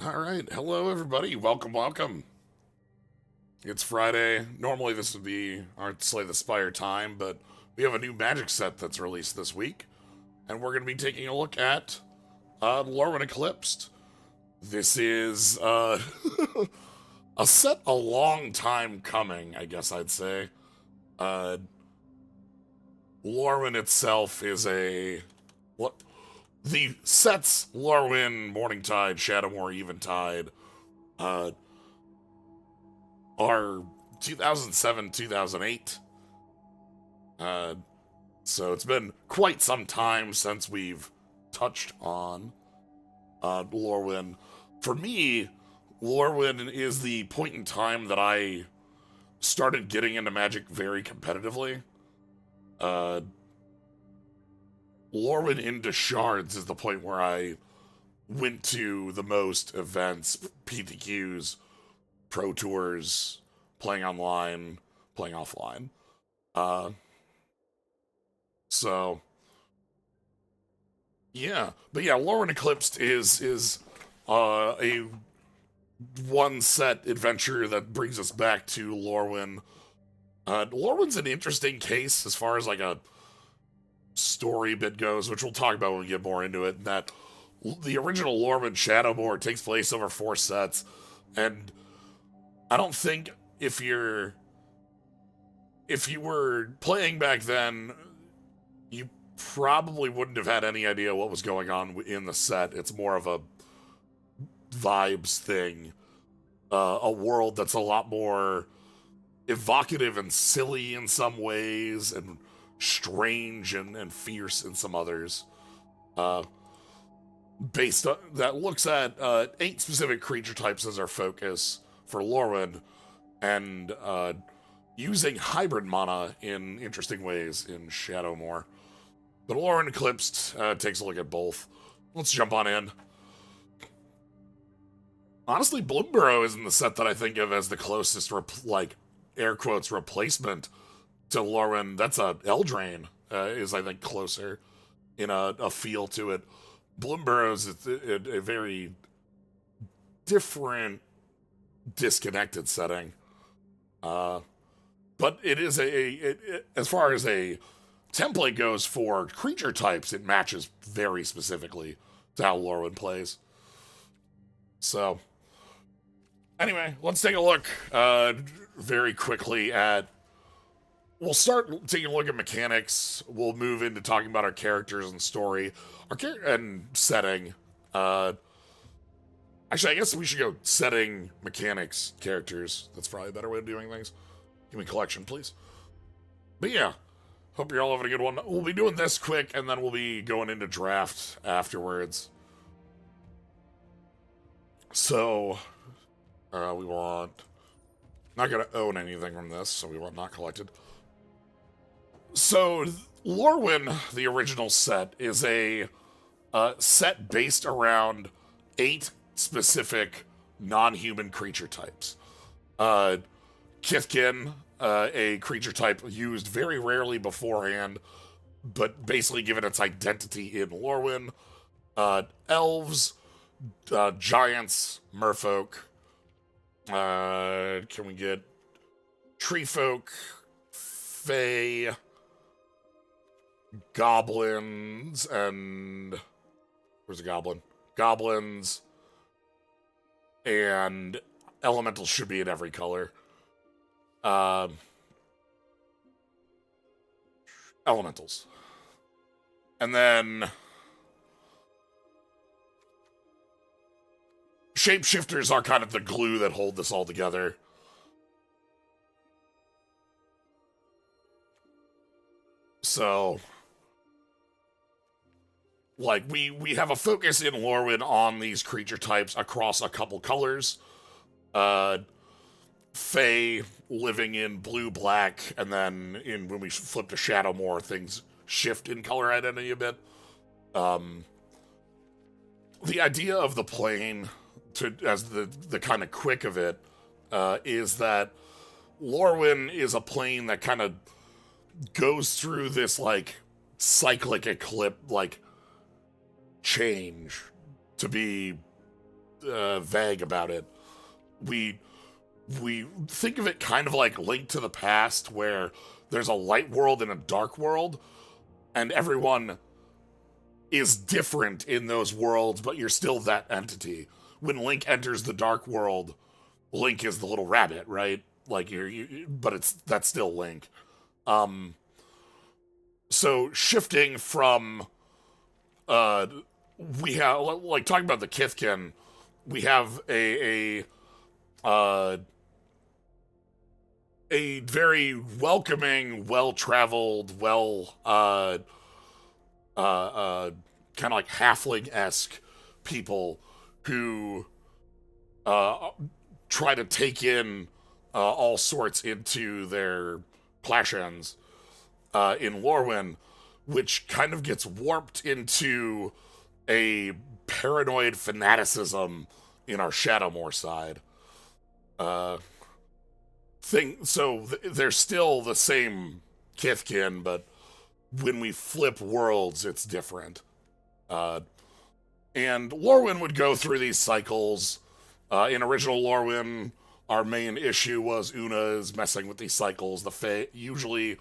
All right. Hello, everybody. Welcome. It's Friday. Normally, this would be our Slay the Spire time, but we have a new magic set that's released this week, and we're going to be taking a look at Lorwyn Eclipsed. This is a set a long time coming, I guess I'd say. Uh, Lorwyn itself is what the sets Lorwyn, Morningtide, Shadowmoor, Eventide, uh, are 2007, 2008. So it's been quite some time since we've touched on Lorwyn. For me, Lorwyn is the point in time that I started getting into Magic very competitively. Uh, Lorwyn into Shards is the point where I went to the most events, PTQs, Pro Tours, playing online, playing offline. Uh, so yeah, but yeah, Lorwyn Eclipsed is a one set adventure that brings us back to Lorwyn. Lorwyn's an interesting case as far as like a story bit goes, which we'll talk about when we get more into it. That the original Lorwyn Shadowmoor takes place over 4 sets, and I don't think if you were playing back then, you probably wouldn't have had any idea what was going on in the set. It's more of a vibes thing, a world that's a lot more evocative and silly in some ways, and strange and fierce in some others. Based on, that looks at 8 specific creature types as our focus for Lorwyn, and using hybrid mana in interesting ways in Shadowmoor. But Lorwyn Eclipsed takes a look at both. Let's jump on in. Honestly, Bloomburrow isn't the set that I think of as the closest, air quotes, replacement to Lorwyn. That's a Eldraine is, I think, closer in a feel to it. Bloomburrow's a very different, disconnected setting. But it is as far as a template goes for creature types, it matches very specifically to how Lorwyn plays. So, anyway, let's take a look very quickly at. We'll start taking a look at mechanics. We'll move into talking about our characters and story, and setting. Actually, I guess we should go setting, mechanics, characters. That's probably a better way of doing things. Give me collection, please. But yeah, hope you're all having a good one. We'll be doing this quick, and then we'll be going into draft afterwards. So, we want... Not going to own anything from this, so we want not collected. So, Lorwyn, the original set, is a set based around 8 specific non-human creature types. Kithkin, a creature type used very rarely beforehand, but basically given its identity in Lorwyn. Elves, giants, merfolk. Can we get treefolk, fae, goblins, and where's the goblin? Goblins, and elementals should be in every color. Elementals. And then shapeshifters are kind of the glue that hold this all together. So, like, we have a focus in Lorwyn on these creature types across a couple colors. Fae living in blue, black, and then when we flip to Shadowmoor, things shift in color identity a bit. The idea of the plane, as the kind of quick of it, is that Lorwyn is a plane that kind of goes through this, like, cyclic eclipse, like, change to be vague about it. We think of it kind of like Link to the Past, where there's a light world and a dark world, and everyone is different in those worlds, but you're still that entity. When Link enters the dark world, Link is the little rabbit, right? Like but that's still Link. So shifting from we have, like, talking about the Kithkin, we have uh, a very welcoming, well-traveled, kind of like halfling-esque people who try to take in all sorts into their clashens in Lorwyn, which kind of gets warped into a paranoid fanaticism in our Shadowmoor side. They're still the same Kithkin, but when we flip worlds, it's different. And Lorwyn would go through these cycles. In original Lorwyn, our main issue was Una is messing with these cycles. The Fae, usually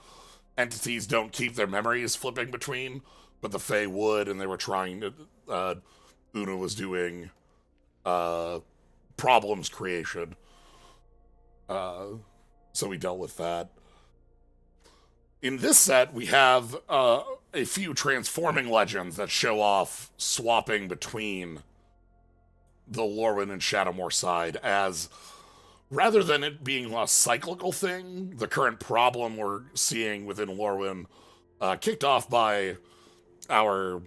entities don't keep their memories flipping between, but the Fae would, and they were trying to. Una was doing problems creation. So we dealt with that. In this set, we have a few transforming legends that show off swapping between the Lorwyn and Shadowmoor side, as rather than it being a cyclical thing, the current problem we're seeing within Lorwyn, kicked off by our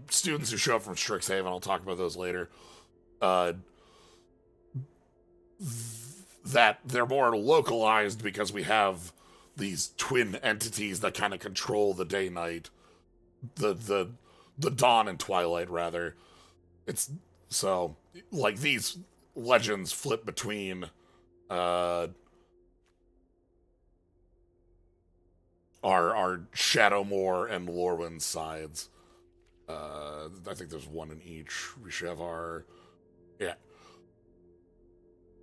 students who show up from Strixhaven. I'll talk about those later. That they're more localized because we have these twin entities that kind of control the day-night, the dawn and twilight, rather. It's so, like, these legends flip between our Shadowmoor and Lorwyn sides. I think there's one in each. We should have our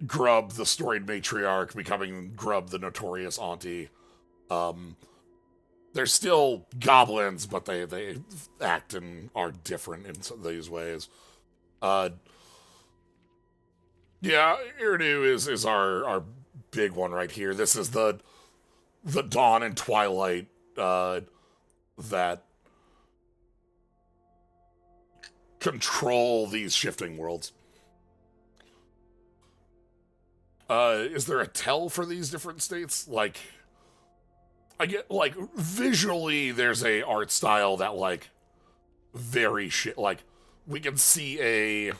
Grub, the storied matriarch, becoming Grub, the notorious auntie. They're still goblins, but they act and are different in these ways. Iridu is our big one right here. This is the dawn and twilight that control these shifting worlds. Is there a tell for these different states? Like, I get, like, visually there's a art style that, like, very like, we can see a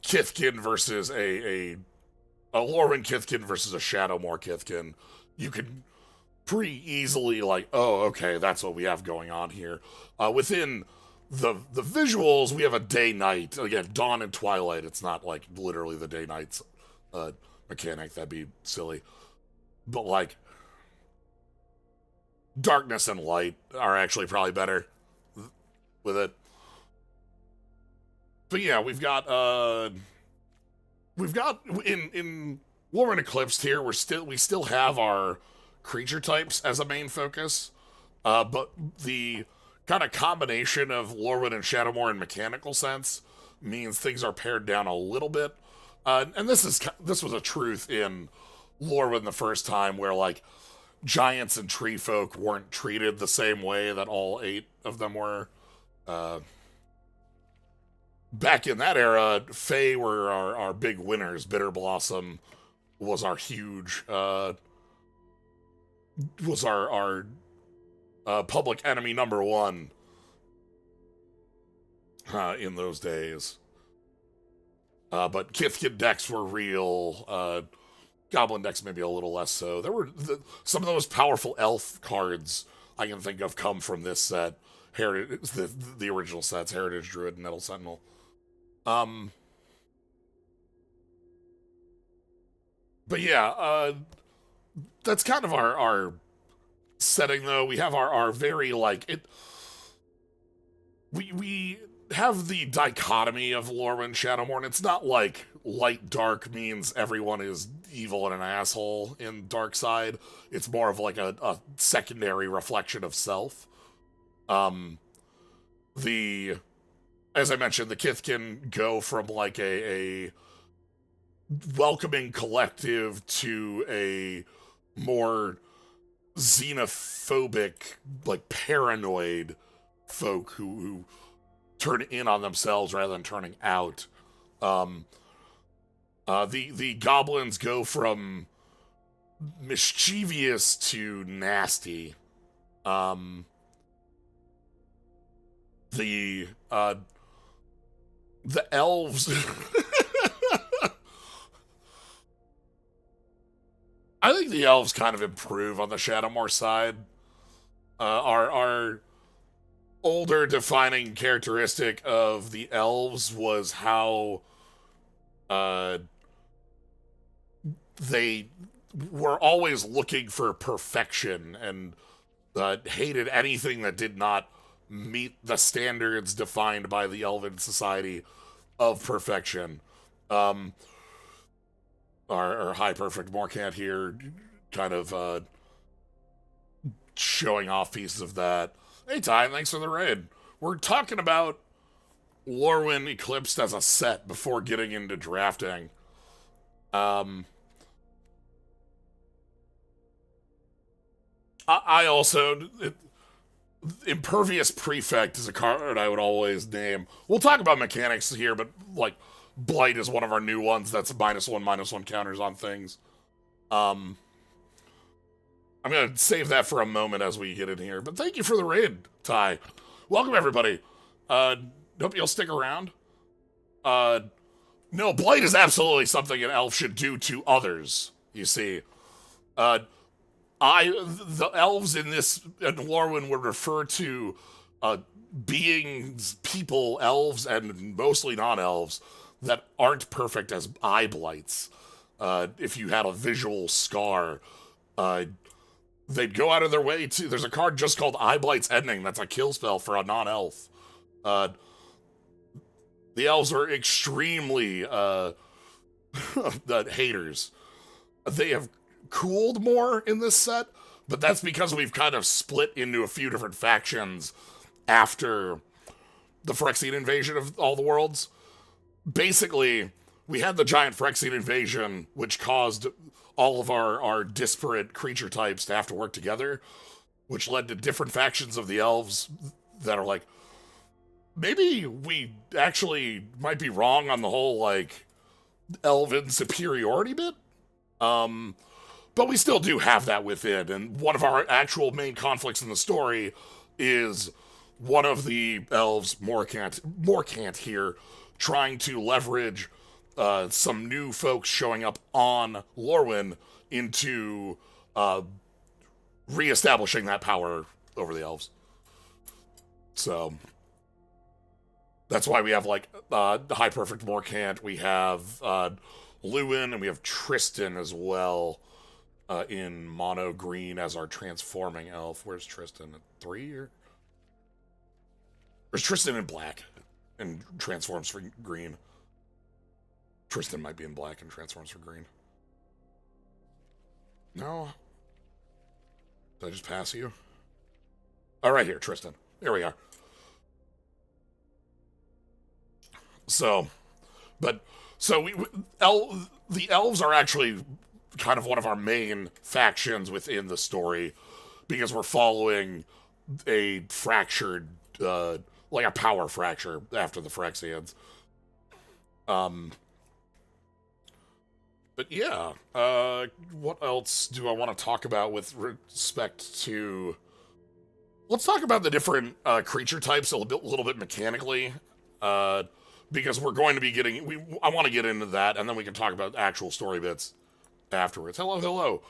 Kithkin versus a Lorwyn Kithkin versus a Shadowmoor Kithkin. You can pretty easily, like, oh, okay, that's what we have going on here. Within the visuals, we have a day-night. Again, dawn and twilight. It's not, like, literally the day-night mechanic. That'd be silly. But, like, darkness and light are actually probably better with it. But yeah, we've got in Lorwyn Eclipsed here, we still have our creature types as a main focus, but the kind of combination of Lorwyn and Shadowmoor in mechanical sense means things are pared down a little bit. And this was a truth in Lorwyn the first time, where, like, giants and tree folk weren't treated the same way that all 8 of them were. Back in that era, Fae were our big winners. Bitter Blossom was our huge, was our public enemy number 1 in those days. But Kithkin decks were real. Goblin decks maybe a little less so. There were some of the most powerful elf cards I can think of come from this set. Heritage, the original sets, Heritage Druid and Nettle Sentinel. But yeah, that's kind of our setting, though. We have our very, like, it. We have the dichotomy of Lorwyn Shadowmourne. It's not like light dark means everyone is evil and an asshole in Dark Side. It's more of like a secondary reflection of self. Um, the as I mentioned, the Kithkin go from like a welcoming collective to a more xenophobic, like paranoid folk who turn in on themselves rather than turning out. The goblins go from mischievous to nasty. The elves. I think the elves kind of improve on the Shadowmoor side. Our older defining characteristic of the elves was how they were always looking for perfection and hated anything that did not meet the standards defined by the Elven Society of perfection. Our High Perfect Morcant here kind of showing off pieces of that. Hey, Ty, thanks for the raid. We're talking about Lorwyn Eclipsed as a set before getting into drafting. I also... Impervious Prefect is a card I would always name. We'll talk about mechanics here, but, like, Blight is one of our new ones that's -1/-1 counters on things. I'm gonna save that for a moment as we get in here. But thank you for the raid, Ty. Welcome, everybody. Hope you'll stick around. No, Blight is absolutely something an elf should do to others, you see. The elves in this, in Lorwyn, would refer to beings, people, elves, and mostly non-elves, that aren't perfect as eye blights. If you had a visual scar, they'd go out of their way to... There's a card just called Eye Blight's Ending that's a kill spell for a non-elf. The elves are extremely haters. They have cooled more in this set, but that's because we've kind of split into a few different factions after the Phyrexian invasion of all the worlds. Basically, we had the giant Phyrexian invasion, which caused all of our disparate creature types to have to work together, which led to different factions of the elves that are like, maybe we actually might be wrong on the whole, like, elven superiority bit. But we still do have that within, and one of our actual main conflicts in the story is one of the elves, Morcant here, trying to leverage some new folks showing up on Lorwyn into reestablishing that power over the elves. So that's why we have, like, High Perfect Morcant, we have Lewin, and we have Tristan as well. In mono green as our transforming elf. Where's Tristan? At 3 or is Tristan in black and transforms for green? Tristan might be in black and transforms for green. No? Did I just pass you? Oh, right here, Tristan. Here we are. So, the elves are actually kind of one of our main factions within the story, because we're following a fractured, like a power fracture after the Phyrexians. But yeah, what else do I want to talk about with respect to... Let's talk about the different creature types a little bit mechanically, because we're going to be getting... I want to get into that, and then we can talk about actual story bits afterwards. Hello.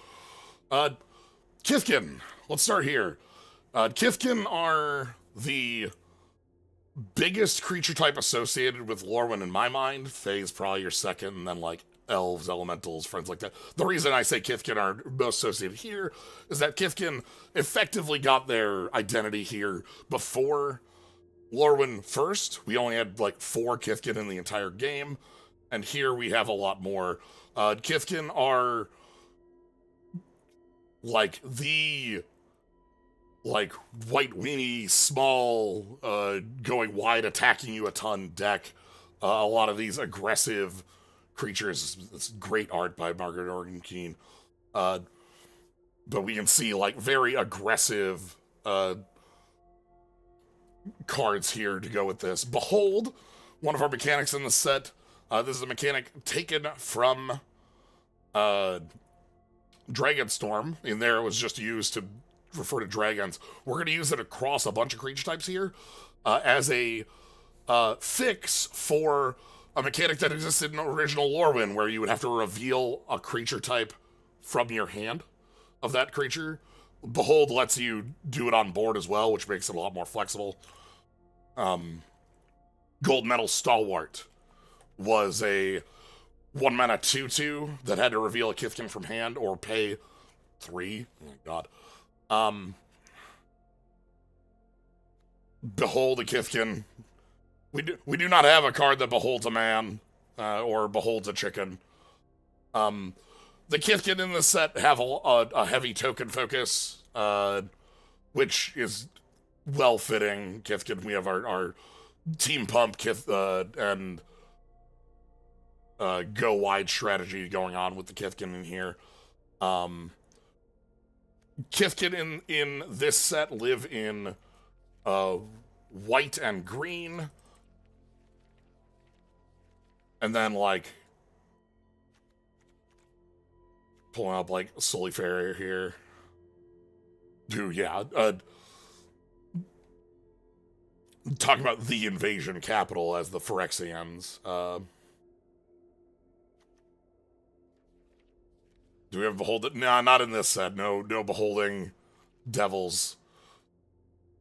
Kithkin. Let's start here. Kithkin are the biggest creature type associated with Lorwyn in my mind. Fae's probably your second, and then, like, elves, elementals, friends like that. The reason I say Kithkin are most associated here is that Kithkin effectively got their identity here before Lorwyn first, we only had like 4 Kithkin in the entire game, and here we have a lot more. Kithkin are like the like white weenie, small, going wide, attacking you a ton deck. A lot of these aggressive creatures. It's great art by Margaret Organ Keene. But we can see like very aggressive cards here to go with this. Behold, one of our mechanics in the set. This is a mechanic taken from Dragonstorm. In there, it was just used to refer to dragons. We're going to use it across a bunch of creature types here as a fix for a mechanic that existed in original Lorwyn, where you would have to reveal a creature type from your hand of that creature. Behold lets you do it on board as well, which makes it a lot more flexible. Gold Metal Stalwart was a 1-mana 2/2 that had to reveal a Kithkin from hand or pay 3. Oh my god. Behold a Kithkin. We do not have a card that beholds a man or beholds a chicken. The Kithkin in this set have a heavy token focus, which is well-fitting. Kithkin, we have our Team Pump and go wide strategy going on with the Kithkin in here. Kithkin in this set live in white and green. And then, like, pulling up, like, Sully Farrier here. Dude, yeah. Talking about the invasion capital as the Phyrexians. Do we have Behold? Nah, not in this set. No Beholding Devils.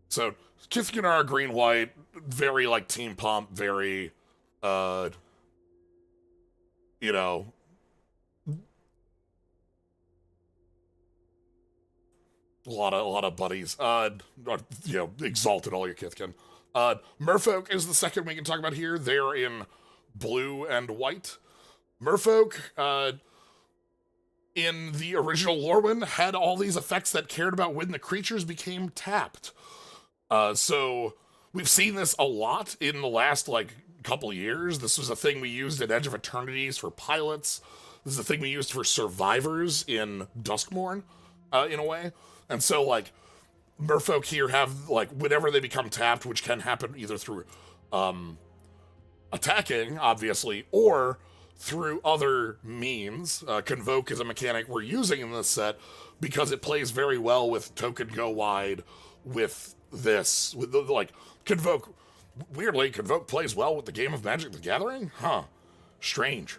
So, Kithkin are green-white, very, like, Team Pump, very, you know, a lot of buddies. You know, exalted all your Kithkin. Merfolk is the second we can talk about here. They're in blue and white. Merfolk, in the original Lorwyn, had all these effects that cared about when the creatures became tapped. So we've seen this a lot in the last, like, couple years. This was a thing we used at Edge of Eternities for pilots. This is a thing we used for survivors in Duskmourn, in a way. And so, like, Merfolk here have, like, whenever they become tapped, which can happen either through attacking, obviously, or through other means. Convoke is a mechanic we're using in this set because it plays very well with Token Go Wide with this. With the, like, Convoke, weirdly, Convoke plays well with the game of Magic the Gathering? Huh. Strange.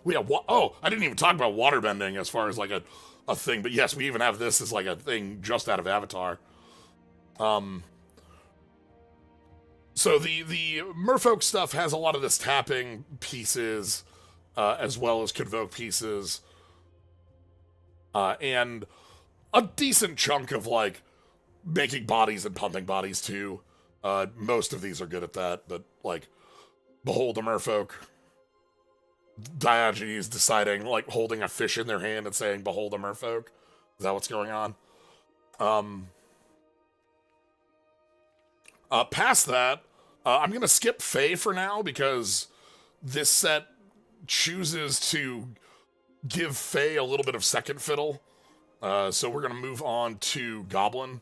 We have, I didn't even talk about waterbending as far as, like, a thing, but yes, we even have this as, like, a thing just out of Avatar. So the Merfolk stuff has a lot of this tapping pieces, as well as Convoke pieces, and a decent chunk of, like, making bodies and pumping bodies, too. Most of these are good at that, but, like, Behold a Merfolk. Diogenes deciding, like, holding a fish in their hand and saying, Behold a Merfolk. Is that what's going on? Past that, I'm going to skip Fae for now because this set chooses to give Fae a little bit of second fiddle. So we're going to move on to Goblin.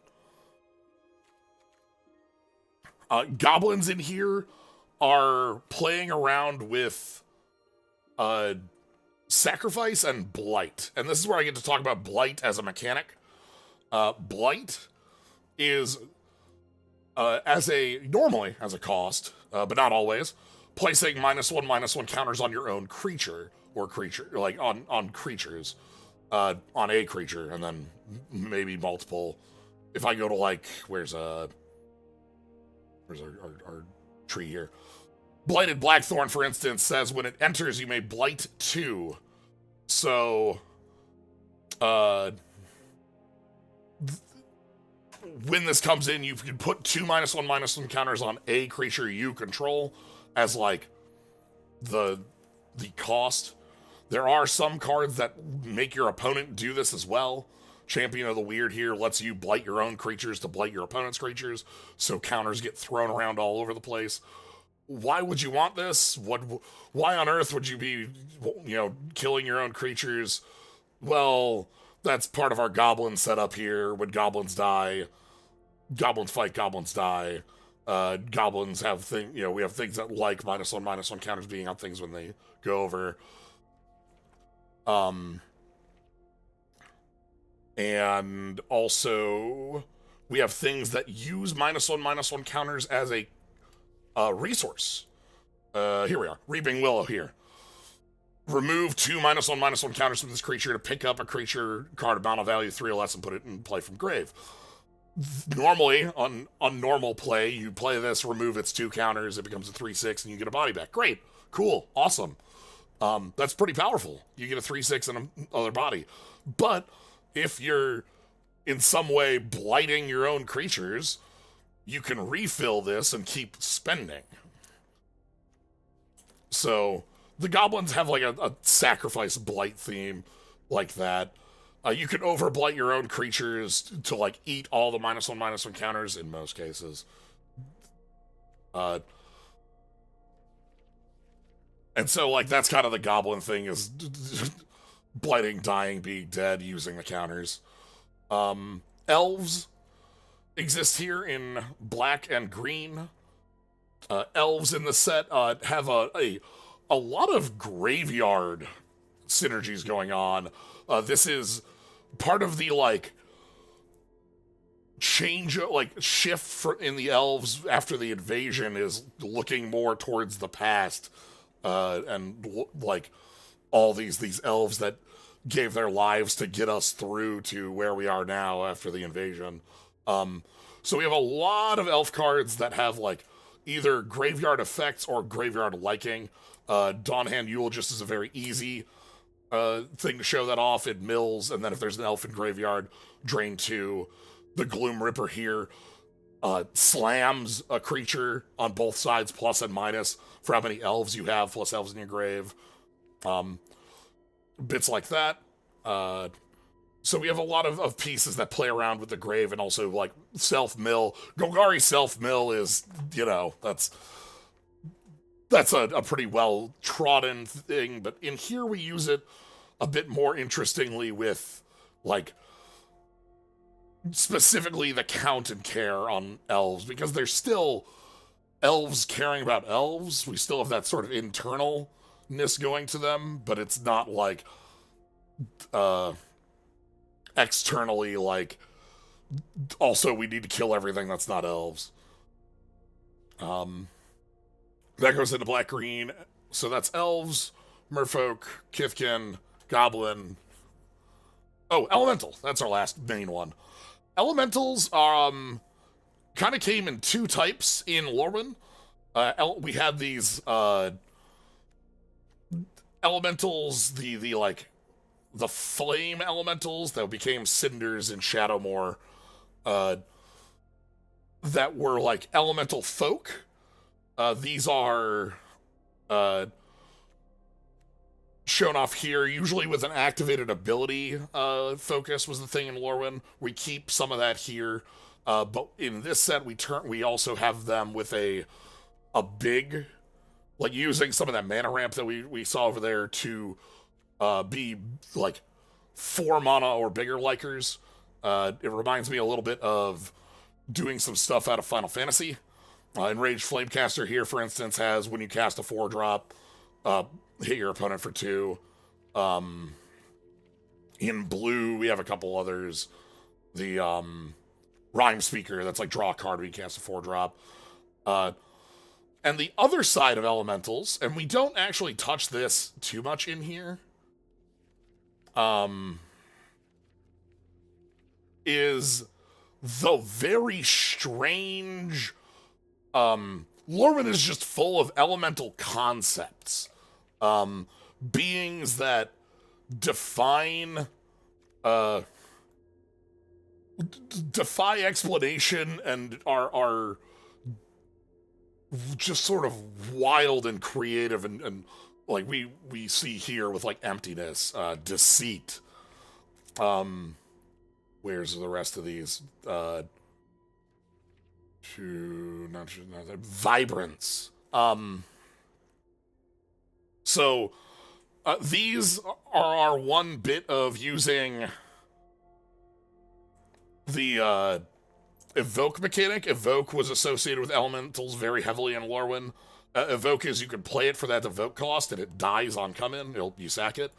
Goblins in here are playing around with Sacrifice and Blight. And this is where I get to talk about Blight as a mechanic. Blight is, normally as a cost, but not always, placing -1/-1 counters on your own creature, or like on creatures, on a creature, and then maybe multiple. If I go to, like, where's our tree here? Blighted Blackthorn, for instance, says when it enters, you may blight 2. So, when this comes in, you can put 2 -1/-1 counters on a creature you control as like the cost. There are some cards that make your opponent do this as well. Champion of the Weird here lets you blight your own creatures to blight your opponent's creatures, so counters get thrown around all over the place. Why would you want this? Why on earth would you be, killing your own creatures? Well, that's part of our goblin setup here. When goblins die, goblins fight, goblins die. Goblins have we have things that like -1/-1 counters being on things when they go over. And also we have things that use -1/-1 counters as a resource. Here we are, Reaping Willow here. Remove 2 -1/-1 counters from this creature to pick up a creature card of mana value 3 or less and put it in play from grave. Normally, on normal play, you play this, remove its 2 counters, it becomes a 3/6, and you get a body back. Great, cool, awesome. That's pretty powerful. You get a 3/6 and another body. But if you're in some way blighting your own creatures, you can refill this and keep spending. So the goblins have like a sacrifice blight theme like that. You can overblight your own creatures to like eat all the -1/-1 counters in most cases. And so like that's kind of the goblin thing, is blighting, dying, being dead, using the counters. Elves exist here in black and green. Elves in the set have a lot of graveyard synergies going on. This is part of the shift in the elves after the invasion is looking more towards the past, and like all these elves that gave their lives to get us through to where we are now after the invasion. So we have a lot of elf cards that have like either graveyard effects or graveyard liking. Dawnhand Eulogist is a very easy thing to show that off. It mills, and then if there's an elf in graveyard, drain 2. The Gloom Ripper here slams a creature on both sides, plus and minus, for how many elves you have, plus elves in your grave. Bits like that. So we have a lot of pieces that play around with the grave and also like self-mill. Golgari self-mill is, that's a pretty well-trodden thing, but in here we use it a bit more interestingly with, like, specifically the count and care on elves, because there's still elves caring about elves. We still have that sort of internalness going to them, but it's not like externally like also we need to kill everything that's not elves. That goes into black green, so that's elves, merfolk, kithkin, goblin. Oh, elemental, that's our last main one. Elementals kind of came in 2 types in Lorwyn. We had these elementals, the flame elementals that became cinders in Shadowmoor, that were like elemental folk. These are shown off here, usually with an activated ability. Focus was the thing in Lorwyn. We keep some of that here, but in this set we also have them with a big, like using some of that mana ramp that we saw over there to be like 4 mana or bigger likers. It reminds me a little bit of doing some stuff out of Final Fantasy. Enraged Flamecaster here, for instance, has when you cast a 4-drop, hit your opponent for 2. In blue, we have a couple others. The Rhyme Speaker, that's like draw a card when you cast a 4-drop. And the other side of elementals, and we don't actually touch this too much in here, is the very strange... Lorwyn is just full of elemental concepts. Beings that define defy explanation and are just sort of wild and creative and like we see here with like emptiness, deceit. Where's the rest of these? Not vibrance. So these are our one bit of using the evoke mechanic. Evoke was associated with elementals very heavily in Lorwyn. Evoke is you can play it for that evoke cost, and it dies on come in. You sack it.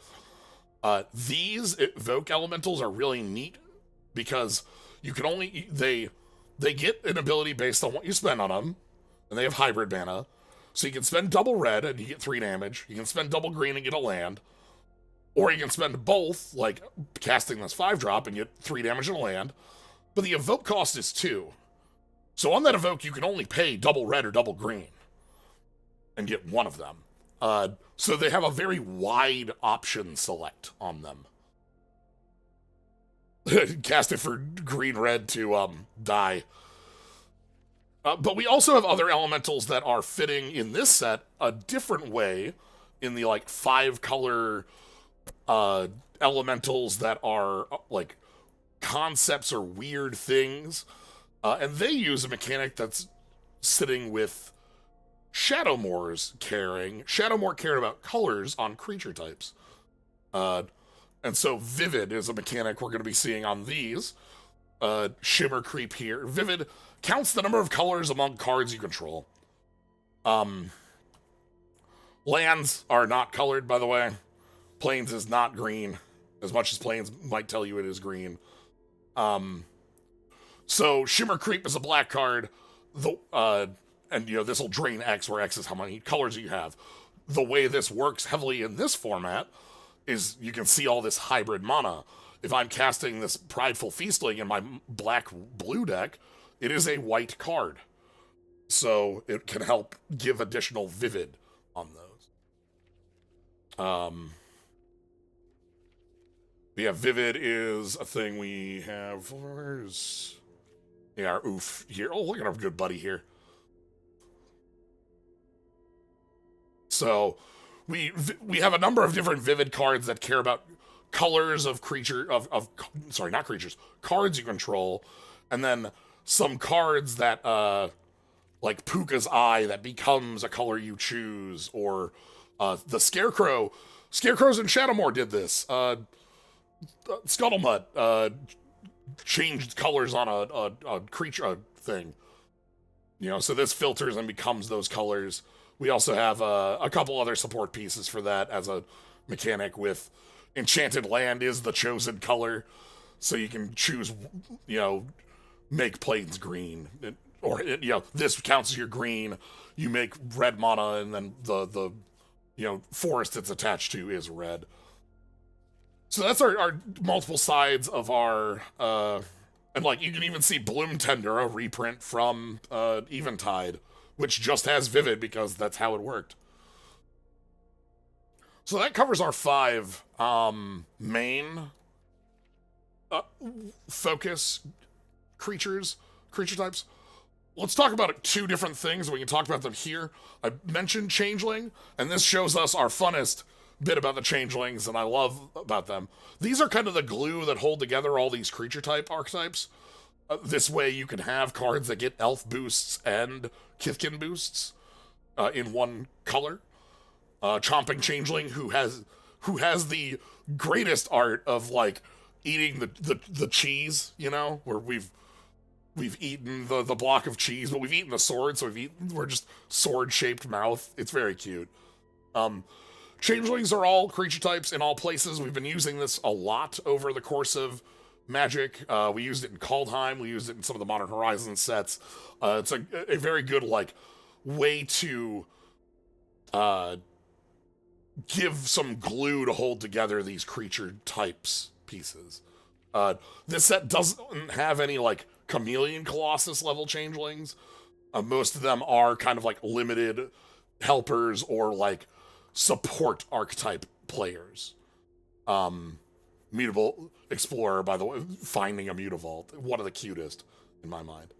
These evoke elementals are really neat because you can only they get an ability based on what you spend on them, and they have hybrid mana. So you can spend double red and you get 3 damage. You can spend double green and get a land. Or you can spend both, like casting this 5-drop and get 3 damage and a land. But the evoke cost is 2. So on that evoke, you can only pay double red or double green and get one of them. So they have a very wide option select on them. Cast it for green-red to die. But we also have other elementals that are fitting in this set a different way in the like 5-color elementals that are like concepts or weird things. And they use a mechanic that's sitting with Shadowmoor's caring. Shadowmoor cared about colors on creature types. And so Vivid is a mechanic we're going to be seeing on these. Shimmer Creep here. Vivid counts the number of colors among cards you control. Lands are not colored, by the way. Plains is not green, as much as Plains might tell you it is green. So Shimmer Creep is a black card. And this will drain X, where X is how many colors you have. The way this works heavily in this format is you can see all this hybrid mana. If I'm casting this Prideful Feastling in my black-blue deck, it is a white card. So it can help give additional Vivid on those. Yeah, Vivid is a thing we have. Where's... Yeah, our oof here. Oh, look at our good buddy here. So we have a number of different Vivid cards that care about colors of not creatures, cards you control, and then some cards that like Puka's Eye that becomes a color you choose, or the Scarecrow. Scarecrows in Shadowmoor did this. Scuttlemutt changed colors on a creature thing. So this filters and becomes those colors. We also have a couple other support pieces for that as a mechanic with Enchanted Land is the chosen color. So you can choose, make Plains green. Or, this counts as your green. You make red mana, and then the forest it's attached to is red. So that's our multiple sides of our... and, you can even see Bloom Tender, a reprint from Eventide, which just has Vivid because that's how it worked. So that covers our 5 main focus creature types. Let's talk about 2 different things. We can talk about them here. I mentioned Changeling, and this shows us our funnest bit about the Changelings, and I love about them. These are kind of the glue that hold together all these creature type archetypes. This way you can have cards that get elf boosts and Kithkin boosts in one color. Chomping Changeling, who has the greatest art of eating the cheese, where we've eaten the block of cheese, but we've eaten the sword, so we're just sword-shaped mouth. It's very cute. Changelings are all creature types in all places. We've been using this a lot over the course of Magic. We used it in Kaldheim. We used it in some of the Modern Horizons sets. It's a very good way to give some glue to hold together these creature types pieces. This set doesn't have any Chameleon Colossus level changelings. Most of them are kind of limited helpers or support archetype players. Mutable Explorer, by the way, finding a Mutavault. One of the cutest, in my mind.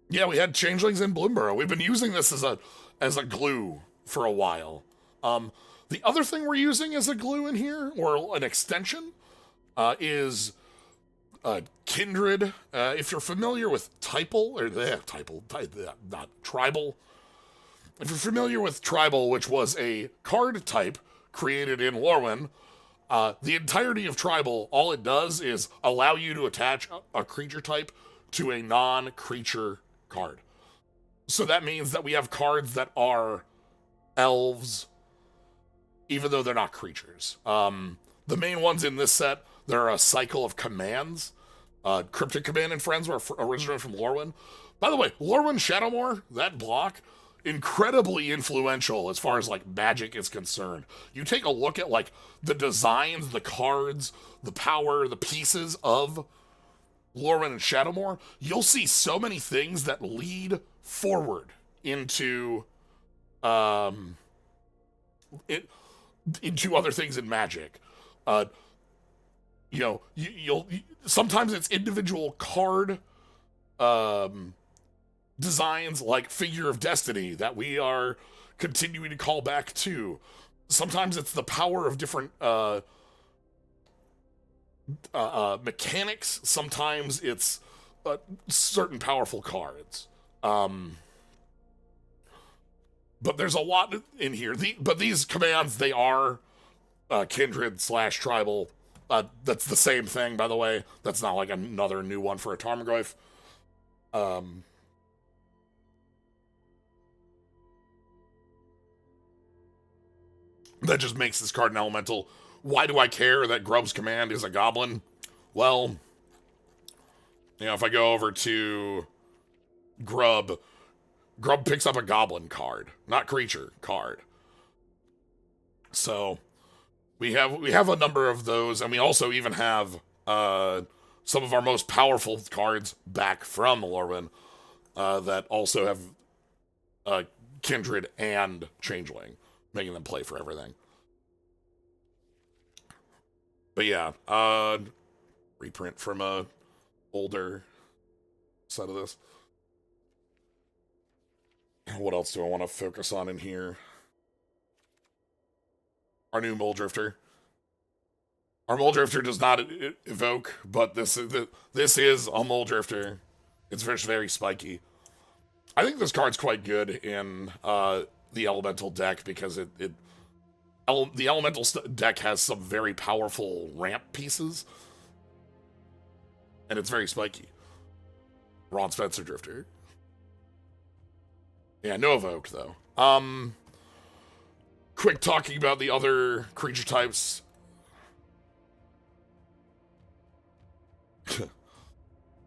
Yeah, we had Changelings in Bloomborough. We've been using this as a glue for a while. The other thing we're using as a glue in here, or an extension, is Kindred. If you're familiar with Typal, not Tribal. If you're familiar with Tribal, which was a card type created in Lorwyn, the entirety of Tribal, all it does is allow you to attach a creature type to a non-creature card. So that means that we have cards that are elves, even though they're not creatures. The main ones in this set, there are a cycle of commands. Cryptic Command and Friends were originally from Lorwyn. By the way, Lorwyn Shadowmoor, that block, incredibly influential as far as like magic is concerned. You take a look at like the designs, the cards, the power, the pieces of Lorwyn and Shadowmoor, you'll see so many things that lead forward into into other things in Magic. You'll sometimes it's individual card designs like Figure of Destiny that we are continuing to call back to. Sometimes it's the power of different mechanics. Sometimes it's certain powerful cards. But there's a lot in here. But these commands, they are Kindred / Tribal. That's the same thing, by the way. That's not like another new one for a Tarmogoyf. That just makes this card an elemental. Why do I care that Grub's command is a goblin? Well, if I go over to Grub picks up a goblin card, not creature card. So we have a number of those, and we also even have some of our most powerful cards back from Lorwyn that also have Kindred and Changeling, making them play for everything. But yeah, reprint from a older set of this. What else do I want to focus on in here? Our new Muldrifter. Our Muldrifter does not evoke, but this is a Muldrifter. It's very spiky. I think this card's quite good in the Elemental deck because the Elemental deck has some very powerful ramp pieces, and it's very spiky. Ron Spencer Drifter. Yeah, no evoked though. Quick talking about the other creature types.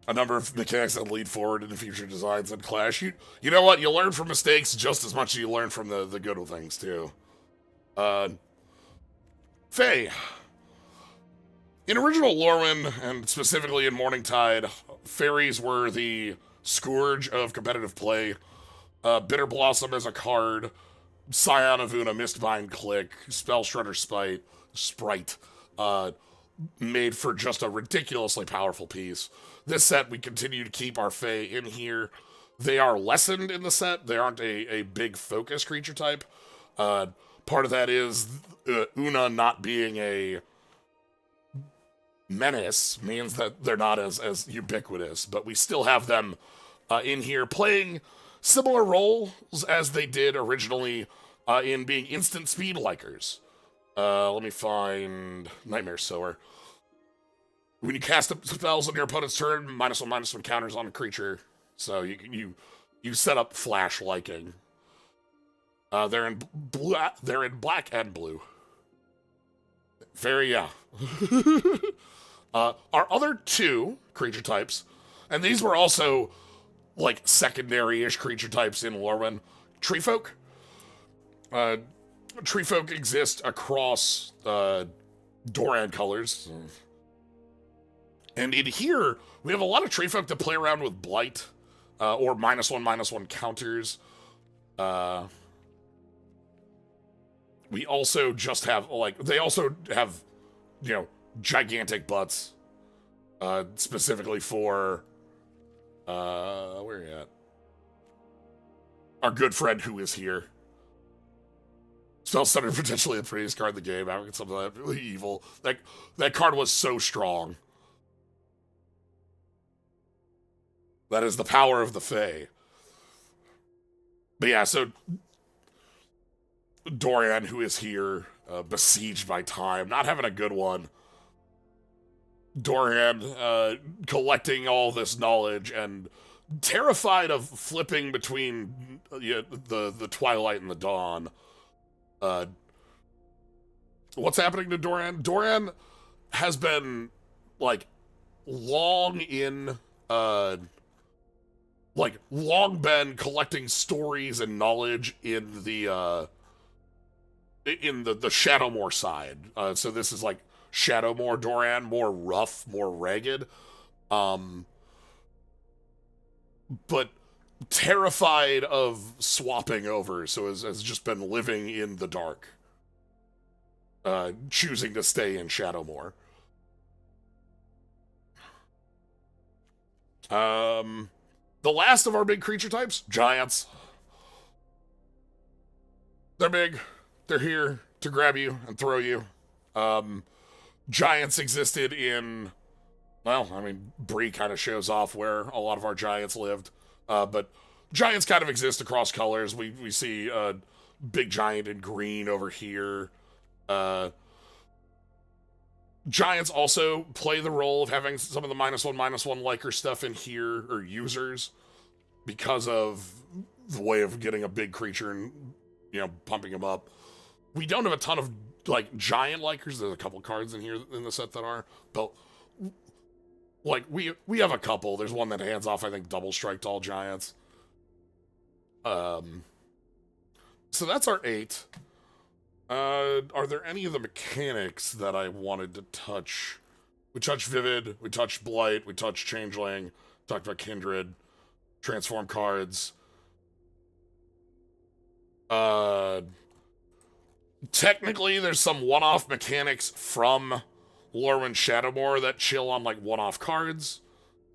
A number of mechanics that lead forward into future designs and Clash. You know what? You learn from mistakes just as much as you learn from the good things too. Fae. In original Lorwyn, and specifically in Morningtide, fairies were the scourge of competitive play. Bitter Blossom as a card, Scion of Una, Mistbind Click, Spell Shredder Sprite, made for just a ridiculously powerful piece. This set, we continue to keep our Fae in here. They are lessened in the set. They aren't a big focus creature type. Part of that is Una not being a menace means that they're not as ubiquitous, but we still have them in here playing similar roles as they did originally in being instant speed likers. Let me find Nightmare Sower. When you cast spells on your opponent's turn, -1/-1 counters on a creature. So you set up flash liking. They're in black and blue. Very yeah. Our other two creature types, and these were also like secondary-ish creature types in Lorwyn. Treefolk. Treefolk exist across Doran colors. And in here, we have a lot of Treefolk to play around with Blight, or -1/-1 counters. We also just have, they also have you know, gigantic butts, specifically for, where are you at? Our good friend who is here. Spell Stutter, potentially the prettiest card in the game. Having something like that really evil. That card was so strong. That is the power of the Fae. But yeah, so Dorian, who is here, besieged by time, not having a good one. Dorian collecting all this knowledge and terrified of flipping between the twilight and the dawn. What's happening to Dorian? Dorian has been like long collecting stories and knowledge in the Shadowmoor side. So this is like Shadowmoor Dorian, more rough, more ragged, but terrified of swapping over. So has just been living in the dark, choosing to stay in Shadowmoor. The last of our big creature types, giants. They're big. They're here to grab you and throw you. Giants existed in, well, I mean, Bree kind of shows off where a lot of our giants lived. But giants kind of exist across colors. We see a big giant in green over here. Giants also play the role of having some of the -1/-1 liker stuff in here, or users, because of the way of getting a big creature and, pumping them up. We don't have a ton of, giant likers. There's a couple cards in here in the set that are, but, we have a couple. There's one that hands off, I think, double strike to all giants. So that's our 8. Are there any of the mechanics that I wanted to touch? We touched Vivid, we touched Blight, we touched Changeling, talked about Kindred, Transform cards. Technically, there's some one-off mechanics from Lorwyn Shadowmoor that chill on, one-off cards.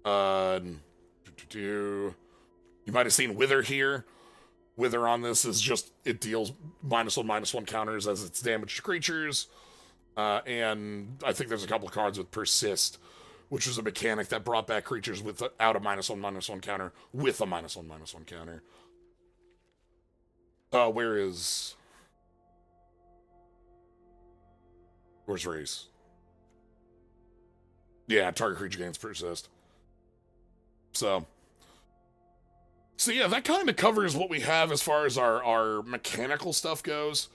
You might have seen Wither here. Wither on this is just, it deals -1/-1 counters as it's damage to creatures. And I think there's a couple of cards with Persist, which was a mechanic that brought back creatures without a -1/-1 counter with a -1/-1 counter. Where's Race? Yeah, target creature gains Persist. So yeah, that kind of covers what we have as far as our mechanical stuff goes.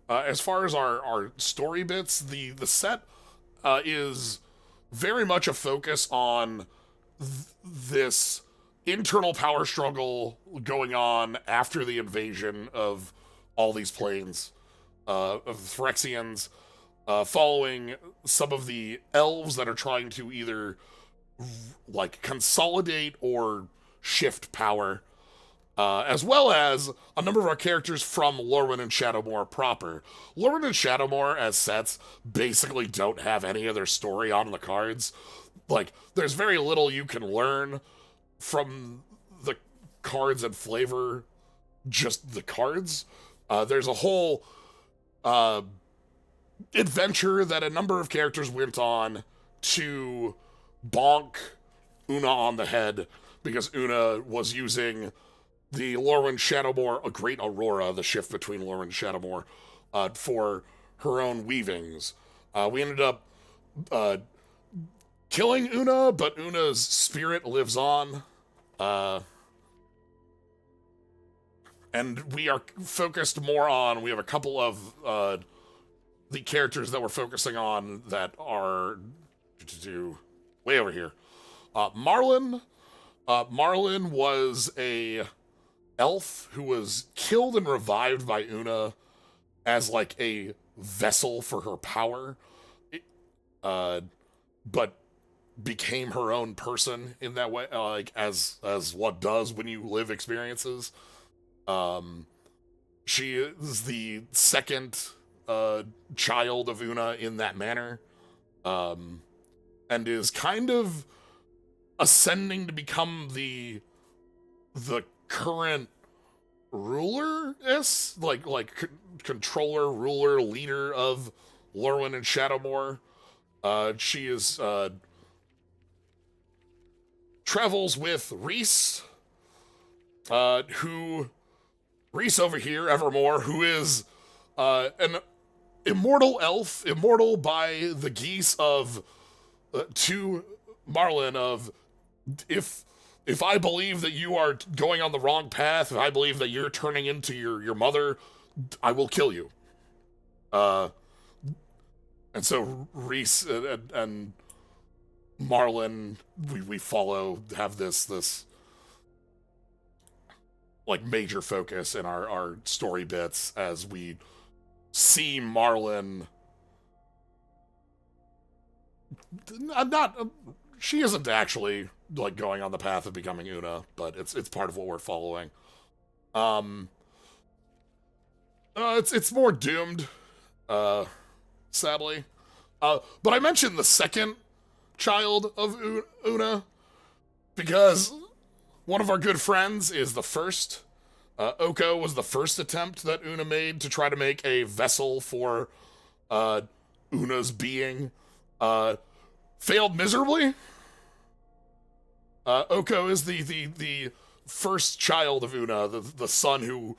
As far as our story bits, the set is very much a focus on this internal power struggle going on after the invasion of all these planes of Phyrexians, following some of the elves that are trying to either consolidate or shift power, as well as a number of our characters from Lorwyn and Shadowmoor proper. Lorwyn and Shadowmoor as sets basically don't have any other story on the cards. There's very little you can learn from the cards and flavor, just the cards. There's a whole adventure that a number of characters went on to bonk Una on the head, because Una was using the Lorwyn Shadowmoor, a Great Aurora, the shift between Lorwyn and Shadowmoor, for her own weavings. We ended up killing Una, but Una's spirit lives on. And we are focused more on, we have a couple of the characters that we're focusing on that are way over here. Marlin. Marlin was a elf who was killed and revived by Una as a vessel for her power, but became her own person in that way, as what does when you live experiences. She is the second child of Una in that manner. and is kind of ascending to become the current ruler, controller, ruler, leader of Lorwyn and Shadowmoor. She is travels with Reese, who Reese over here, Evermore, who is an immortal elf, immortal by the geese of to Marlin of if I believe that you are going on the wrong path, if I believe that you're turning into your mother, I will kill you. And so Reese and Marlin, we follow, have this like major focus in our story bits as we see Marlin not she isn't actually like going on the path of becoming Una, but it's part of what we're following. It's more doomed, sadly. But I mentioned the second child of Una because one of our good friends is the first. Oko was the first attempt that Una made to try to make a vessel for Una's being. Failed miserably. Oko is the first child of Una, the son who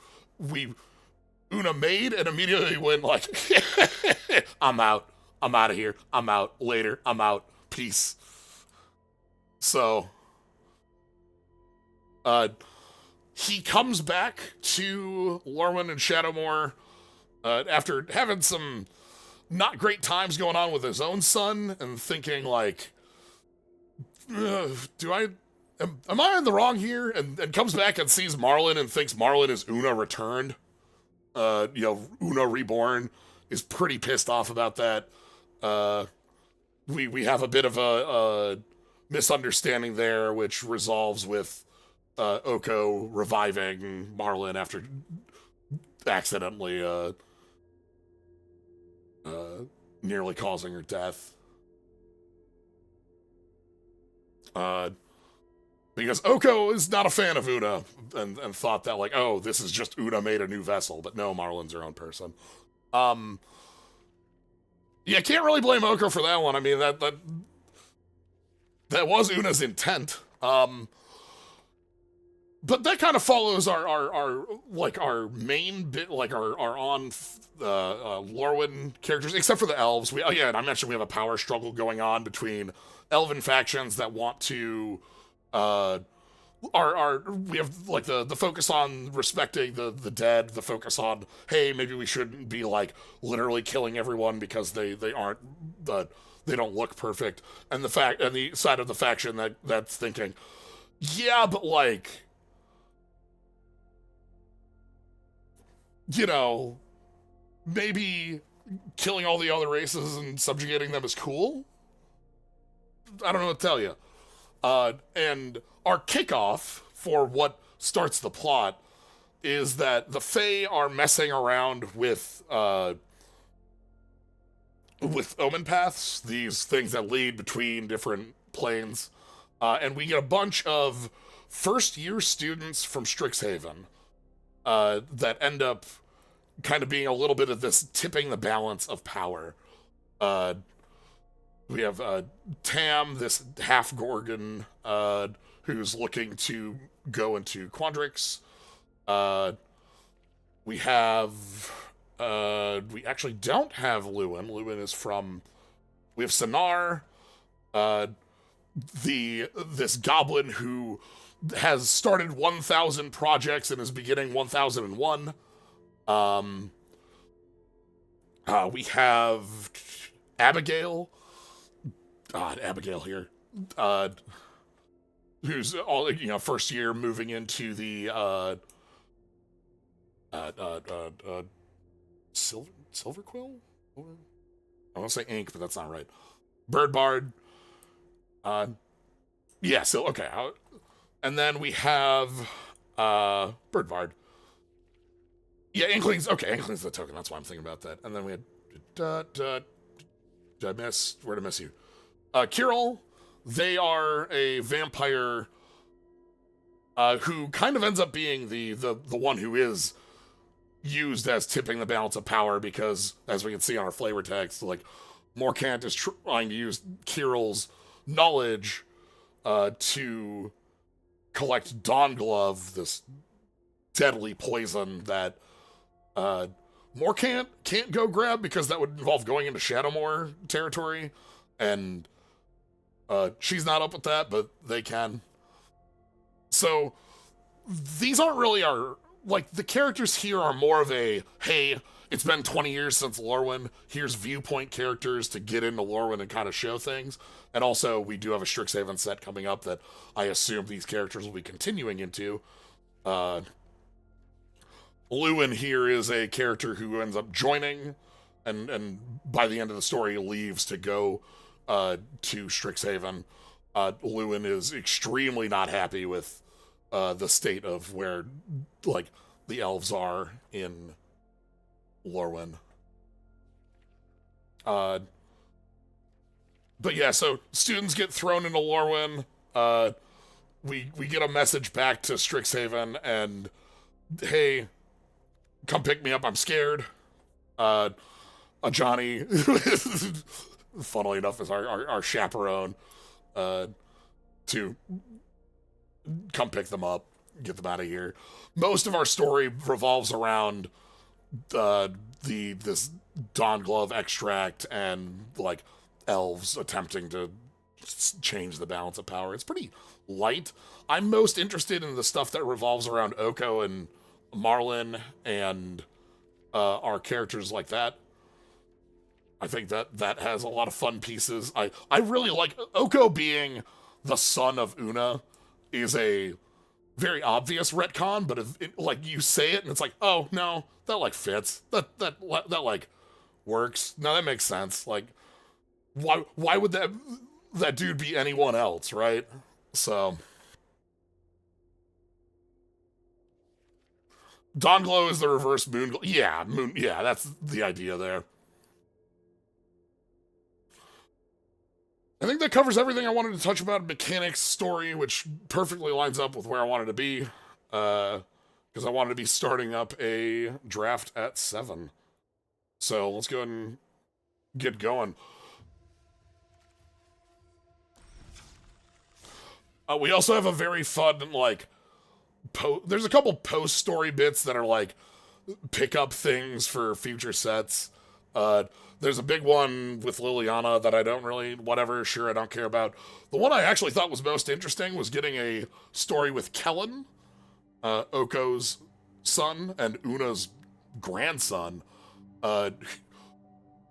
Una made and immediately went like, I'm out. I'm out of here. I'm out. Later. I'm out. Peace. So, he comes back to Lorwyn and Shadowmoor after having some not great times going on with his own son and thinking like, am I in the wrong here? And comes back and sees Marlin and thinks Marlin is Una returned. Una reborn, is pretty pissed off about that. We have a bit of a misunderstanding there, which resolves with Oko reviving Marlin after accidentally nearly causing her death. Because Oko is not a fan of Una and thought that like, oh, this is just Una made a new vessel, but no, Marlin's her own person. Yeah, can't really blame Oko for that one. I mean, that was Una's intent. But that kind of follows our main bit, like our on Lorwyn characters, except for the elves. And I mentioned we have a power struggle going on between elven factions that want to we have like the focus on respecting the dead, the focus on, hey, maybe we shouldn't be like literally killing everyone because they aren't they don't look perfect, and the side of the faction that's thinking, yeah, but like, maybe killing all the other races and subjugating them is cool. I don't know what to tell you. And our kickoff for what starts the plot is that the Fae are messing around with omen paths, these things that lead between different planes, and we get a bunch of first-year students from Strixhaven that end up kind of being a little bit of this tipping the balance of power. We have Tam, this half-Gorgon, who's looking to go into Quandrix. We actually don't have Lewin. Lewin is from... We have Sonar, this goblin who has started 1,000 projects and is beginning 1,001. We have Abigail. Abigail here. Who's all first year moving into the Silver Quill? I want to say ink, but that's not right. Bird Bard. Okay. And then we have Bird Bard. Yeah, Inkling's okay. Inkling's the token. That's why I'm thinking about that. And then we had Did I miss? Where did I miss you? Kirill, they are a vampire who kind of ends up being the one who is used as tipping the balance of power because, as we can see on our flavor text, like Morkant is trying to use Kirill's knowledge to collect Dawn Glove, this deadly poison that Morkant can't go grab because that would involve going into Shadowmoor territory, and she's not up with that, but they can. So these aren't really like, the characters here are more of a, hey, it's been 20 years since Lorwyn, here's viewpoint characters to get into Lorwyn and kind of show things. And also, we do have a Strixhaven set coming up that I assume these characters will be continuing into. Lewin here is a character who ends up joining, and by the end of the story leaves to go to Strixhaven. Lewin is extremely not happy with the state of where, like, the elves are in Lorwyn. But yeah, so students get thrown into Lorwyn. We get a message back to Strixhaven, and hey, come pick me up, I'm scared. Johnny, funnily enough, is our chaperone, to come pick them up, get them out of here. Most of our story revolves around this Dawn Glove extract and, like, elves attempting to change the balance of power. It's pretty light. I'm most interested in the stuff that revolves around Oko and Marlin and our characters like that. I think that has a lot of fun pieces. I really like Oko being the son of Una is a very obvious retcon, but if like, you say it and it's like, oh no, that like fits. That like works. No, that makes sense. Like, why would that dude be anyone else, right? So Dawnglow is the reverse Moonglow. Yeah, that's the idea there. I think that covers everything I wanted to touch about mechanics, story, which perfectly lines up with where I wanted to be. Because I wanted to be starting up a draft at 7. So let's go ahead and get going. We also have a very fun, like, there's a couple post-story bits that are, like, pick-up things for future sets. There's a big one with Liliana that I don't really, whatever, sure, I don't care about. The one I actually thought was most interesting was getting a story with Kellen, Oko's son, and Una's grandson. Una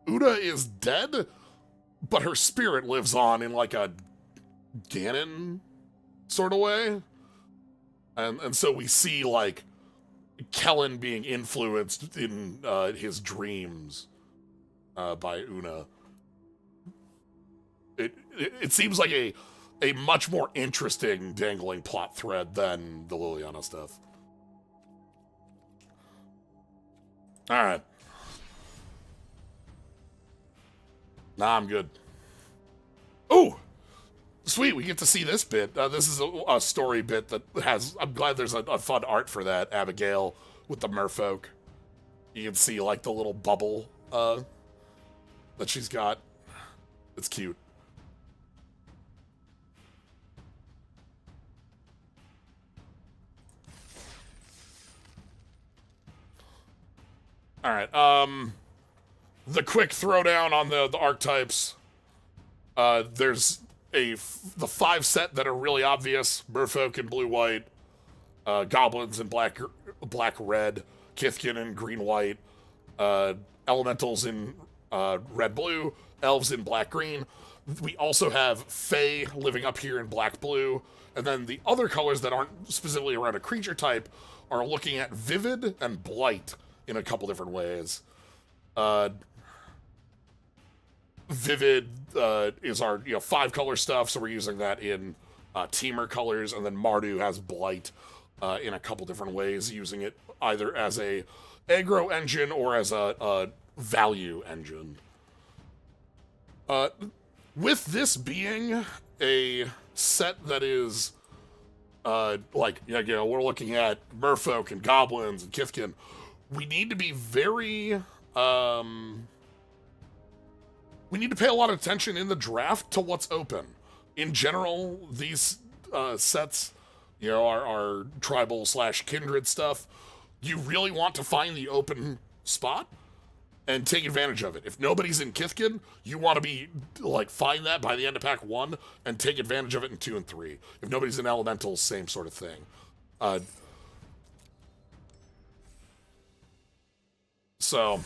is dead, but her spirit lives on in, like, a Ganon sort of way. And so we see, like, Kellen being influenced in his dreams by Una. It seems like a much more interesting dangling plot thread than the Liliana stuff. Alright. Nah, I'm good. Ooh! Sweet, we get to see this bit. This is a story bit that has... I'm glad there's a fun art for that, Abigail, with the merfolk. You can see, like, the little bubble that she's got. It's cute. Alright, the quick throwdown on the archetypes. There's the 5 set that are really obvious. Merfolk in blue-white, goblins in black-red, Kithkin in green-white, elementals in red-blue, elves in black-green. We also have Fae living up here in black-blue, and then the other colors that aren't specifically around a creature type are looking at Vivid and Blight in a couple different ways. Vivid is our 5-color stuff, so we're using that in Teamer colors, and then Mardu has Blight in a couple different ways, using it either as a aggro engine or as a value engine. Uh, with this being a set that is, like, you know, we're looking at merfolk and goblins and Kithkin, we need to be very, we need to pay a lot of attention in the draft to what's open. In general, these sets, you know, are tribal / kindred stuff. You really want to find the open spot and take advantage of it. If nobody's in Kithkin, you want to be, like, find that by the end of pack 1 and take advantage of it in 2 and 3. If nobody's in Elementals, same sort of thing. So,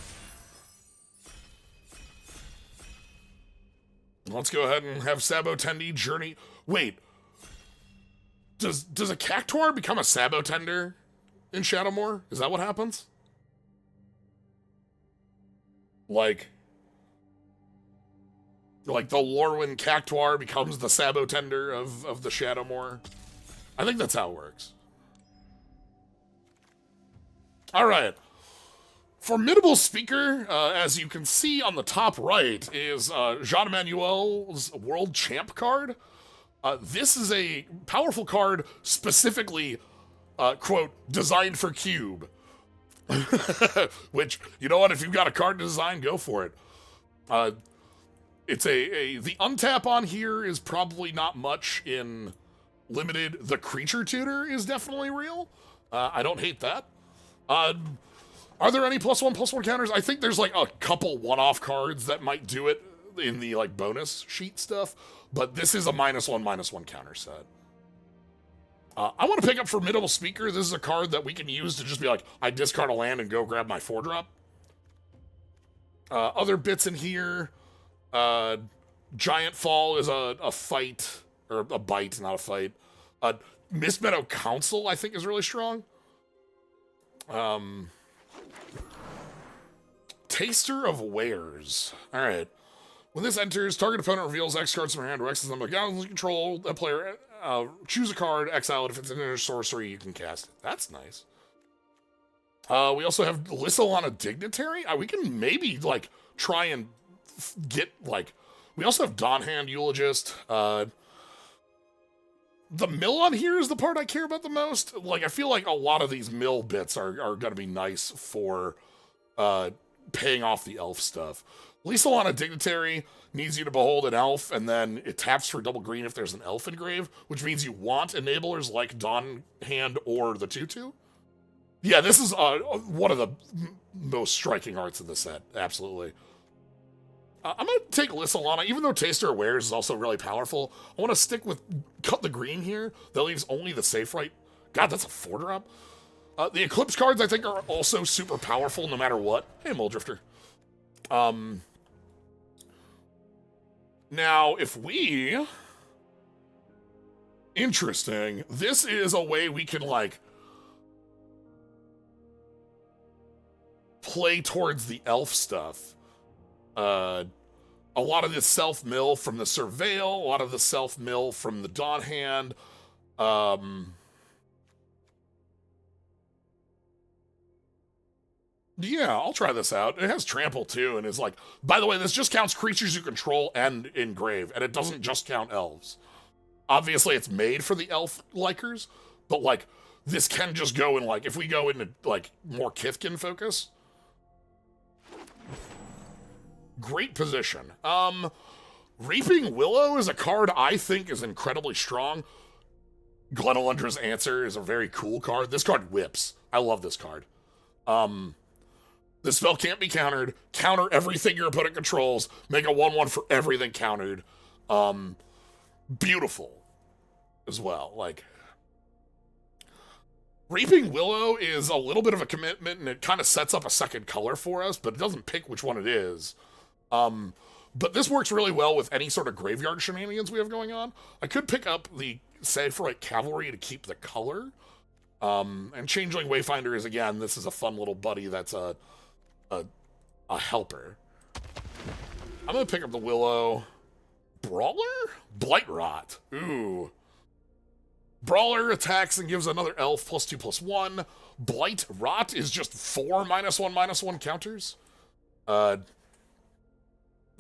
let's go ahead and have Sabotendi journey. Wait, does a Cactuar become a Sabotender in Shadowmoor? Is that what happens? Like the Lorwyn Cactuar becomes the Sabotender of the Shadowmoor? I think that's how it works. Alright. Formidable Speaker, as you can see on the top right, is Jean-Emmanuel's World Champ card. This is a powerful card specifically, quote, designed for Cube. Which, you know what, if you've got a card to design, go for it. It's the untap on here is probably not much in limited. The creature tutor is definitely real. I don't hate that. Are there any +1/+1 counters? I think there's like a couple one-off cards that might do it in the like bonus sheet stuff, but this is a -1/-1 counter set. I want to pick up Formidable Speaker. This is a card that we can use to just be like, I discard a land and go grab my 4-drop. Other bits in here. Giant Fall is a fight, or a bite, not a fight. Mist Meadow Council, I think, is really strong. Taster of Wares. Alright. When this enters, target opponent reveals X cards from her hand or X is number of control. That player choose a card, exile it. If it's an sorcery, you can cast it. That's nice. We also have Lissalana Dignitary. We can maybe, like, try and get, like... We also have Dawnhand Eulogist. The mill on here is the part I care about the most. Like, I feel like a lot of these mill bits are going to be nice for paying off the elf stuff. Lissalana Dignitary needs you to behold an elf, and then it taps for double green if there's an elf engrave, which means you want enablers like Dawnhand or the Tutu. Yeah, this is one of the most striking arts in the set, absolutely. I'm going to take Lissalana, even though Taster of Wares is also really powerful. I want to stick with Cut the Green here. That leaves only the safe right. God, that's a 4-drop. The Eclipse cards, I think, are also super powerful no matter what. Hey, Muldrifter. Now, if we... Interesting. This is a way we can, like, play towards the elf stuff. A lot of this self-mill from the Surveil, a lot of the self-mill from the Dawnhand. Yeah, I'll try this out. It has Trample, too, and is like... By the way, this just counts creatures you control and engrave, and it doesn't just count elves. Obviously, it's made for the elf-likers, but, like, this can just go in, like... If we go into, like, more Kithkin focus... Great position. Reaping Willow is a card I think is incredibly strong. Glenelundra's Answer is a very cool card. This card whips. I love this card. This spell can't be countered. Counter everything your opponent controls. Make a 1/1 for everything countered. Beautiful as well. Like, Reaping Willow is a little bit of a commitment, and it kind of sets up a second color for us, but it doesn't pick which one it is. But this works really well with any sort of graveyard shenanigans we have going on. I could pick up the Saphirite Cavalry to keep the color. And Changeling Wayfinder is, again, this is a fun little buddy that's a helper. I'm gonna pick up the Willow. Brawler? Blightrot. Ooh. Brawler attacks and gives another elf +2/+1. Blightrot is just 4 -1/-1 counters.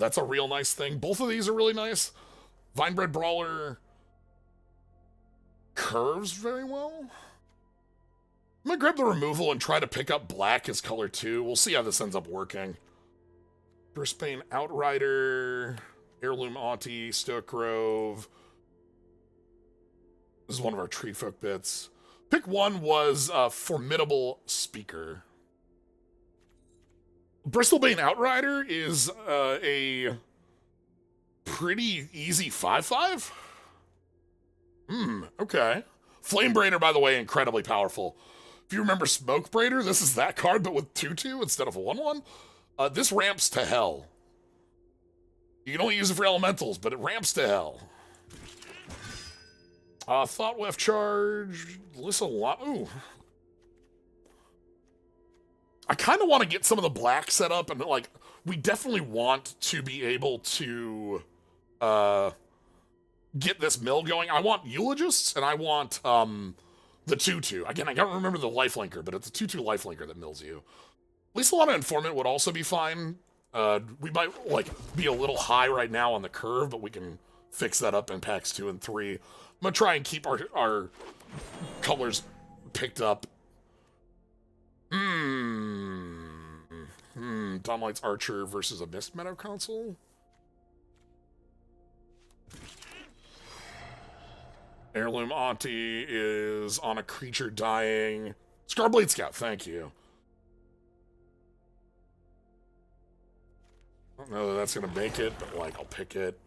That's a real nice thing. Both of these are really nice. Vinebred Brawler curves very well. I'm gonna grab the removal and try to pick up black as color 2. We'll see how this ends up working. Brisbane Outrider, Heirloom Auntie, Stoic Grove. This is one of our Tree Folk bits. Pick 1 was Formidable Speaker. Bristlebane Outrider is a pretty easy 5/5. Okay. Flame Braider, by the way, incredibly powerful. If you remember Smoke Braider, this is that card, but with 2/2 instead of a 1/1. This ramps to hell. You can only use it for elementals, but it ramps to hell. Thought Weft Charge. Listen a lot. Ooh. I kind of want to get some of the black set up, and like, we definitely want to be able to get this mill going. I want Eulogists, and I want the 2/2. Again, I don't remember the lifelinker, but it's a 2/2 lifelinker that mills you. At least a lot of Informant would also be fine. We might like be a little high right now on the curve, but we can fix that up in packs 2 and 3. I'm gonna try and keep our colors picked up. Domlight's Archer versus a Mist Meadow console. Heirloom Auntie is on a creature dying. Scarblade Scout, thank you. I don't know that that's gonna make it, but like, I'll pick it.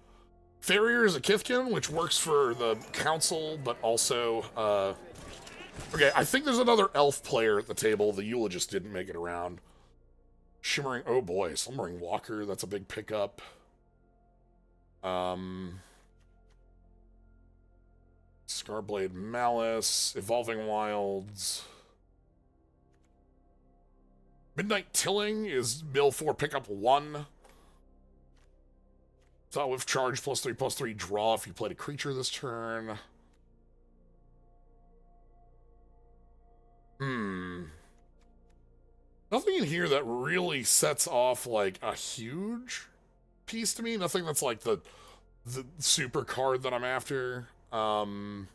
Farrier is a Kithkin, which works for the council, but also, okay, I think there's another elf player at the table. The Eulogist didn't make it around. Shimmering, oh boy, Slumbering Walker, that's a big pickup. Scarblade Malice, Evolving Wilds. Midnight Tilling is mill 4, pickup 1. Thought with charge +3/+3 draw if you played a creature this turn. Nothing in here that really sets off like a huge piece to me. Nothing that's like the super card that I'm after. Grab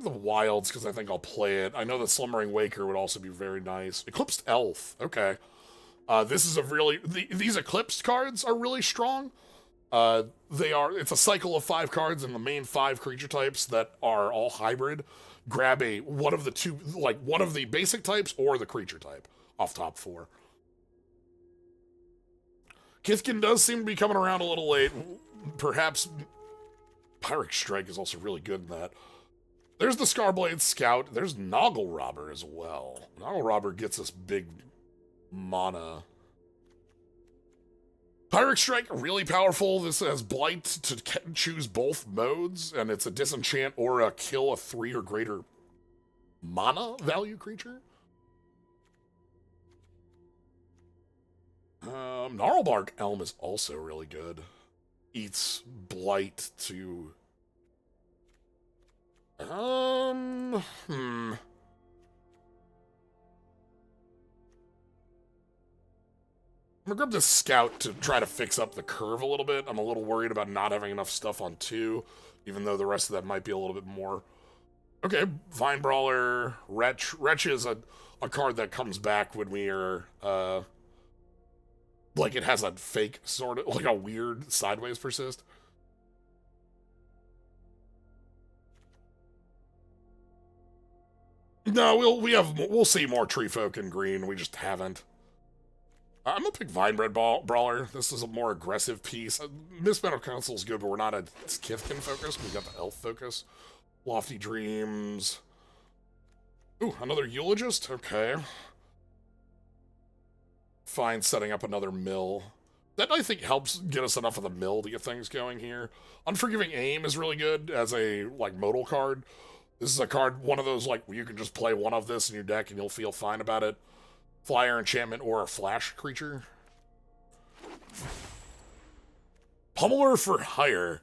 the Wilds because I think I'll play it. I know that Slumbering Waker would also be very nice. Eclipsed Elf, okay. This is a really these Eclipsed cards are really strong. It's a cycle of 5 cards and the main 5 creature types that are all hybrid. Grab one of the basic types or the creature type off top 4. Kithkin does seem to be coming around a little late. Perhaps Pyrrhic Strike is also really good in that. There's the Scarblade Scout. There's Noggle Robber as well. Noggle Robber gets us big mana. Pyrrhic Strike, really powerful. This has Blight to choose both modes, and it's a disenchant or a kill a 3 or greater mana value creature. Gnarlbark Elm is also really good. Eats Blight to... I'm gonna grab this Scout to try to fix up the curve a little bit. I'm a little worried about not having enough stuff on 2, even though the rest of that might be a little bit more. Okay, Vine Brawler, Wretch. Wretch is a card that comes back when we are, like it has a fake sort of, like a weird sideways persist. No, we'll see more Tree Folk in green. We just haven't. I'm gonna pick Vinebred Brawler. This is a more aggressive piece. Mist Meadow Council is good, but we're not a Kithkin focus. We got the Elf focus. Lofty Dreams. Ooh, another Eulogist? Okay. Fine, setting up another mill. That, I think, helps get us enough of the mill to get things going here. Unforgiving Aim is really good as a, like, modal card. This is a card, one of those, like, where you can just play one of this in your deck and you'll feel fine about it. Flyer, enchantment, or a flash creature. Pummeler for hire.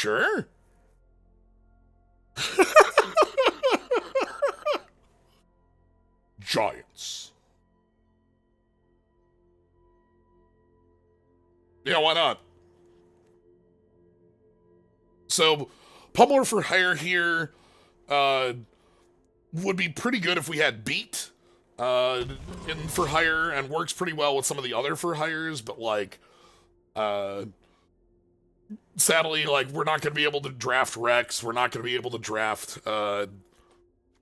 Sure. Giants. Yeah, why not? So, Pummeler for hire here uh, would be pretty good if we had beat in for hire, and works pretty well with some of the other for hires, but like, uh, sadly, like, we're not going to be able to draft Rex. We're not going to be able to draft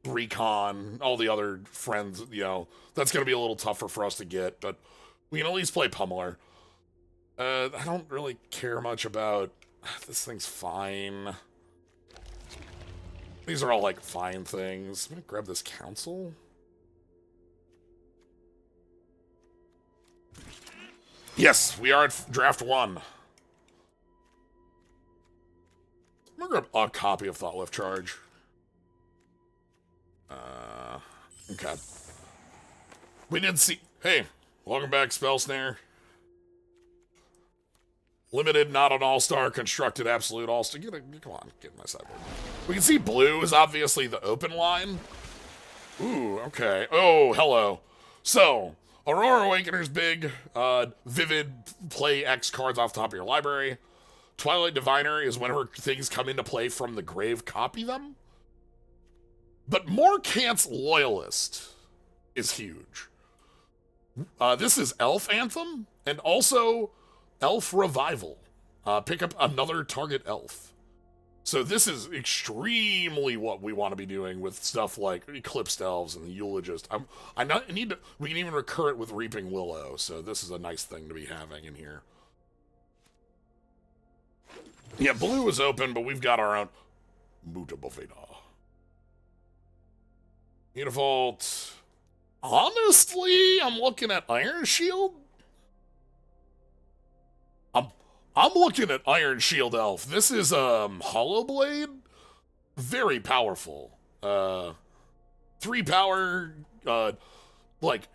Recon, all the other friends. You know, that's going to be a little tougher for us to get, but we can at least play Pummeler. I don't really care much about this thing's fine. These are all like fine things. I'm gonna grab this council. Yes, we are at draft 1. I'm gonna grab a copy of Thought Lift Charge. Okay. We did see. Hey, welcome back, Spell Snare. Limited, not an all-star, constructed, absolute all-star. Come on, get my sideboard. We can see blue is obviously the open line. Ooh, okay. Oh, hello. So, Aurora Awakener's big. Vivid, play X cards off the top of your library. Twilight Diviner is whenever things come into play from the grave, copy them. But Morkant's Loyalist is huge. This is Elf Anthem, and also Elf Revival. Pick up another target elf. So this is extremely what we want to be doing with stuff like Eclipsed Elves and the Eulogist. We can even recur it with Reaping Willow, so this is a nice thing to be having in here. Yeah, blue is open, but we've got our own Muta Boveda. Default. Honestly, I'm looking at Iron Shield. I'm looking at Iron Shield Elf. This is Hollow Blade. Very powerful. 3 power, like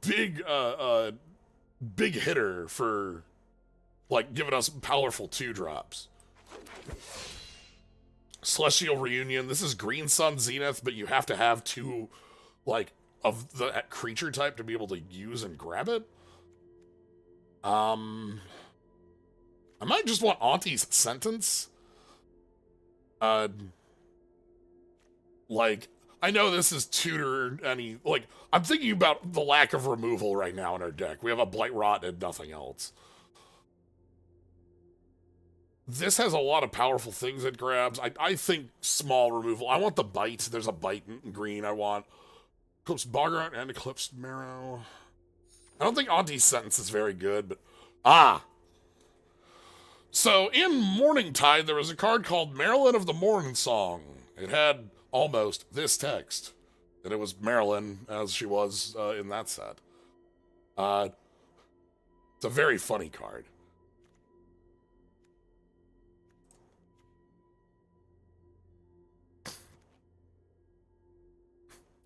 big big hitter for like giving us powerful 2-drops. Celestial Reunion. This is Green Sun Zenith, but you have to have 2 like of the creature type to be able to use and grab it. I might just want Auntie's Sentence. Like, I know this is tutor any, like, I'm thinking about the lack of removal right now in our deck. We have a Blight Rot and nothing else. This has a lot of powerful things it grabs. I think small removal. I want the Bite. There's a Bite in green I want. Eclipsed Boggart and Eclipsed Marrow. I don't think Auntie's Sentence is very good, but... So, in Morningtide, there was a card called Marilyn of the Morning Song. It had almost this text. And it was Marilyn, as she was in that set. It's a very funny card.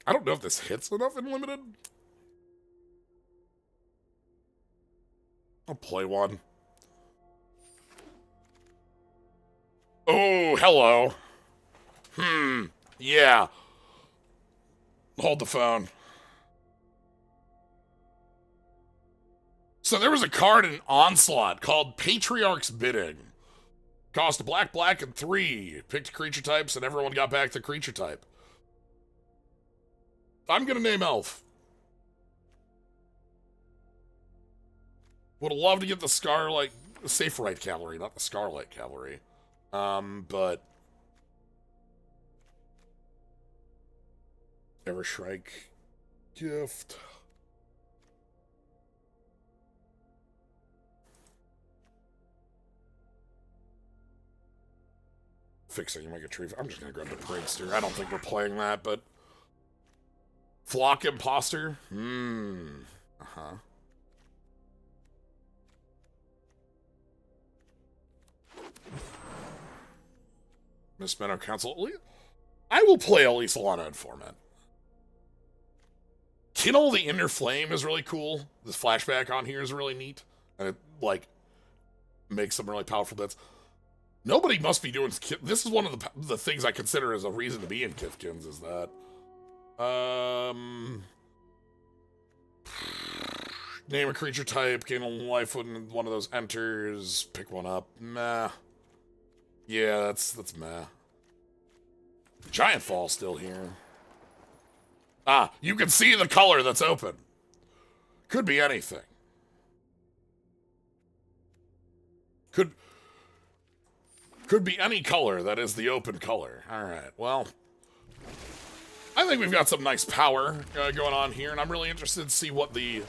I don't know if this hits enough in Limited. I'll play one. Oh, hello. Yeah. Hold the phone. So there was a card in Onslaught called Patriarch's Bidding. Cost black, black, and 3. Picked creature types, and everyone got back to creature type. I'm gonna name Elf. Would have loved to get the Scarlight, Safe-Right Cavalry, not the Scarlight Cavalry. But... Evershrike Gift. Fixing Mega Tree. I'm just gonna grab the Prankster. I don't think we're playing that, but... Flock Imposter? Uh-huh. Miss Meadow Council. I will play Elise Alana in format. Kinnel the Inner Flame is really cool. This flashback on here is really neat. And it, like, make some really powerful bits. Nobody must be doing... This is one of the things I consider as a reason to be in Kithkins, is that... Name a creature type, gain a life when one of those enters, pick one up. Meh. Yeah, that's meh. Giant Fall still here. Ah, you can see the color that's open. Could be anything. Could be any color that is the open color. Alright, well... I think we've got some nice power going on here, and I'm really interested to see what the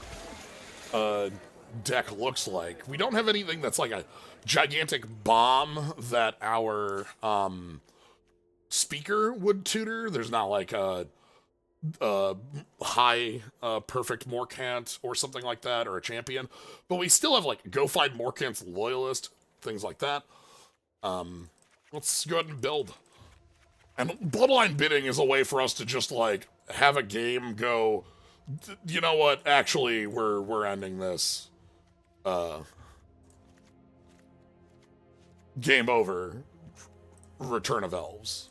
deck looks like. We don't have anything that's like a gigantic bomb that our speaker would tutor. There's not like a high perfect Morkant or something like that, or a champion. But we still have like go find Morkant's loyalist, things like that. Let's go ahead and build. And Bloodline bidding is a way for us to just like have a game go, you know what, actually we're ending this. Game over. Return of Elves.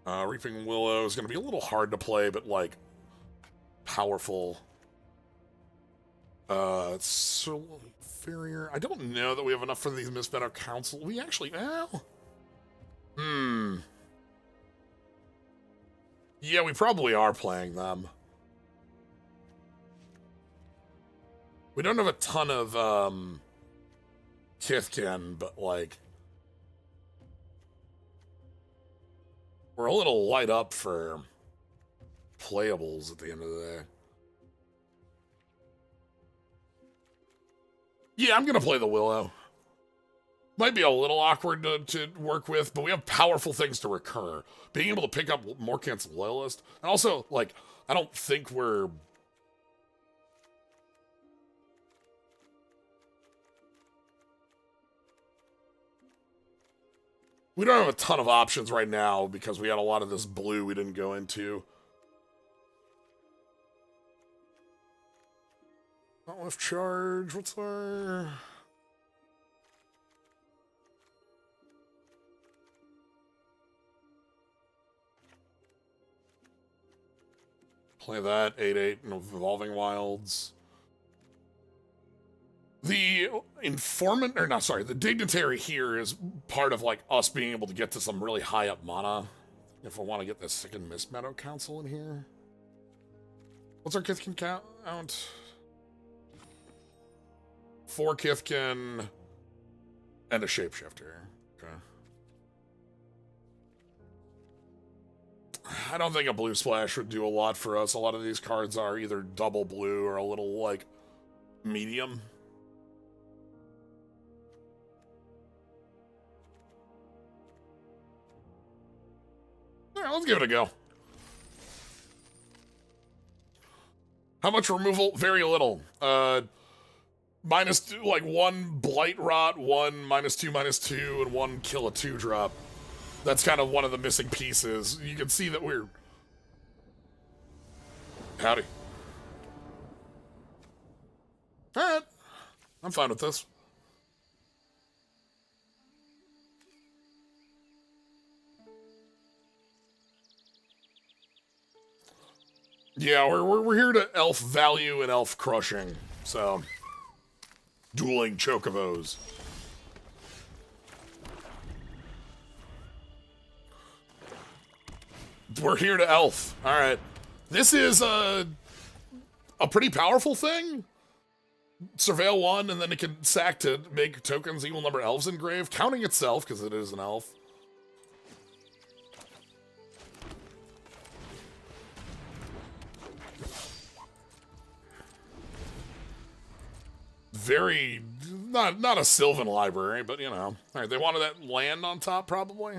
Reaping Willow is going to be a little hard to play, but like powerful. So inferior. I don't know that we have enough for these Misbetter Council. We actually, well, yeah, we probably are playing them. We don't have a ton of Kithkin, but like we're a little light up for playables at the end of the day. Yeah, I'm gonna play the Willow. Might be a little awkward to work with, but we have powerful things to recur. Being able to pick up Morkant's Loyalist, and also, like, I don't think we're... We don't have a ton of options right now because we had a lot of this blue we didn't go into. Not with charge, what's our... Play that, 8/8, and Evolving Wilds. The informant, or not, sorry, the dignitary here is part of, like, us being able to get to some really high up mana. If I want to get this second Mist Meadow Council in here. What's our Kithkin count? 4 Kithkin and a Shapeshifter. Okay. I don't think a blue splash would do a lot for us. A lot of these cards are either double blue or a little, like, medium. Alright, let's give it a go. How much removal? Very little. -2, like 1 Blight Rot, 1 -2/2, and 1 kill a 2-drop. That's kind of one of the missing pieces. You can see that we're... Howdy. Alright. I'm fine with this. Yeah, we're here to elf value and elf crushing, so... Dueling chocobos. We're here to elf. Alright. This is a pretty powerful thing. Surveil 1, and then it can sack to make tokens equal number elves engraved, counting itself, because it is an elf. Very, not a Sylvan library, but you know. Alright, they wanted that land on top, probably.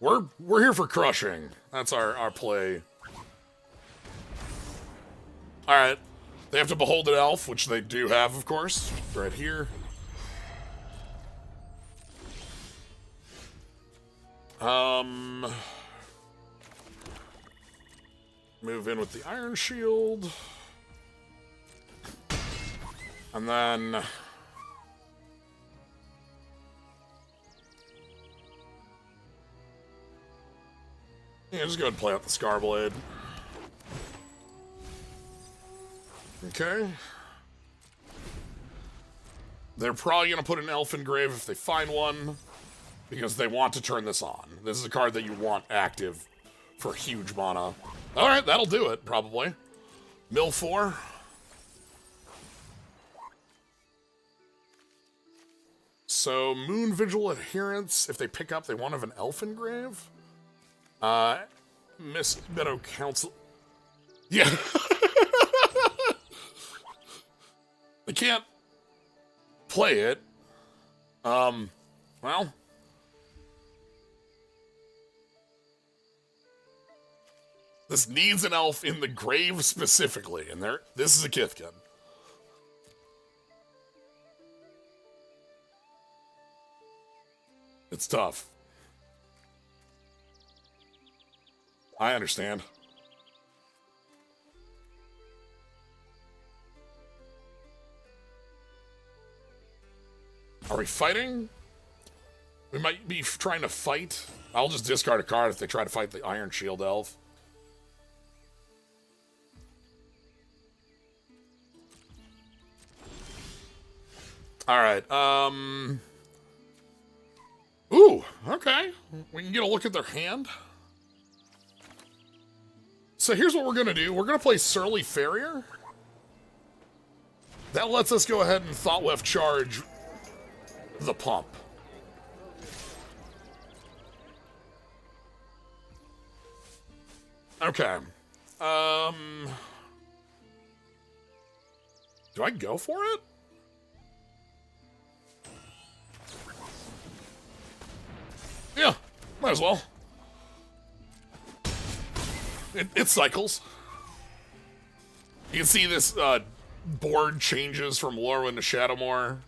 We're here for crushing. That's our play. Alright. They have to behold an elf, which they do have, of course. Right here. Move in with the Iron Shield. And then... yeah, just go ahead and play out the Scarblade. Okay. They're probably going to put an Elf Engrave if they find one, because they want to turn this on. This is a card that you want active for huge mana. Alright, that'll do it, probably. Mill 4. So, Moon Vigil Adherence, if they pick up, they want to have an Elf Engrave. Miss Meadow Council. Yeah. They can't play it. Well. This needs an elf in the grave specifically, and this is a Kithkin. It's tough. I understand. Are we fighting? We might be trying to fight. I'll just discard a card if they try to fight the Iron Shield Elf. Alright, ooh, okay. We can get a look at their hand. So here's what we're gonna do. We're gonna play Surly Farrier. That lets us go ahead and Thoughtweft charge the pump. Okay. Do I go for it? Yeah, might as well. It cycles. You can see this board changes from Lorwyn to Shadowmoor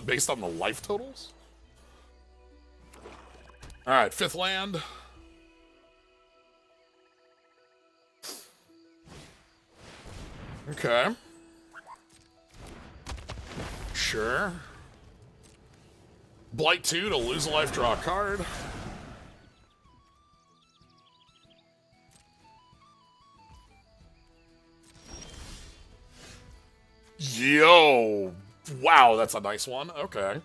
based on the life totals. Alright, 5th land. Okay. Sure. Blight 2 to lose a life, draw a card. Yo! Wow, that's a nice one. Okay.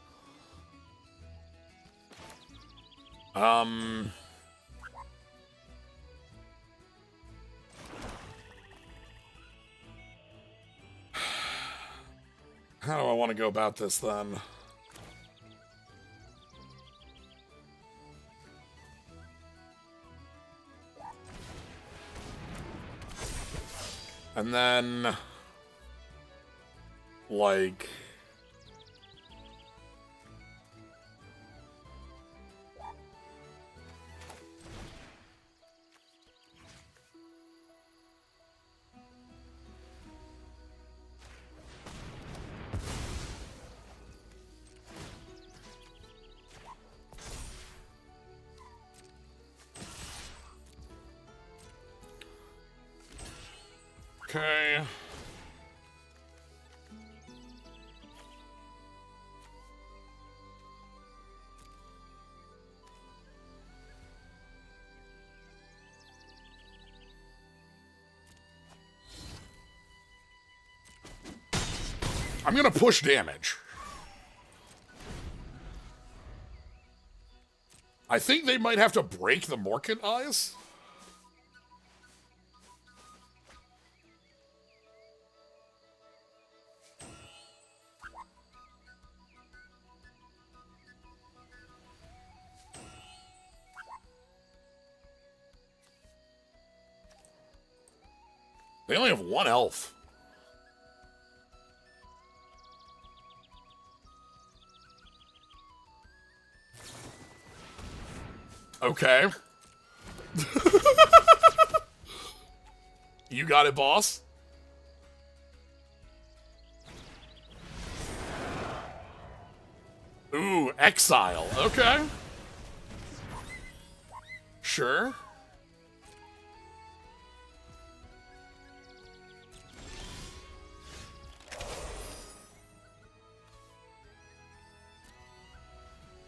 How do I want to go about this, then? And then... like... okay. I'm gonna push damage. I think they might have to break the Morkant Eyes. They only have one elf. Okay. You got it, boss. Ooh, exile. Okay. Sure.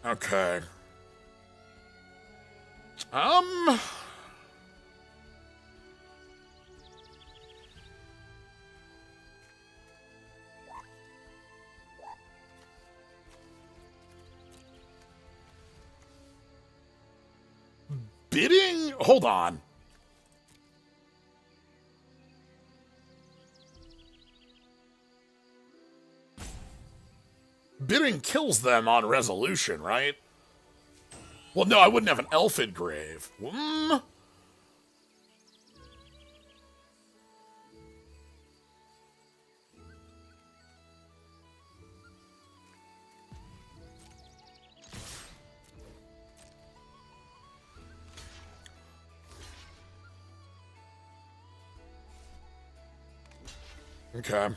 Okay. Bidding? Hold on. Bidding kills them on resolution, right? Well, no, I wouldn't have an elfin grave. Okay.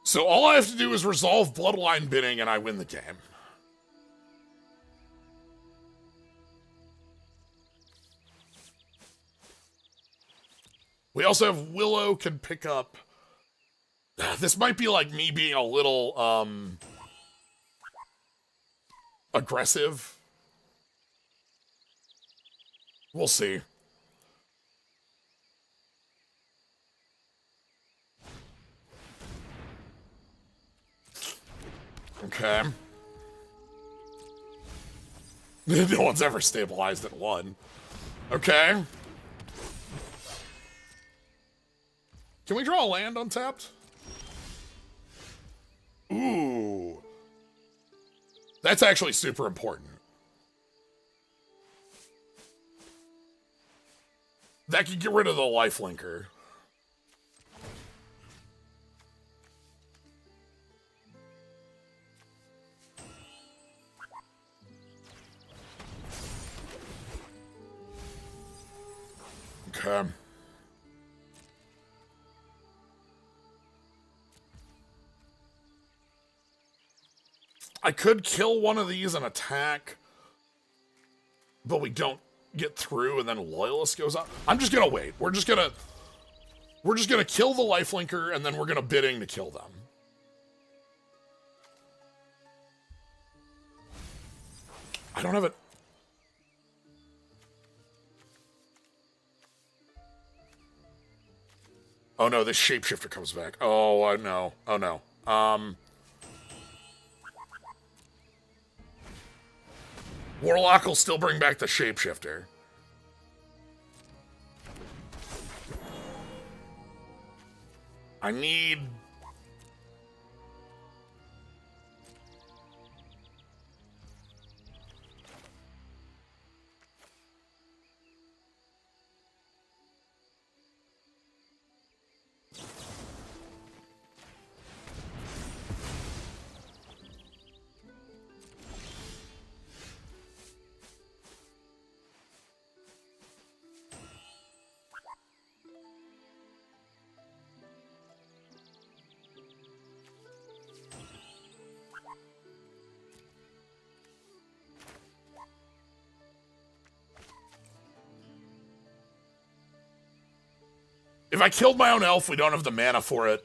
So all I have to do is resolve bloodline bidding and I win the game. We also have Willow can pick up. This might be like me being a little aggressive. We'll see. Okay. No one's ever stabilized at 1. Okay. Can we draw a land untapped? Ooh. That's actually super important. That could get rid of the lifelinker. Okay. I could kill one of these and attack, but we don't get through and then Loyalist goes up. I'm just gonna wait. We're just gonna kill the lifelinker and then we're gonna bidding to kill them. I don't have it. Oh no, this shapeshifter comes back. Oh no. Oh no. Warlock will still bring back the shapeshifter. I need... If I killed my own elf, we don't have the mana for it.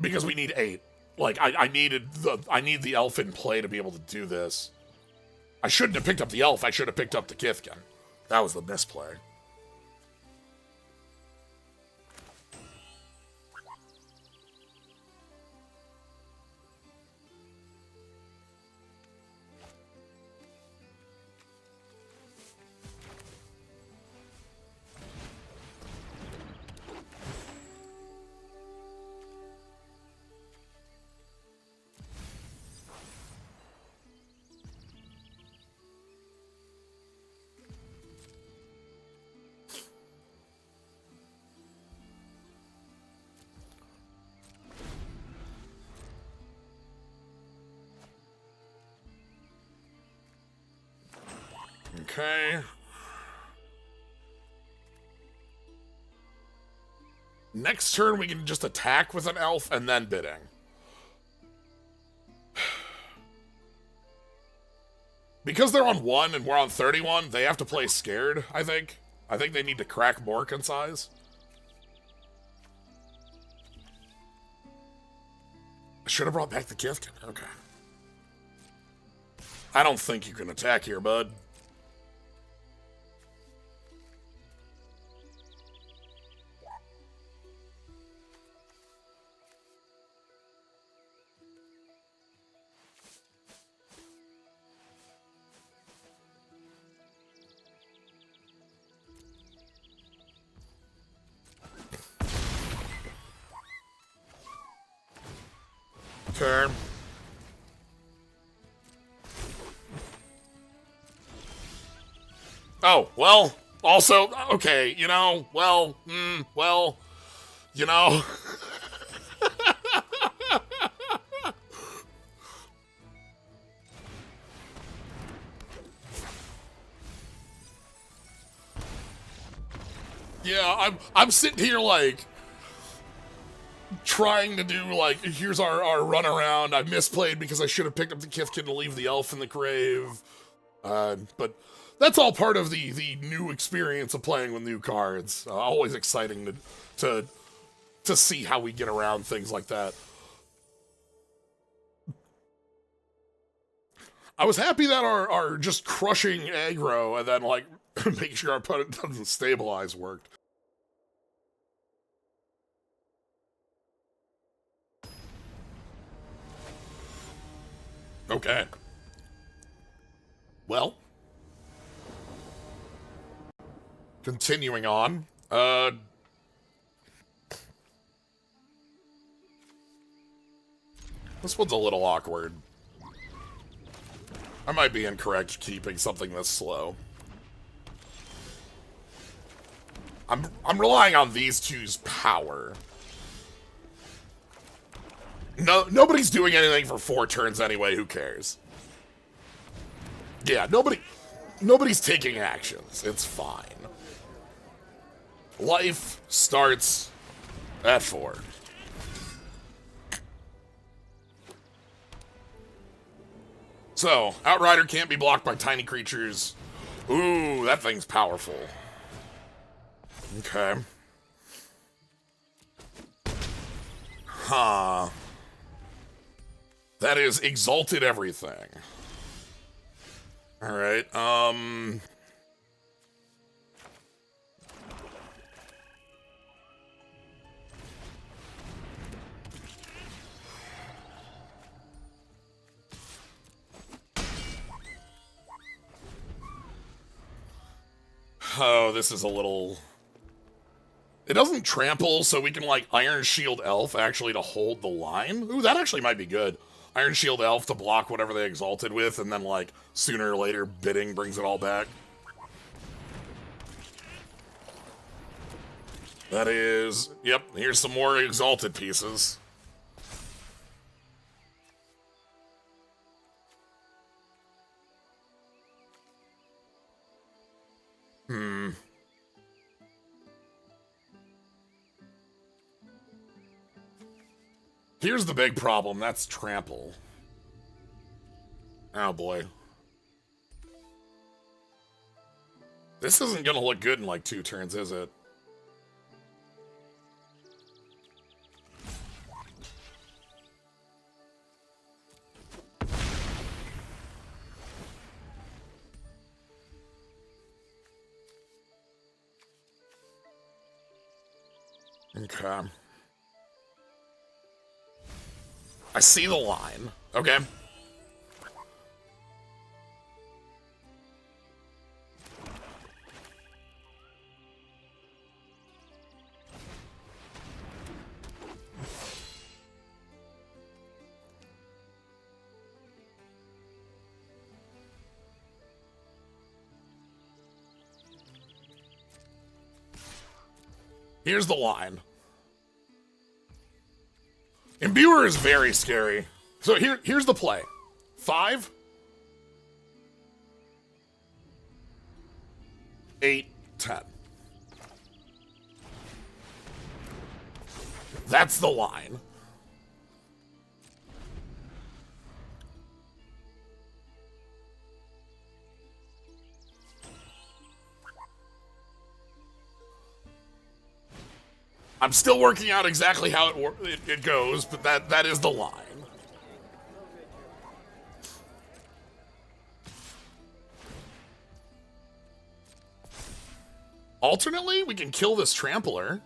Because we need 8. Like, I need the elf in play to be able to do this. I shouldn't have picked up the elf, I should have picked up the Kithkin. That was the misplay. Okay. Next turn, we can just attack with an elf and then bidding. Because they're on 1 and we're on 31, they have to play scared, I think. I think they need to crack more concise. I should have brought back the gift. Okay. I don't think you can attack here, bud. Turn. Oh, well, also, okay, you know, well, you know. Yeah, I'm sitting here like trying to do like, here's our run around. I misplayed because I should have picked up the Kithkin to leave the elf in the grave. But that's all part of the new experience of playing with new cards. Always exciting to see how we get around things like that. I was happy that our just crushing aggro and then like making sure our opponent doesn't stabilize worked. Okay. Well. Continuing on. This one's a little awkward. I might be incorrect keeping something this slow. I'm relying on these two's power. Nobody's doing anything for 4 turns anyway, who cares? Yeah, nobody's taking actions. It's fine. Life starts at 4. So, Outrider can't be blocked by tiny creatures. Ooh, that thing's powerful. Okay. Huh. That is exalted everything. Alright, oh, this is a little... It doesn't trample, so we can, like, Iron Shield Elf actually to hold the line. Ooh, that actually might be good. Iron Shield Elf to block whatever they exalted with, and then, like, sooner or later, bidding brings it all back. That is... Yep, here's some more exalted pieces. Here's the big problem, that's trample. Oh boy. This isn't gonna look good in like 2 turns, is it? Okay. I see the line. Okay. Here's the line. Imbuer is very scary. So here's the play. 5. 8, 10. That's the line. I'm still working out exactly how it goes, but that is the line. Alternately, we can kill this trampler.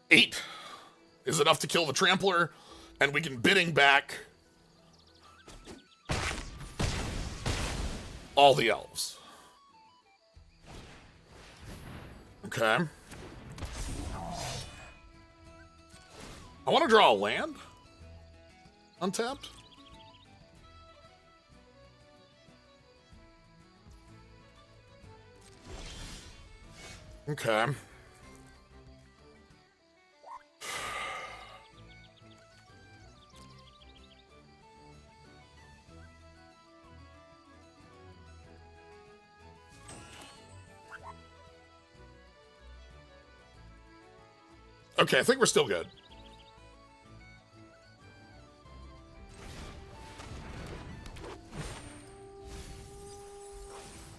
Eight is enough to kill the trampler, and we can bidding back all the elves. Okay. I want to draw a land. Untapped. Okay. Okay, I think we're still good.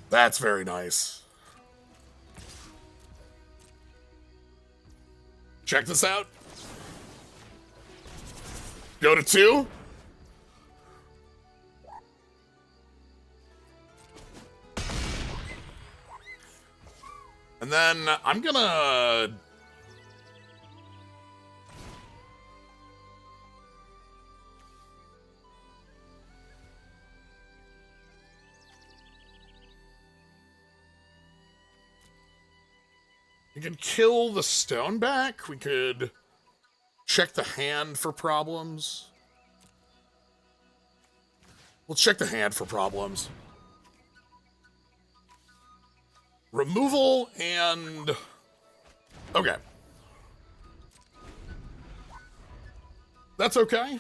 That's very nice. Check this out. Go to 2. And then I'm gonna... We could kill the stone back. We could check the hand for problems. We'll check the hand for problems. Removal and... Okay. That's okay.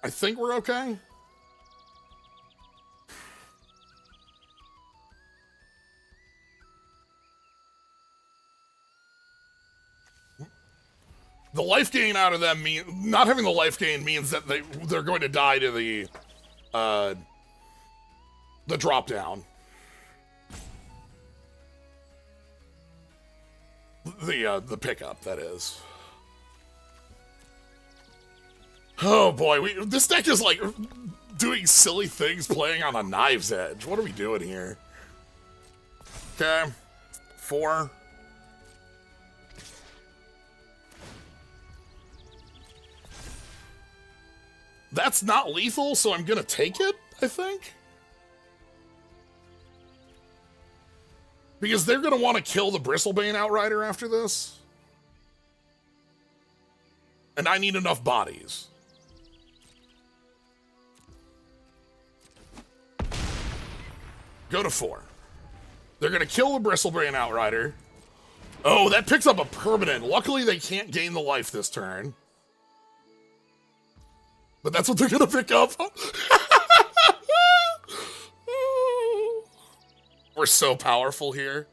I think we're okay. The life gain out of them not having the life gain means that they're going to die to the drop down. The pickup, that is. Oh boy, this deck is like doing silly things playing on a knife's edge. What are we doing here? Okay. 4. That's not lethal, so I'm gonna take it, I think. Because they're gonna want to kill the Bristlebane Outrider after this. And I need enough bodies. Go to 4. They're gonna kill the Bristlebane Outrider. Oh, that picks up a permanent. Luckily, they can't gain the life this turn. But that's what they're gonna pick up. We're so powerful here.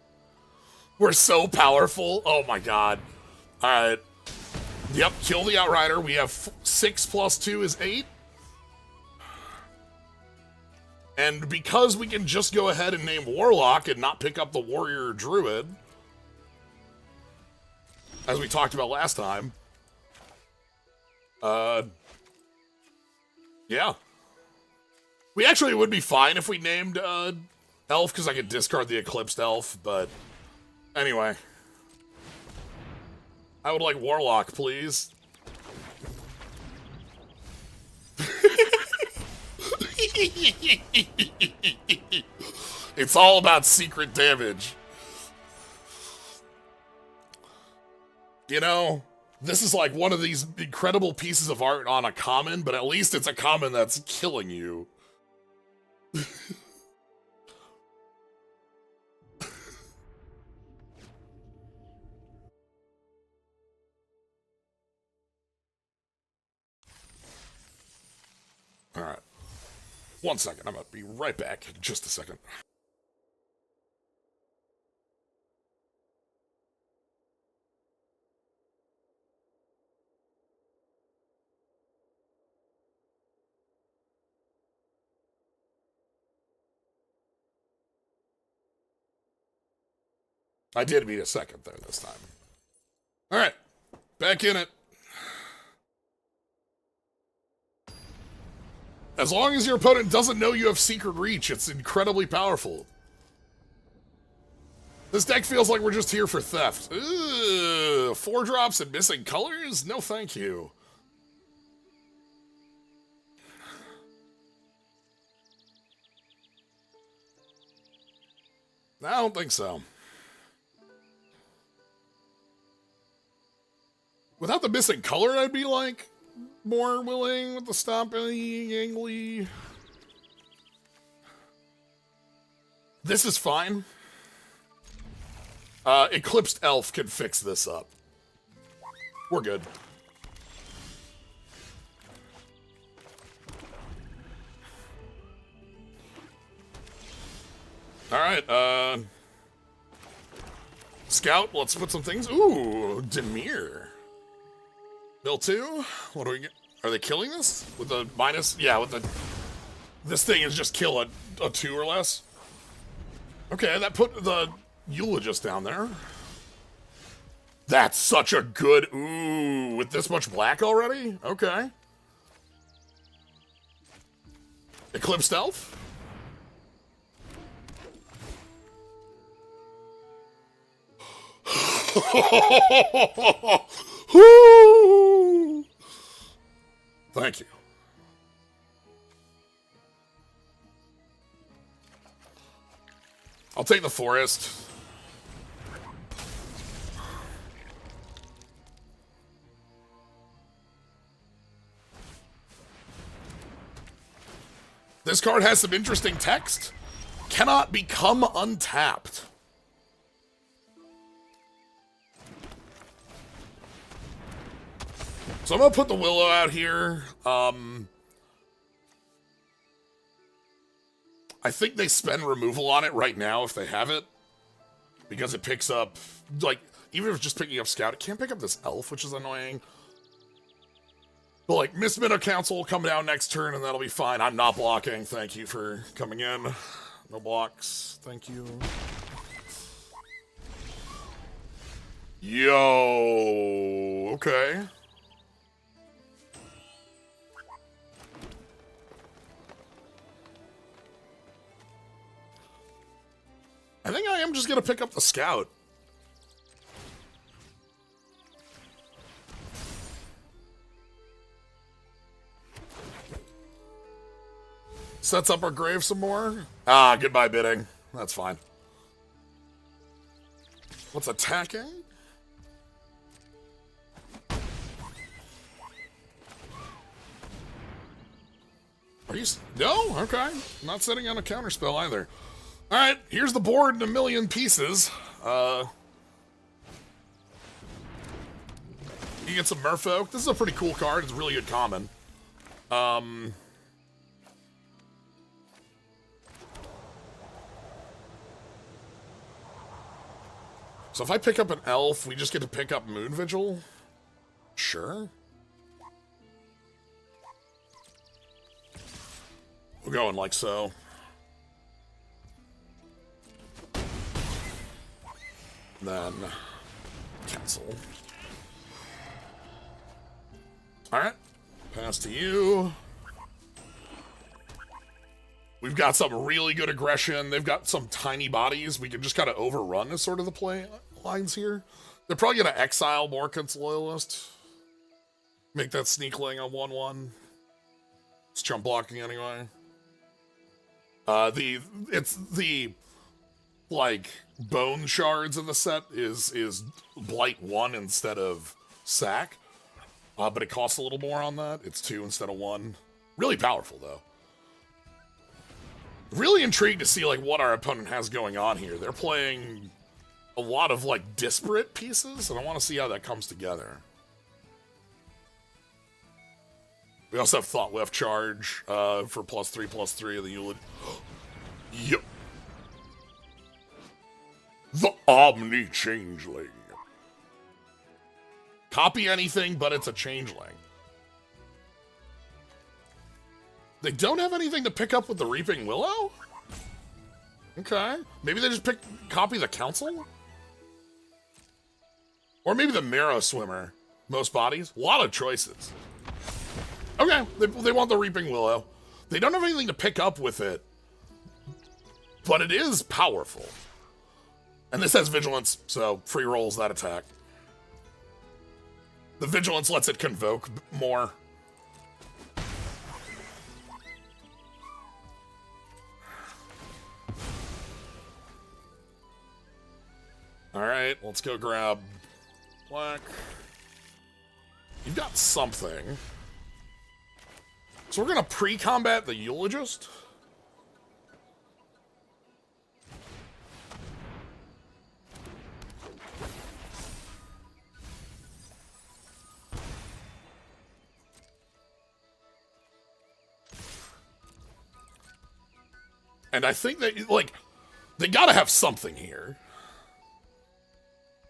We're so powerful. Oh my god. Alright. Yep, kill the Outrider. We have 6 plus 2 is 8. And because we can just go ahead and name Warlock and not pick up the Warrior Druid, as we talked about last time, yeah. We actually would be fine if we named Elf, because I could discard the Eclipsed Elf, but anyway. I would like Warlock, please. It's all about secret damage. You know, this is like one of these incredible pieces of art on a common, but at least it's a common that's killing you. All right. 1 second. I'm going to be right back in just a second. I did mean a second there this time. All right. Back in it. As long as your opponent doesn't know you have Secret Reach, it's incredibly powerful. This deck feels like we're just here for theft. Ugh, 4 drops and missing colors? No thank you. I don't think so. Without the missing color, I'd be like more willing with the stomping, angly. This is fine. Eclipsed Elf can fix this up. We're good. Alright, Scout, let's put some things. Ooh, Demir. Bill 2? What do we get? Are they killing this? With the minus? Yeah, with the... This thing is just kill a 2 or less. Okay, that put the Eulogist down there. That's such a good... Ooh, with this much black already? Okay. Eclipsed Elf? Thank you. I'll take the forest. This card has some interesting text. Cannot become untapped. So I'm gonna put the Willow out here. I think they spend removal on it right now if they have it. Because it picks up, like, even if it's just picking up Scout, it can't pick up this Elf, which is annoying. But, like, Miss Minnow Council will come down next turn, and that'll be fine. I'm not blocking. Thank you for coming in. No blocks. Thank you. Yo. Okay. I think I am just going to pick up the Scout. Sets up our grave some more. Ah, goodbye bidding. That's fine. What's attacking? Are you... No? Okay. Not sitting on a counterspell either. Alright, here's the board in a million pieces. You get some Merfolk. This is a pretty cool card. It's a really good common. So if I pick up an Elf, we just get to pick up Moon Vigil? Sure. We're going like so. Then cancel. Alright. Pass to you. We've got some really good aggression. They've got some tiny bodies. We can just kind of overrun is sort of the play lines here. They're probably going to exile Morkant's Loyalist. Make that Sneakling a 1/1. It's chump blocking anyway. like bone shards in the set is Blight 1 instead of Sack. But it costs a little more on that. It's 2 instead of 1. Really powerful, though. Really intrigued to see, like, what our opponent has going on here. They're playing a lot of, like, disparate pieces, and I want to see how that comes together. We also have Thought Left Charge for +3/+3 of the Eulogy. Yep. The Omni-Changeling. Copy anything, but it's a changeling. They don't have anything to pick up with the Reaping Willow? Okay. Maybe they just copy the Council? Or maybe the Marrow Swimmer. Most bodies? A lot of choices. Okay, they want the Reaping Willow. They don't have anything to pick up with it. But it is powerful. And this has Vigilance, so free rolls that attack. The Vigilance lets it convoke more. Alright, let's go grab black. You've got something. So we're gonna pre-combat the Eulogist? And I think that, like, they gotta have something here.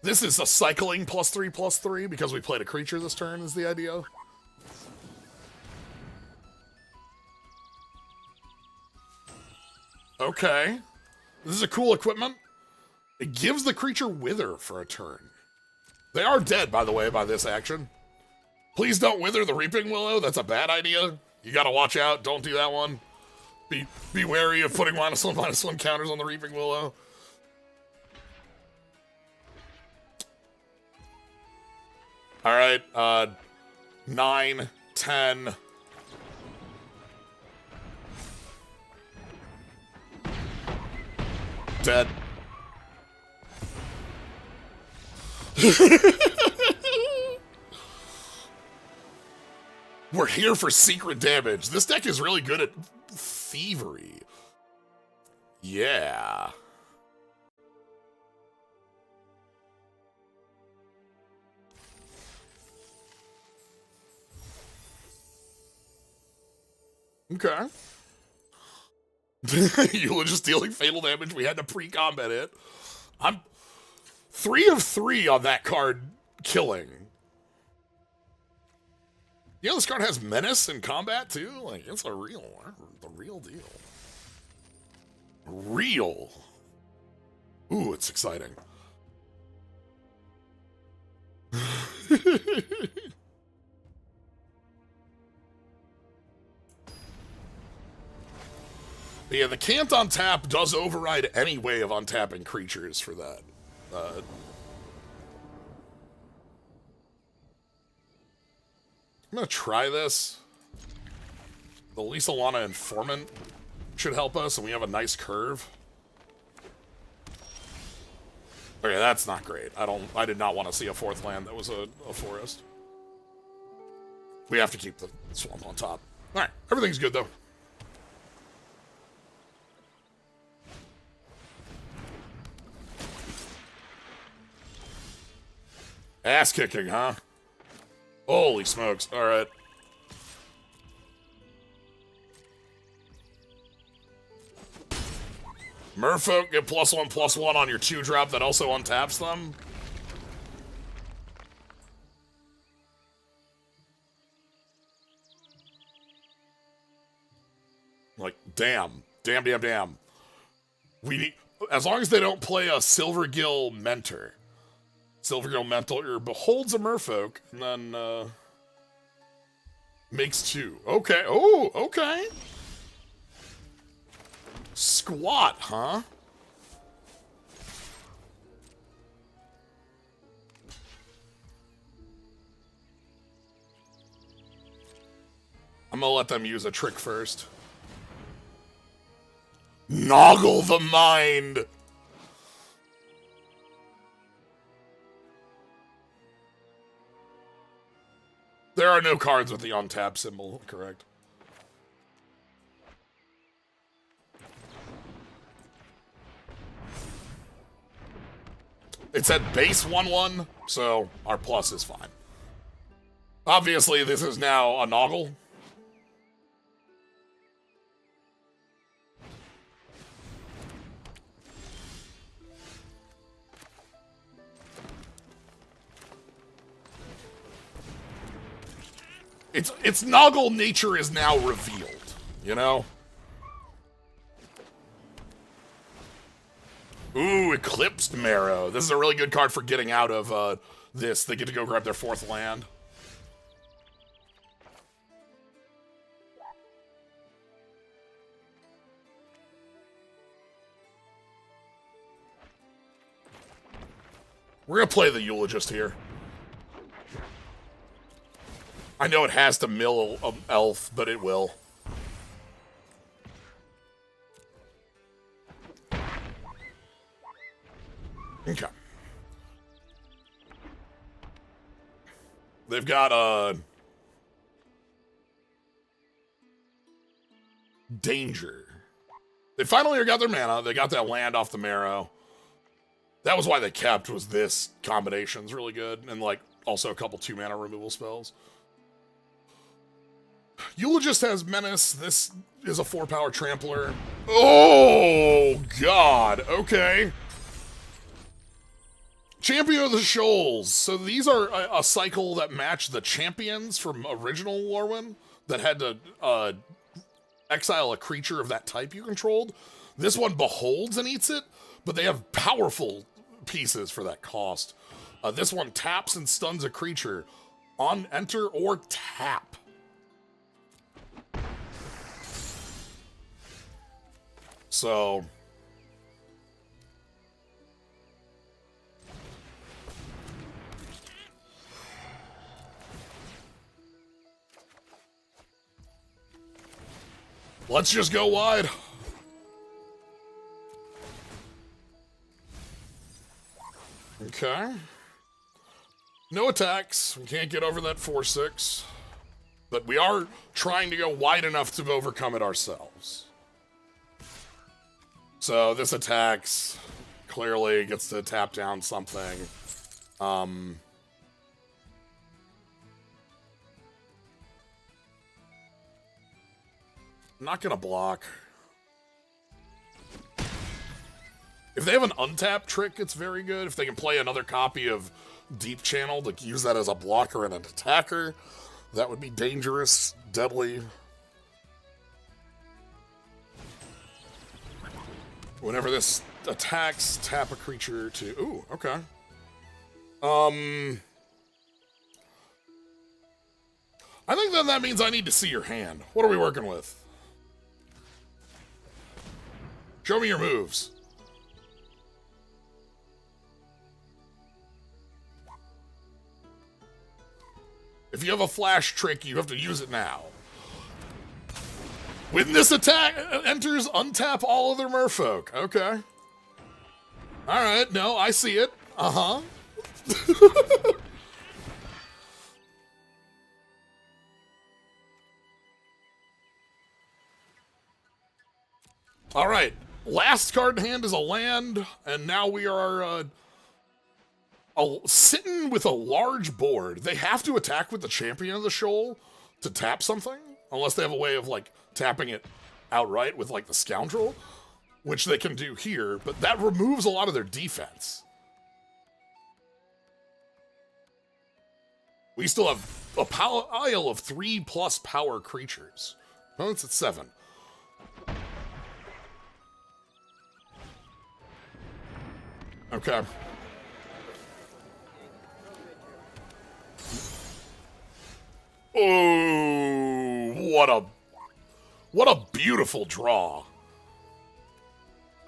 This is a cycling +3/+3 because we played a creature this turn, is the idea. Okay. This is a cool equipment. It gives the creature Wither for a turn. They are dead, by the way, by this action. Please don't Wither the Reaping Willow. That's a bad idea. You gotta watch out. Don't do that one. Be wary of putting -1/-1 counters on the Reaping Willow. Alright, 9, 10. Dead. We're here for secret damage. This deck is really good at thievery. Yeah. Okay. You were just dealing fatal damage. We had to pre-combat it. I'm 3 of 3 on that card killing. You know, this card has menace in combat too. Like, it's the real deal. Real. Ooh, it's exciting. Yeah, the can't untap does override any way of untapping creatures for that. I'm gonna try this. The Lisa Lana Informant should help us, and we have a nice curve. Okay, that's not great. I did not want to see a 4th land that was a forest. We have to keep the swamp on top. Alright, everything's good though. Ass kicking, huh? Holy smokes. Alright. Merfolk get +1/+1 on your 2-drop that also untaps them. Like, damn. Damn. We need, as long as they don't play a Silvergill Mentor. Silvergill Mentor beholds a merfolk, and then, makes 2. Okay, oh, okay. Squat, huh? I'm gonna let them use a trick first. Noggle the Mind! There are no cards with the untap symbol, correct? It's at base 1/1, so our plus is fine. Obviously, this is now a Noggle. Its Noggle nature is now revealed, you know? Ooh, Eclipsed Marrow. This is a really good card for getting out of this. They get to go grab their 4th land. We're going to play the Eulogist here. I know it has to mill an elf, but it will. Okay. They've got Danger. They finally got their mana. They got that land off the Marrow. That was why they kept, was this combination's really good. And, like, also a couple 2-mana removal spells. Eulogist has Menace. This is a 4-power Trampler. Oh, God. Okay. Champion of the Shoals. So these are a cycle that match the champions from original Lorwyn that had to exile a creature of that type you controlled. This one beholds and eats it, but they have powerful pieces for that cost. This one taps and stuns a creature on enter or tap. So let's just go wide. Okay. No attacks. We can't get over that 4/6. But we are trying to go wide enough to overcome it ourselves. So this attacks. Clearly gets to tap down something. Not gonna block. If they have an untap trick, it's very good. If they can play another copy of Deep Channel to use that as a blocker and an attacker, that would be dangerous, deadly. Whenever this attacks, tap a creature to... Ooh, okay. I think then that means I need to see your hand. What are we working with? Show me your moves. If you have a flash trick, you have to use it now. When this attack enters, untap all other merfolk. Okay. Alright, no, I see it. Uh-huh. Alright. Last card in hand is a land, and now we are sitting with a large board. They have to attack with the Champion of the Shoal to tap something, unless they have a way of, like, tapping it outright with, like, the Scoundrel, which they can do here, but that removes a lot of their defense. We still have a pile of 3+ power creatures. Opponent's at 7. Okay. Oh, what a beautiful draw.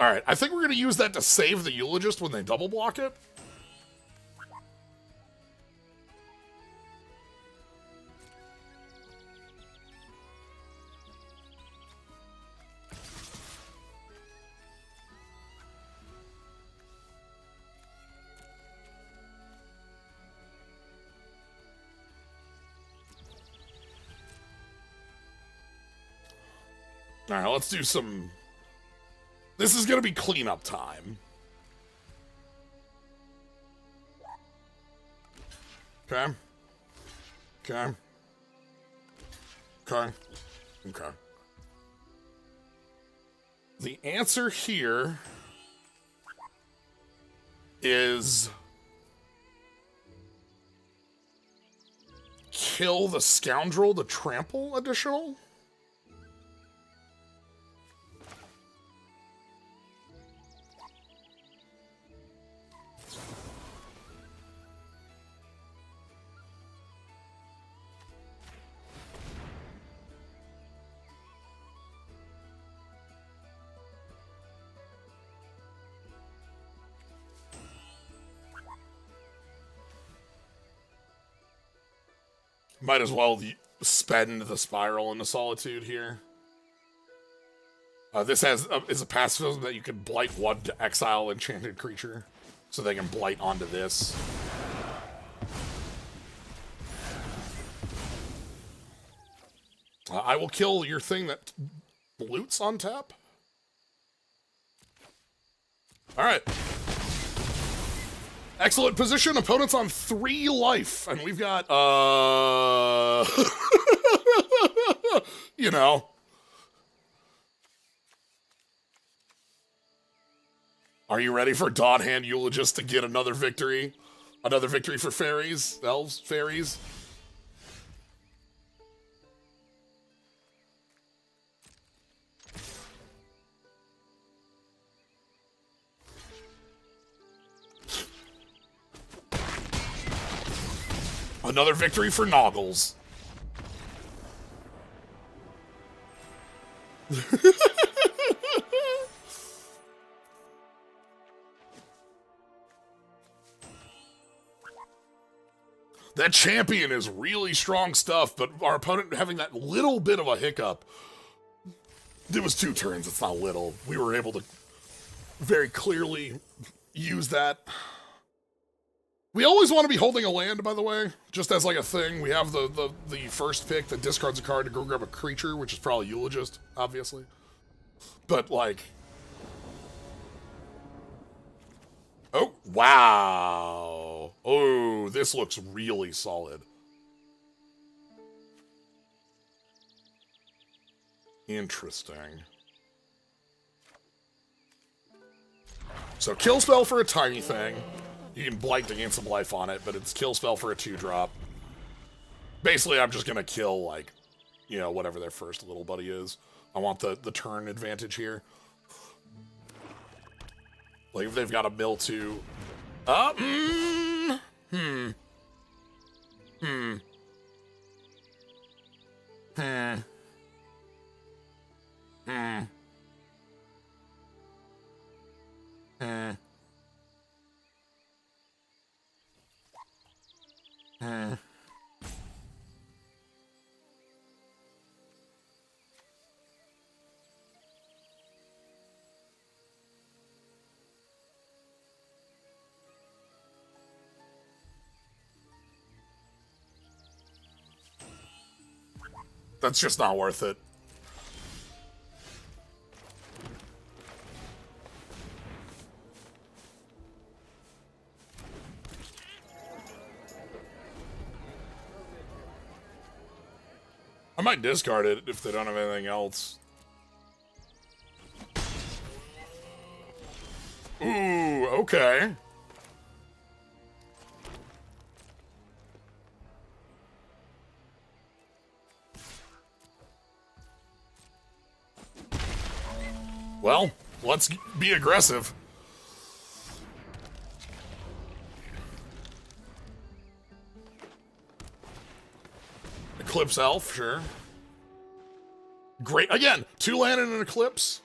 All right, I think we're going to use that to save the Eulogist when they double block it. Alright, let's do some... This is gonna be cleanup time. Okay. Okay. Okay. Okay. The answer here is kill the scoundrel to trample additional? Might as well spend the spiral into solitude here. This is a pacifism that you can blight one to exile enchanted creature, so they can blight onto this. I will kill your thing that loots on tap. All right. Excellent position. Opponent's on 3 life, and we've got, you know. Are you ready for Dot Hand Eulogist to get another victory? Another victory for fairies? Elves? Fairies? Another victory for Noggles. That champion is really strong stuff, but our opponent having that little bit of a hiccup. It was 2 turns, it's not little. We were able to very clearly use that. We always want to be holding a land, by the way, just as like a thing. We have the first pick that discards a card to go grab a creature, which is probably Eulogist, obviously. But like... Oh, wow. Oh, this looks really solid. Interesting. So kill spell for a tiny thing. You can blight to gain some life on it, but it's kill spell for a 2-drop. Basically, I'm just gonna kill, like, you know, whatever their first little buddy is. I want the turn advantage here. Like, if they've got a mill 2... That's just not worth it. I might discard it if they don't have anything else. Ooh, okay. Well, let's be aggressive. Eclipse Elf, sure. Great. Again, 2 land and an Eclipse.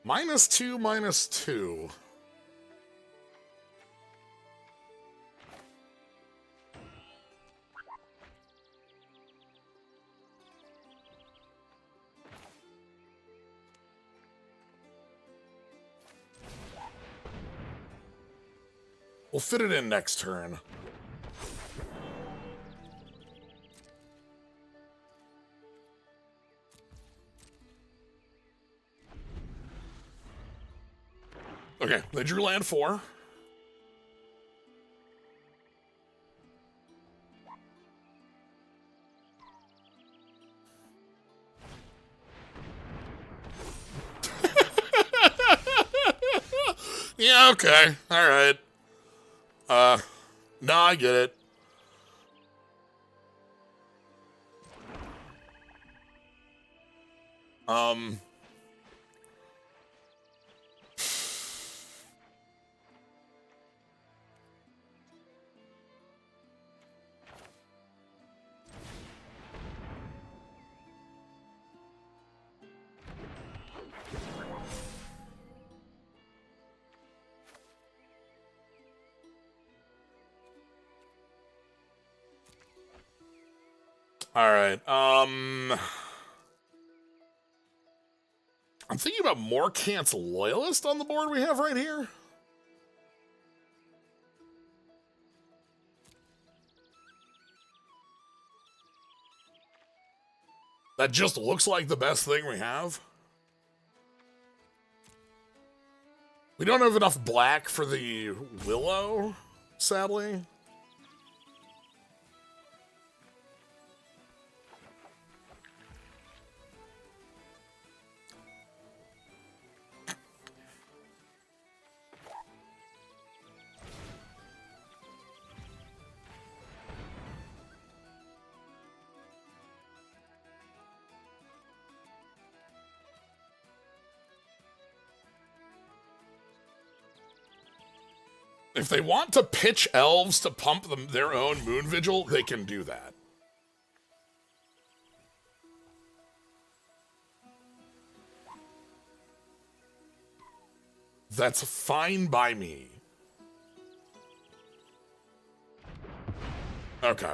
-2, -2. We'll fit it in next turn. Okay, they drew land 4. Yeah, okay. All right. No, I get it. All right. I'm thinking about Morkant's Loyalist on the board we have right here. That just looks like the best thing we have. We don't have enough black for the Willow, sadly. If they want to pitch Elves to pump them their own Moon Vigil, they can do that. That's fine by me. Okay.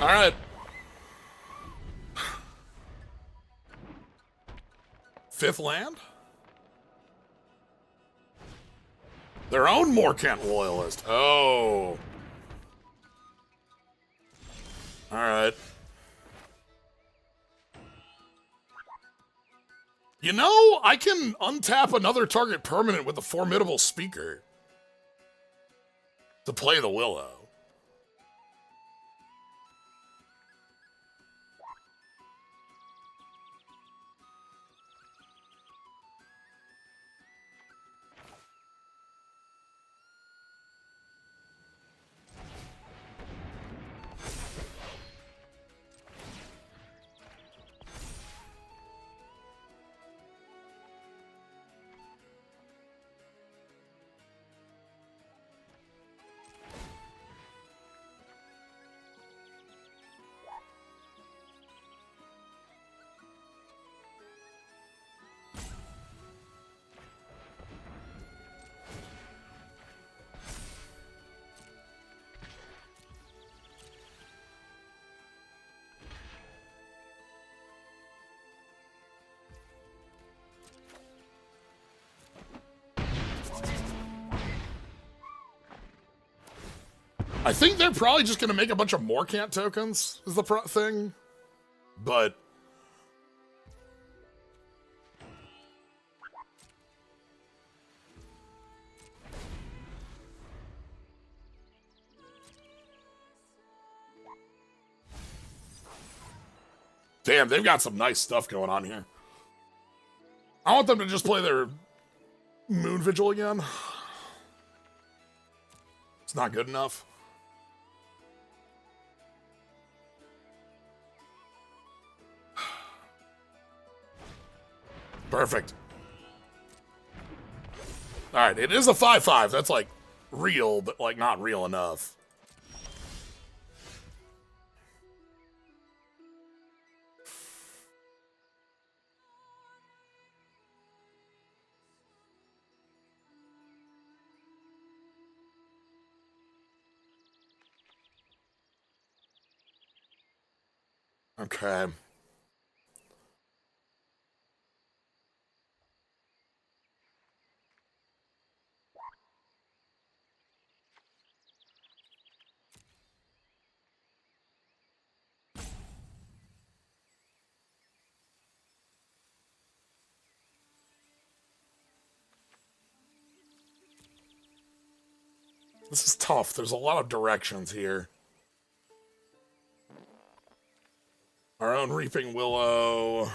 All right. Fifth land? Their own Morkant Loyalist. Oh. All right. You know, I can untap another target permanent with a Formidable Speaker to play the Willow. I think they're probably just going to make a bunch of Morkant tokens, is the thing. But damn, they've got some nice stuff going on here. I want them to just play their Moon Vigil again. It's not good enough. Perfect. All right, it is a 5/5. That's like real, but like not real enough. Okay. This is tough. There's a lot of directions here. Our own Reaping Willow.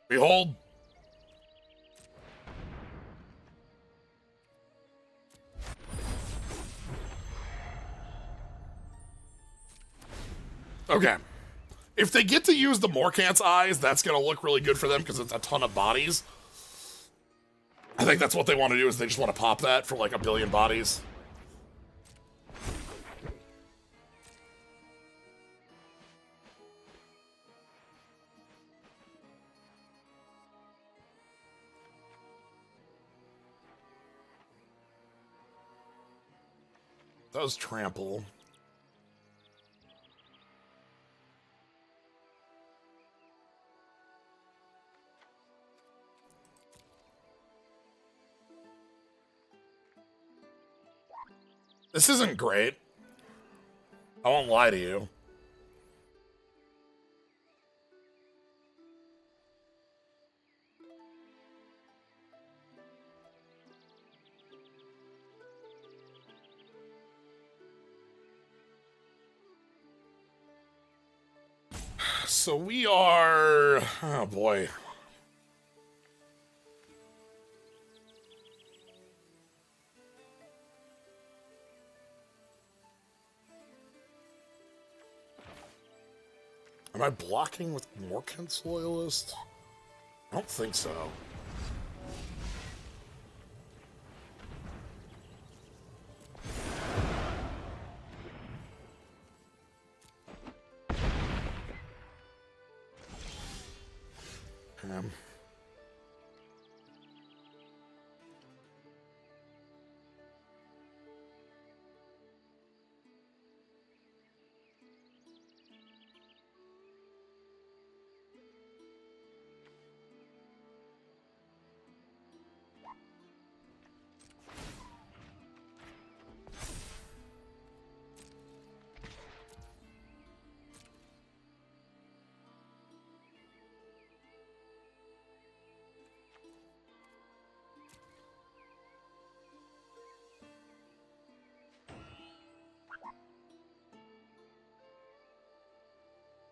Behold. Okay. If they get to use the Morkant's eyes, that's going to look really good for them because it's a ton of bodies. I think that's what they want to do, is they just want to pop that for like 1 billion bodies. That was trample. This isn't great. I won't lie to you. So we are... Oh, boy. Am I blocking with Morkant's Loyalist? I don't think so.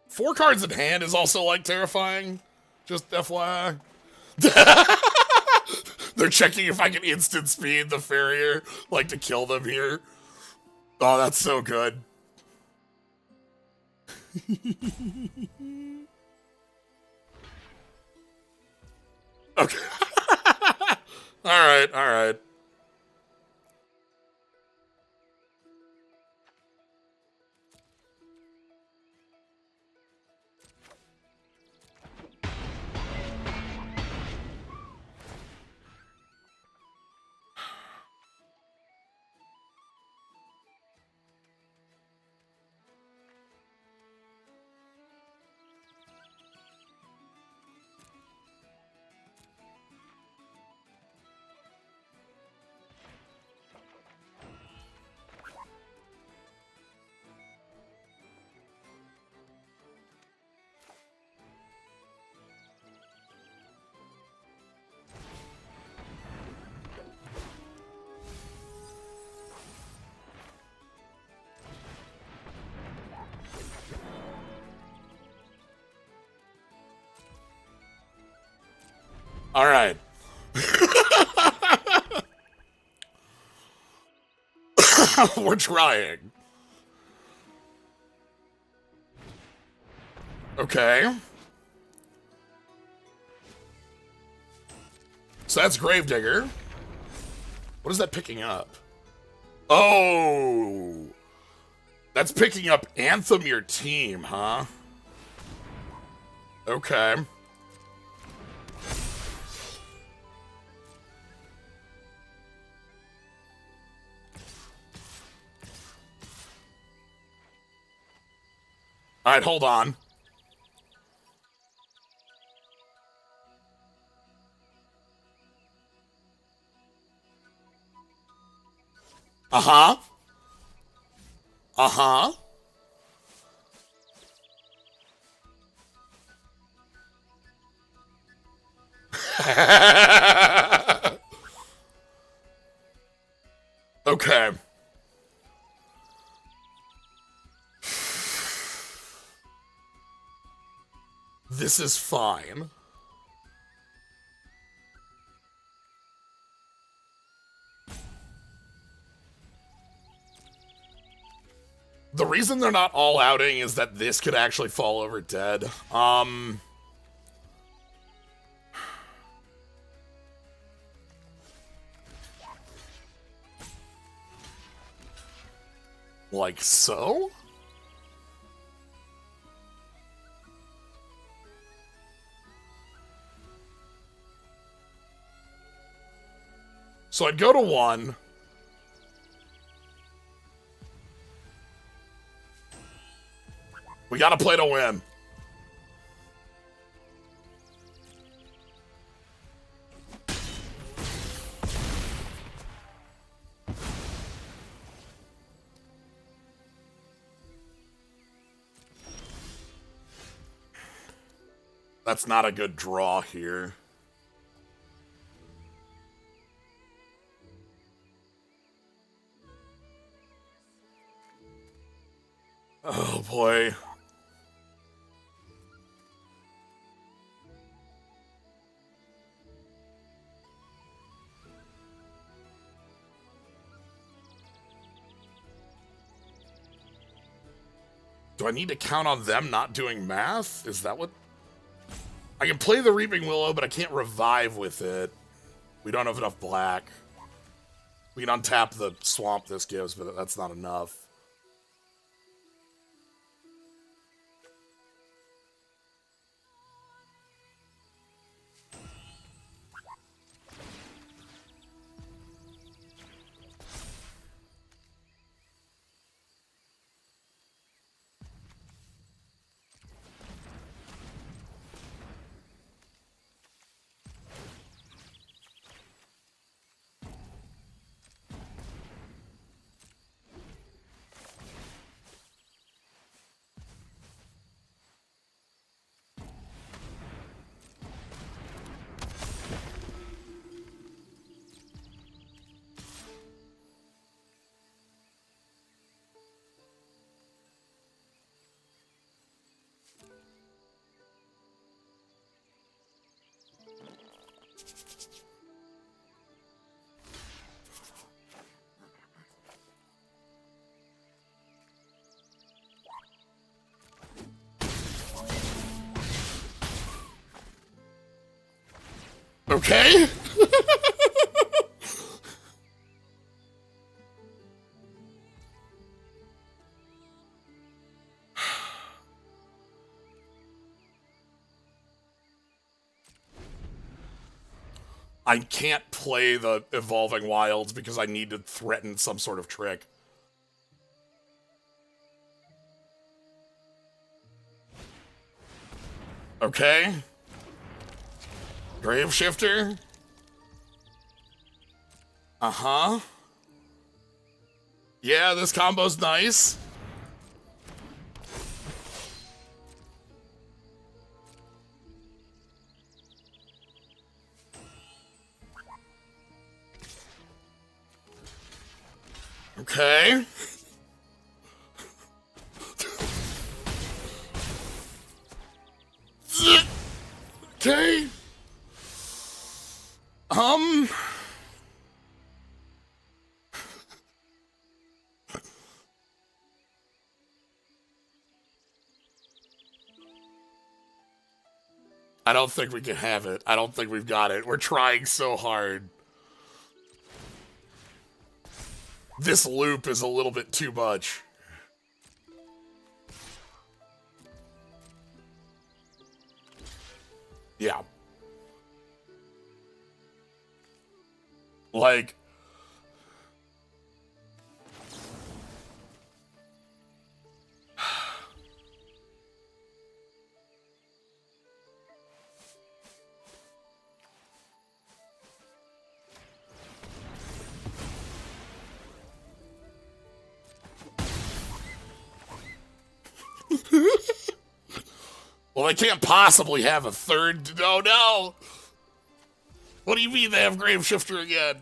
Four cards in hand is also, like, terrifying. Just FYI. They're checking if I can instant speed the Farrier, like, to kill them here. Oh, that's so good. Okay. Alright, alright. Alright. We're trying. Okay. So that's Gravedigger. What is that picking up? Oh! That's picking up Anthem your team, huh? Okay. Alright, hold on. Uh-huh. Uh-huh. Okay. This is fine. The reason they're not all outing is that this could actually fall over dead. Like so? So I'd go to 1. We gotta play to win. That's not a good draw here. Oh boy. Do I need to count on them not doing math? Is that what... I can play the Reaping Willow, but I can't revive with it. We don't have enough black. We can untap the swamp this gives, but that's not enough. Okay? I can't play the Evolving Wilds because I need to threaten some sort of trick. Okay. Grave Shifter. Uh-huh. Yeah, this combo's nice. Okay. Okay. I don't think we can have it. I don't think we've got it. We're trying so hard. This loop is a little bit too much. Yeah. Like... Well, they can't possibly have a third... Oh, no! What do you mean they have Graveshifter again?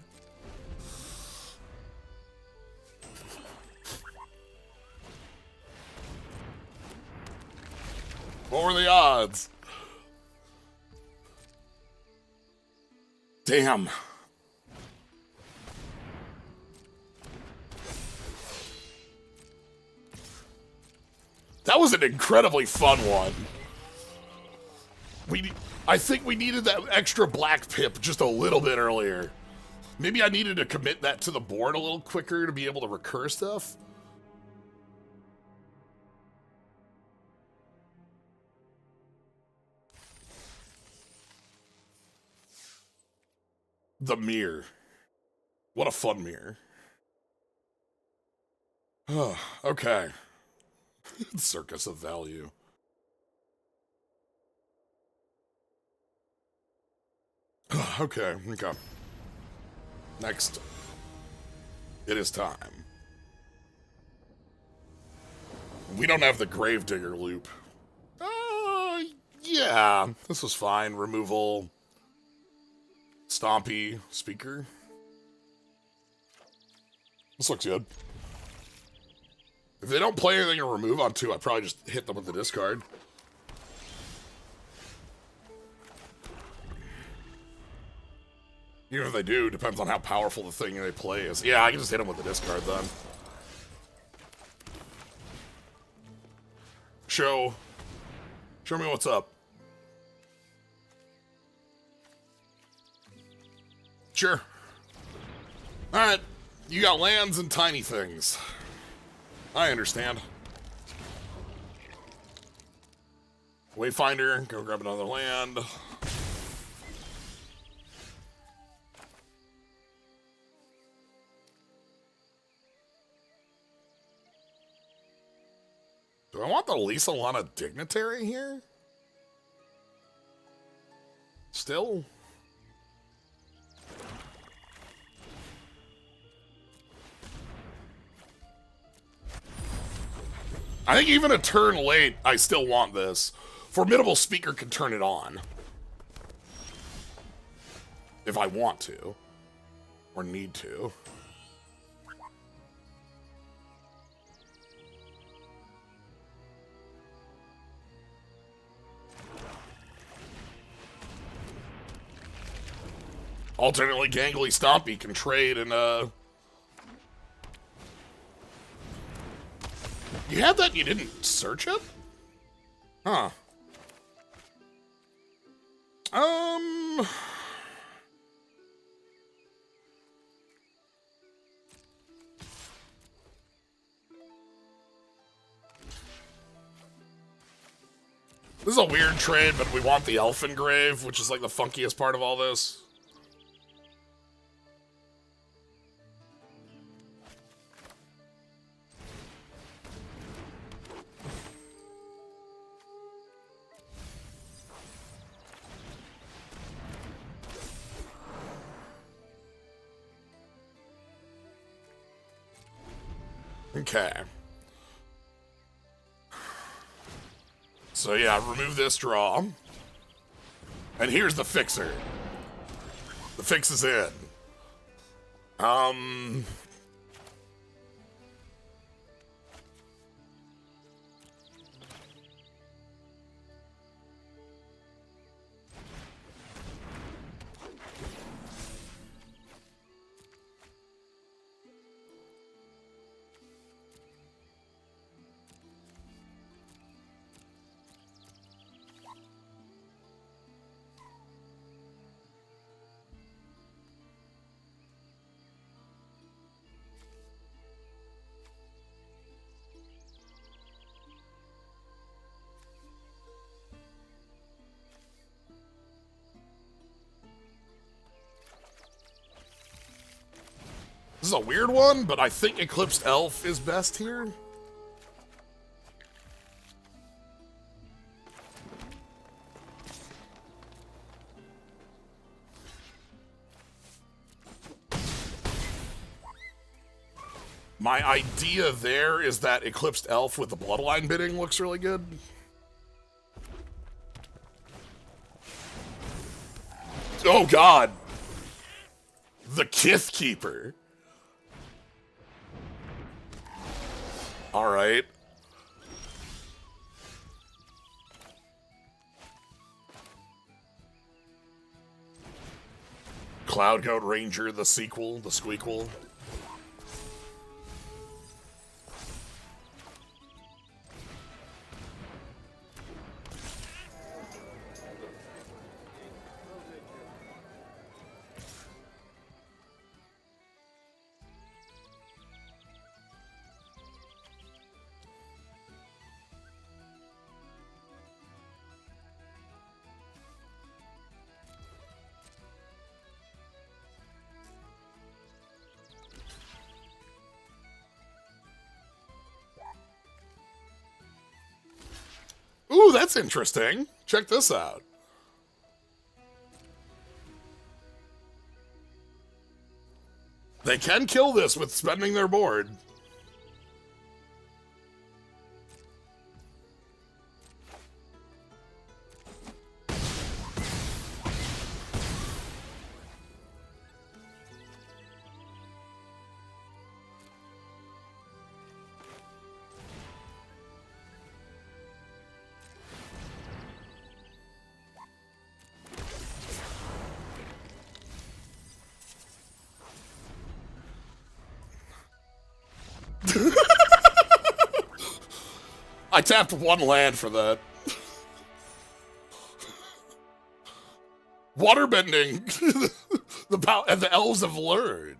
What were the odds? Damn. That was an incredibly fun one. I think we needed that extra black pip just a little bit earlier. Maybe I needed to commit that to the board a little quicker to be able to recur stuff. The mirror. What a fun mirror. Okay. Circus of value. Okay. Next. It is time. We don't have the Gravedigger loop. Yeah. This was fine. Removal. Stompy. Speaker. This looks good. If they don't play anything or remove on 2, I probably just hit them with the discard. Even if they do, depends on how powerful the thing they play is. Yeah, I can just hit them with the discard then. Show me what's up. Sure. Alright, you got lands and tiny things. I understand. Wayfinder, go grab another land. Do I want the Lisa Lana Dignitary here? Still? I think even a turn late, I still want this. Formidable Speaker can turn it on. If I want to. Or need to. Alternately, Gangly Stompy can trade and, You had that and you didn't search it? Huh. This is a weird trade, but we want the Elfin Grave, which is like the funkiest part of all this. Okay. So yeah, remove this draw. And here's the fixer. The fix is in. is a weird one, but I think Eclipsed Elf is best here. My idea there is that Eclipsed Elf with the Bloodline bidding looks really good. Oh god! The Kith Keeper. Alright. Cloud Goat Ranger, the sequel, the squeakquel. Ooh, that's interesting. Check this out. They can kill this with spending their board. I tapped one land for that. Waterbending. The elves have learned.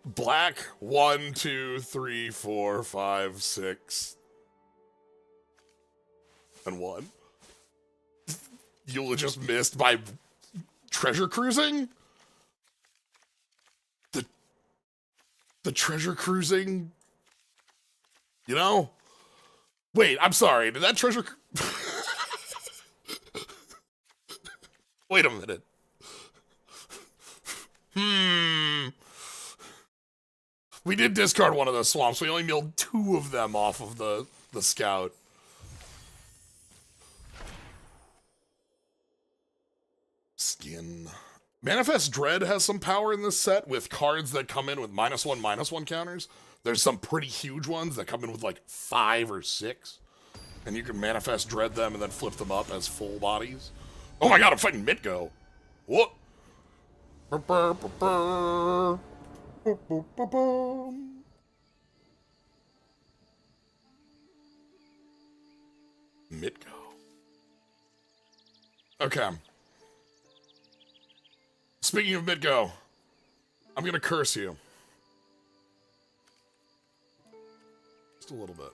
Black, 1, 2, 3, 4, 5, 6. And 1. Eulogy just missed by treasure cruising? The treasure cruising? You know? Wait, I'm sorry. Did that treasure... Wait a minute. We did discard one of those swamps. We only milled 2 of them off of the scout. Skin. Manifest Dread has some power in this set with cards that come in with -1/-1 counters. There's some pretty huge ones that come in with like 5 or 6. And you can Manifest Dread them and then flip them up as full bodies. Oh my god, I'm fighting Midgo. What? Midgo. Okay. Speaking of Midgo, I'm gonna curse you. Just a little bit.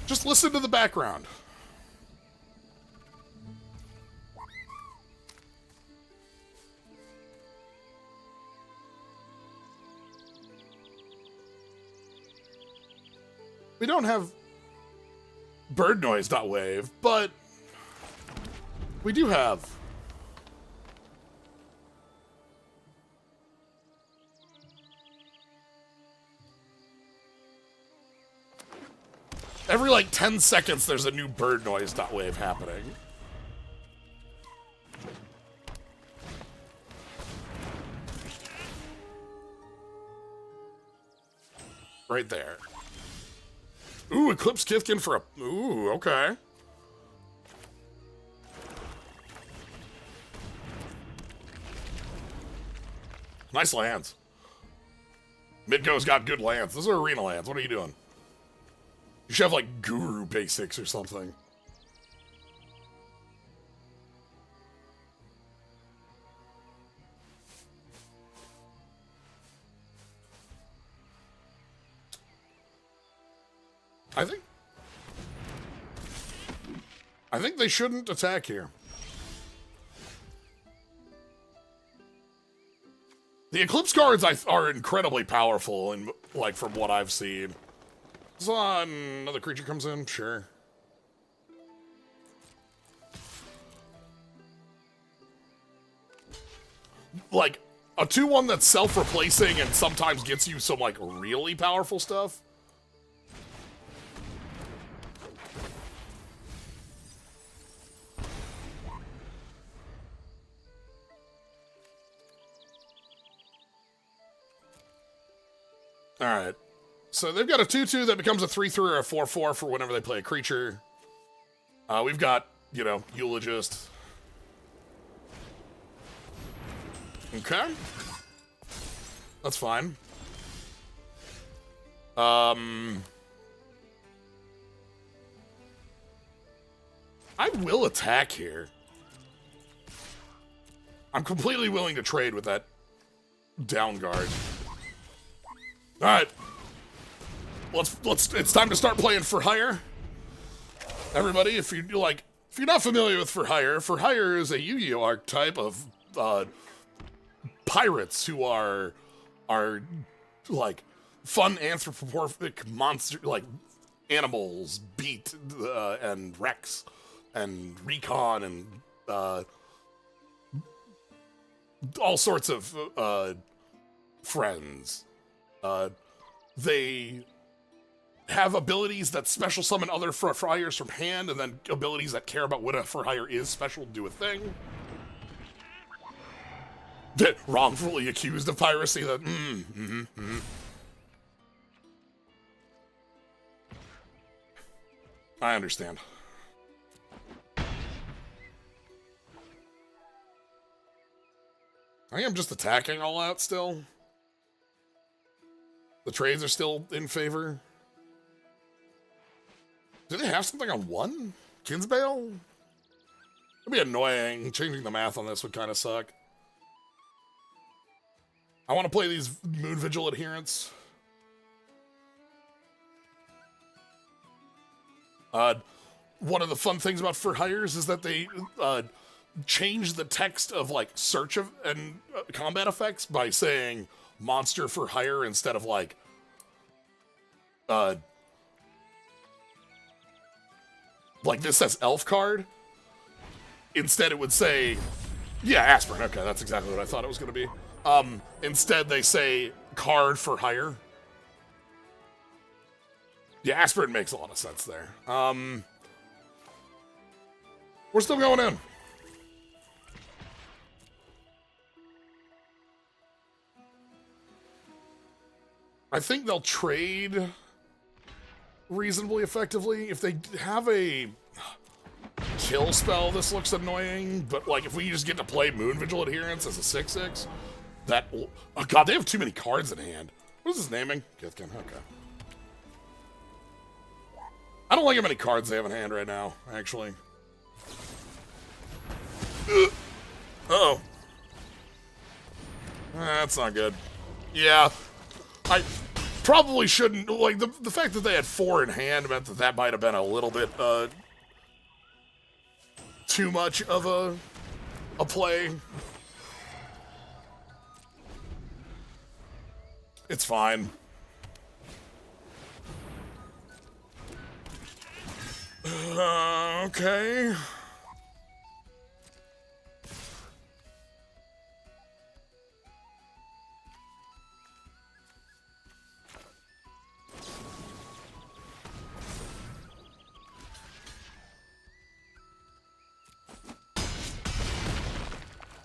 Just listen to the background. We don't have bird noise.wave, but we do have every like 10 seconds there's a new bird noise.wave happening. Right there. Ooh, Eclipse Kithkin for a... Ooh, okay. Nice lands. Midgo's got good lands. Those are arena lands. What are you doing? You should have, like, Guru basics or something. I think they shouldn't attack here. The Eclipse cards are incredibly powerful, and like from what I've seen. So another creature comes in, sure. Like a 2/1 that's self-replacing and sometimes gets you some like really powerful stuff. Alright. So they've got a 2/2 that becomes a 3/3 or a 4/4 for whenever they play a creature. We've got, you know, Eulogist. Okay. That's fine. I will attack here. I'm completely willing to trade with that down guard. Alright. It's time to start playing For Hire. Everybody, if you're not familiar with For Hire is a Yu-Gi-Oh archetype of pirates who are like fun anthropomorphic monster, like animals, Beat and Rex and Recon and all sorts of friends. They have abilities that special summon other Friars from hand, and then abilities that care about what a For Hire is special to do a thing. Wrongfully accused of piracy. That I understand. I am just attacking all out still. The trades are still in favor. Do they have something on 1? Kinsbale? It'd be annoying. Changing the math on this would kind of suck. I want to play these Moon Vigil adherents. One of the fun things about For Hires is that they change the text of like search of and combat effects by saying monster For Hire instead of like this says elf card. Instead it would say, yeah, aspirin. Okay, that's exactly what I thought it was going to be. Instead they say card For Hire. Yeah, aspirin makes a lot of sense there. We're still going in. I think they'll trade reasonably effectively. If they have a kill spell, this looks annoying, but like if we just get to play Moon Vigil Adherence as a 6/6, that will... Oh god, they have too many cards in hand. What is this naming? Kithkin, okay. I don't like how many cards they have in hand right now, actually. Uh-oh. That's not good. Yeah. I probably shouldn't... Like, the fact that they had 4 in hand meant that might have been a little bit, too much of a play. It's fine. Okay.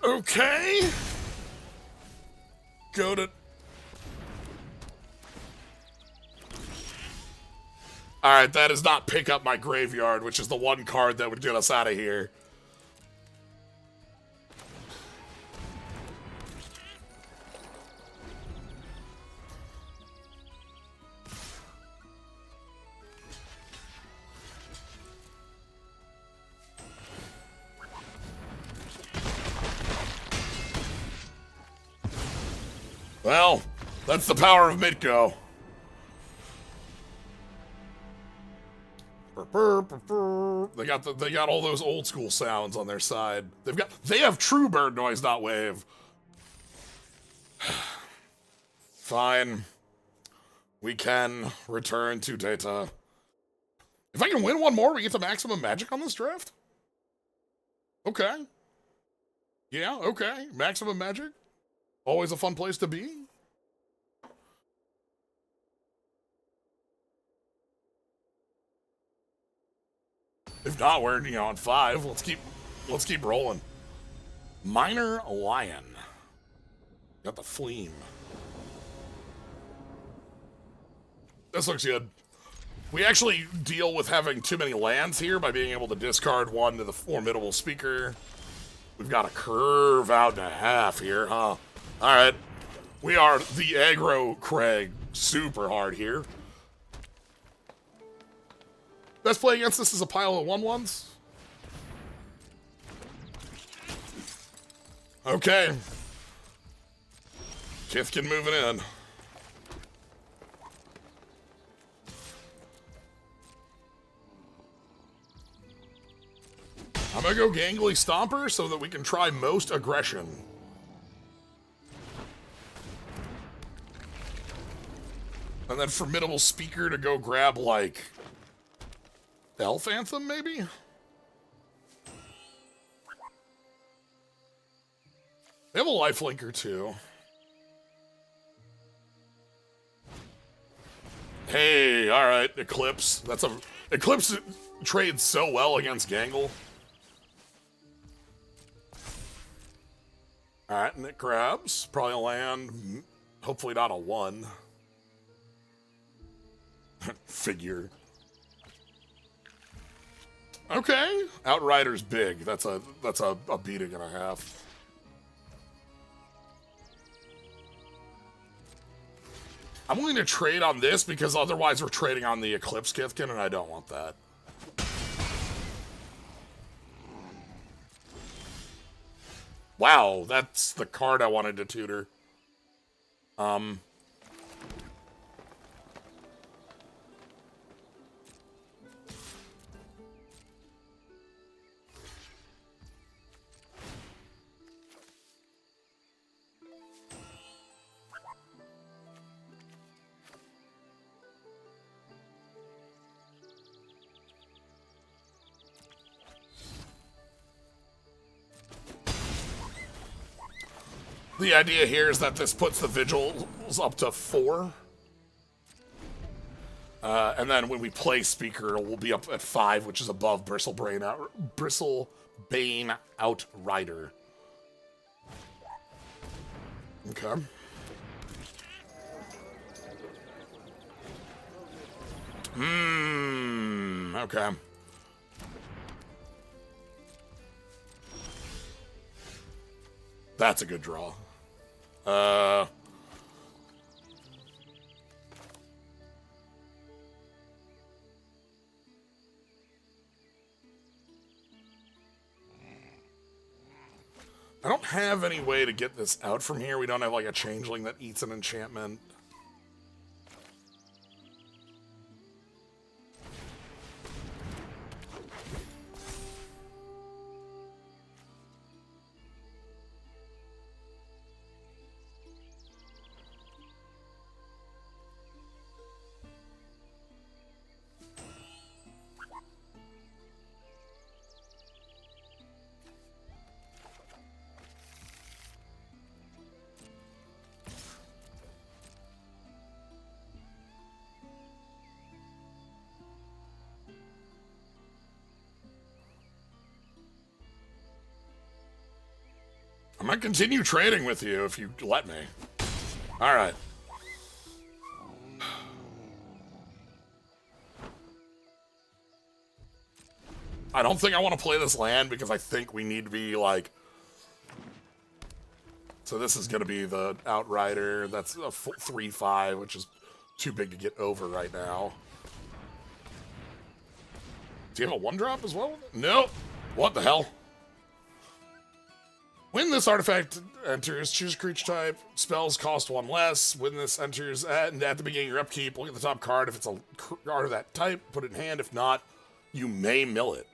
Okay. Go to... Alright, that does not pick up my graveyard, which is the one card that would get us out of here. Well, that's the power of Mitko. They got all those old school sounds on their side. They have true bird noise, not wave. Fine. We can return to data. If I can win one more, we get the maximum magic on this draft? Okay. Yeah, okay. Maximum magic. Always a fun place to be. If not, we're on 5. Let's keep rolling. Minor Lion. Got the Fleam. This looks good. We actually deal with having too many lands here by being able to discard one to the Formidable Speaker. We've got a curve out and a half here, huh? Alright. We are the aggro Craig super hard here. Best play against this is a pile of 1/1s. Okay. Kithkin moving in. I'm gonna go Gangly Stomper so that we can try most aggression. And then Formidable Speaker to go grab, like, Elf Anthem, maybe? They have a lifelinker, too. Hey, alright, Eclipse. Eclipse trades so well against Gangle. Alright, and it grabs. Probably a land. Hopefully not a 1. Figure. Okay. Outrider's big. That's a beating and a half. I'm willing to trade on this because otherwise we're trading on the Eclipse Kithkin, and I don't want that. Wow, that's the card I wanted to tutor. The idea here is that this puts the Vigils up to 4. And then when we play Speaker, we'll be up at 5, which is above Bristlebane Outrider. Okay. Okay. That's a good draw. I don't have any way to get this out from here. We don't have like a changeling that eats an enchantment. I might continue trading with you if you let me. All right. I don't think I want to play this land because I think we need to be like... So this is going to be the Outrider. That's a 3/5, which is too big to get over right now. Do you have a 1-drop as well? Nope. What the hell? When this artifact enters, choose a creature type. Spells cost 1 less. When this enters at the beginning of your upkeep, look at the top card. If it's a card of that type, put it in hand. If not, you may mill it.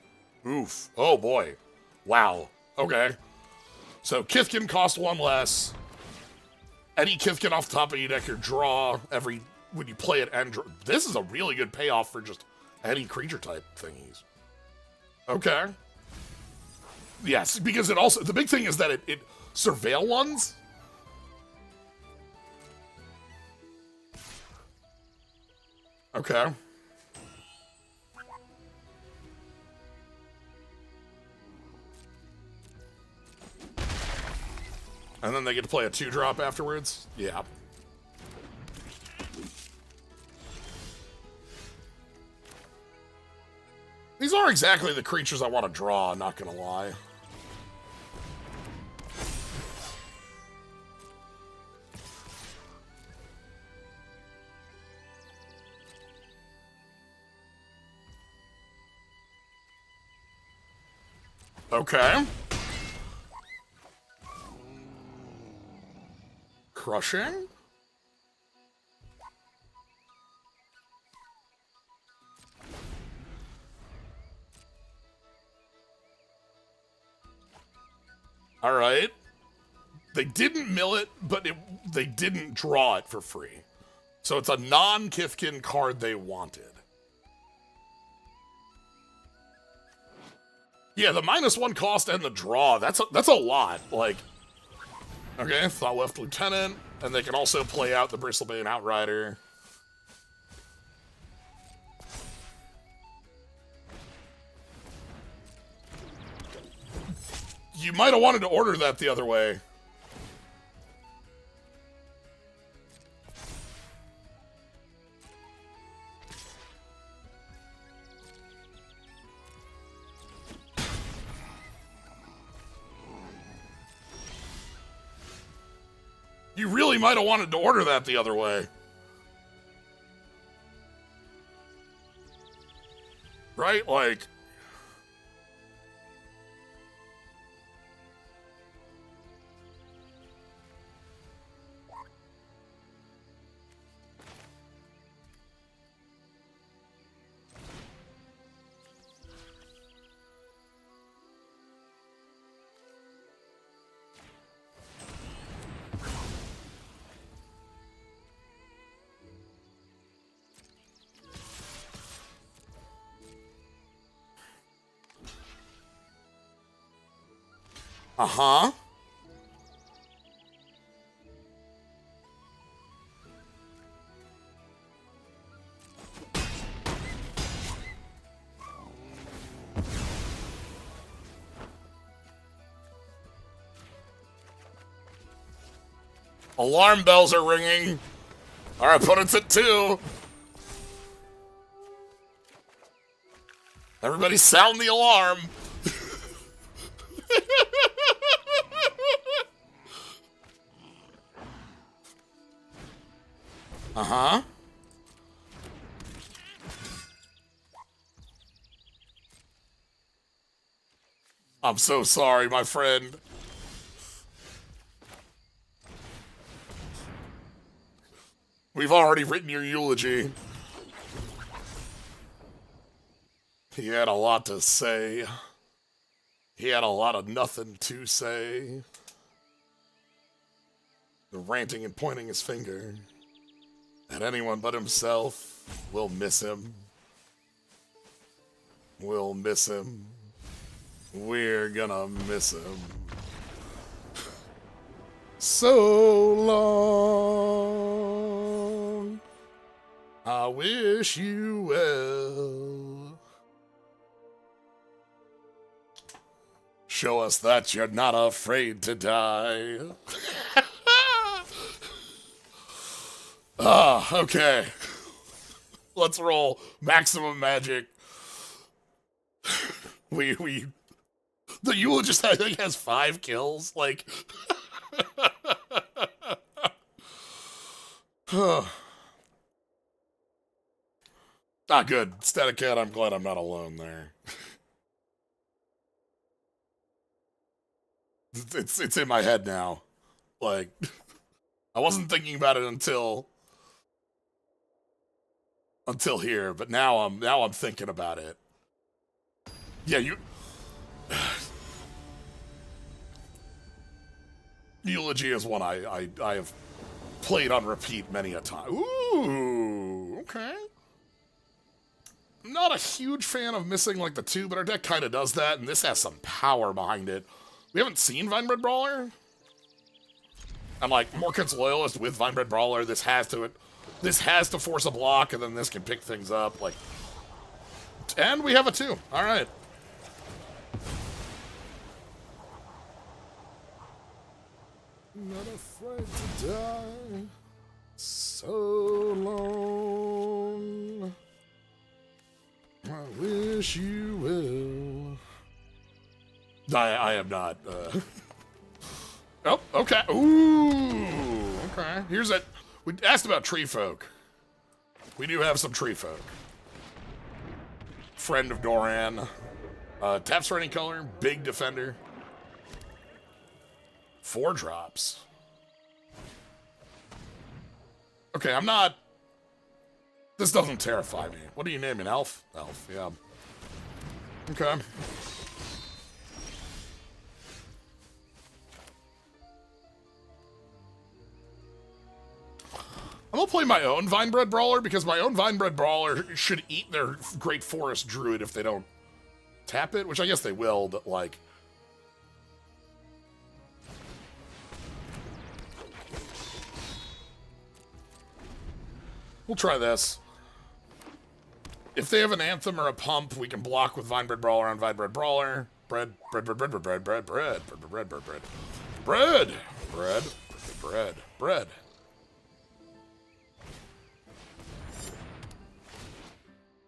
Oof. Oh boy. Wow. Okay. So Kithkin cost 1 less. Any Kithkin off the top of your deck, your draw every when you play it and draw. This is a really good payoff for just any creature type thingies. Okay. Yes, because it also, the big thing is that it surveil ones. Okay. And then they get to play a 2-drop afterwards? Yeah. These are exactly the creatures I want to draw, not gonna lie. Okay. Crushing? Alright. They didn't mill it, but they didn't draw it for free. So it's a non-Kithkin card they wanted. Yeah, the -1 cost and the draw, that's a lot. Like, okay, Thought Left Lieutenant, and they can also play out the Bristlebane Outrider. You might have wanted to order that the other way. You really might have wanted to order that the other way. Right? Like... Uh-huh. Alarm bells are ringing. Our opponent's at 2. Everybody sound the alarm. Uh-huh. I'm so sorry, my friend. We've already written your eulogy. He had a lot to say. He had a lot of nothing to say. The ranting and pointing his finger at anyone but himself. We'll miss him. We'll miss him. We're gonna miss him. So long. I wish you well. Show us that you're not afraid to die. Okay. Let's roll maximum magic. The Eulogist, I think, has 5 kills. Like, good. Static Cat, I'm glad I'm not alone there. It's in my head now. Like, I wasn't thinking about it until here, but now I'm thinking about it. Yeah, Eulogy is one I have played on repeat many a time. Ooh, okay. I'm not a huge fan of missing like the 2, but our deck kind of does that, and this has some power behind it. We haven't seen Vinebred Brawler. And like Morkant's Loyalist with Vinebred Brawler, this has to force a block, and then this can pick things up. Like, and we have a 2. All right. Not afraid to die so long. I wish you will. I am not. Oh, okay. Ooh, okay. Here's it. We asked about tree folk. We do have some tree folk. Friend of Doran. Taps for any color. Big defender. 4 drops. Okay, I'm not... This doesn't terrify me. What do you name an elf? Elf, yeah. Okay. I'm gonna play my own Vinebred Brawler, because my own Vinebred Brawler should eat their Great Forest Druid if they don't tap it, which I guess they will, but like... We'll try this. If they have an Anthem or a Pump, we can block with Vinebred Brawler on Vinebred Brawler. Bread.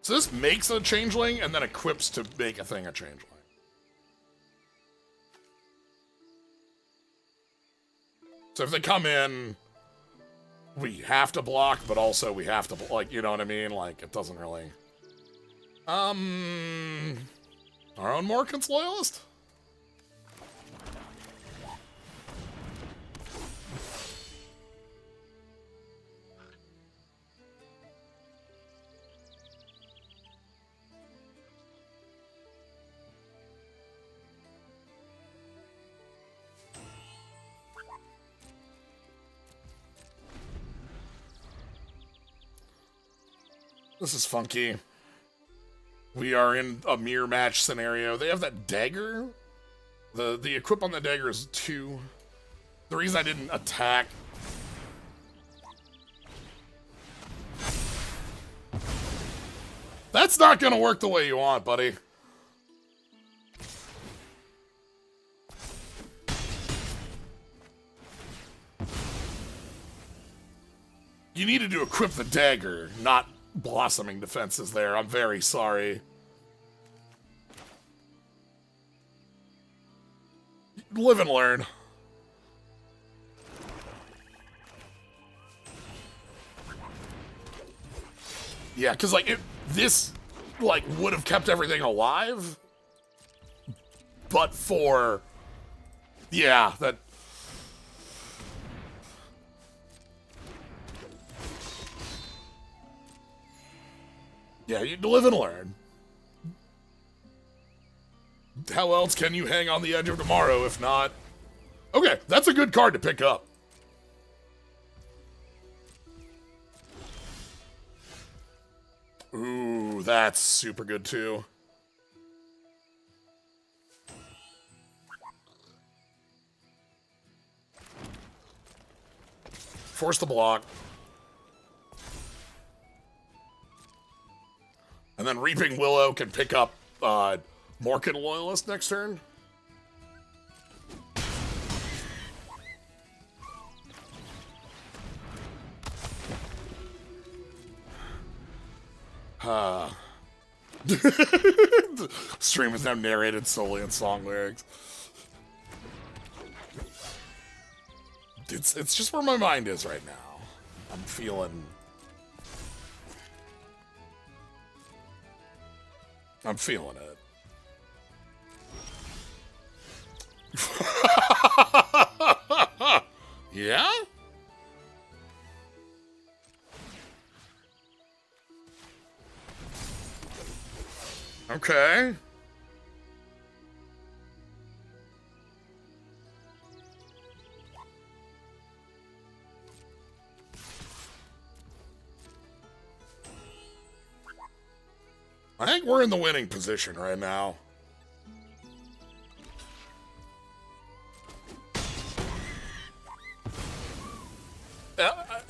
So this makes a Changeling and then equips to make a thing a Changeling. So if they come in, we have to block, but also we have to, like, you know what I mean? Like, it doesn't really... Our own Morkant's Loyalist? This is funky. We are in a mirror match scenario. They have that dagger. The equip on the dagger is 2. The reason I didn't attack... That's not gonna work the way you want, buddy. You needed to equip the dagger, not blossoming defenses there. I'm very sorry. Live and learn. Yeah, because, like, this, like, would have kept everything alive. But for... Yeah, that... Yeah, you live and learn. How else can you hang on the edge of tomorrow if not... Okay, that's a good card to pick up. Ooh, that's super good too. Force the block. And then Reaping Willow can pick up Morkant Loyalist next turn. The stream is now narrated solely in song lyrics. It's just where my mind is right now. I'm feeling it. Yeah? Okay. I think we're in the winning position right now.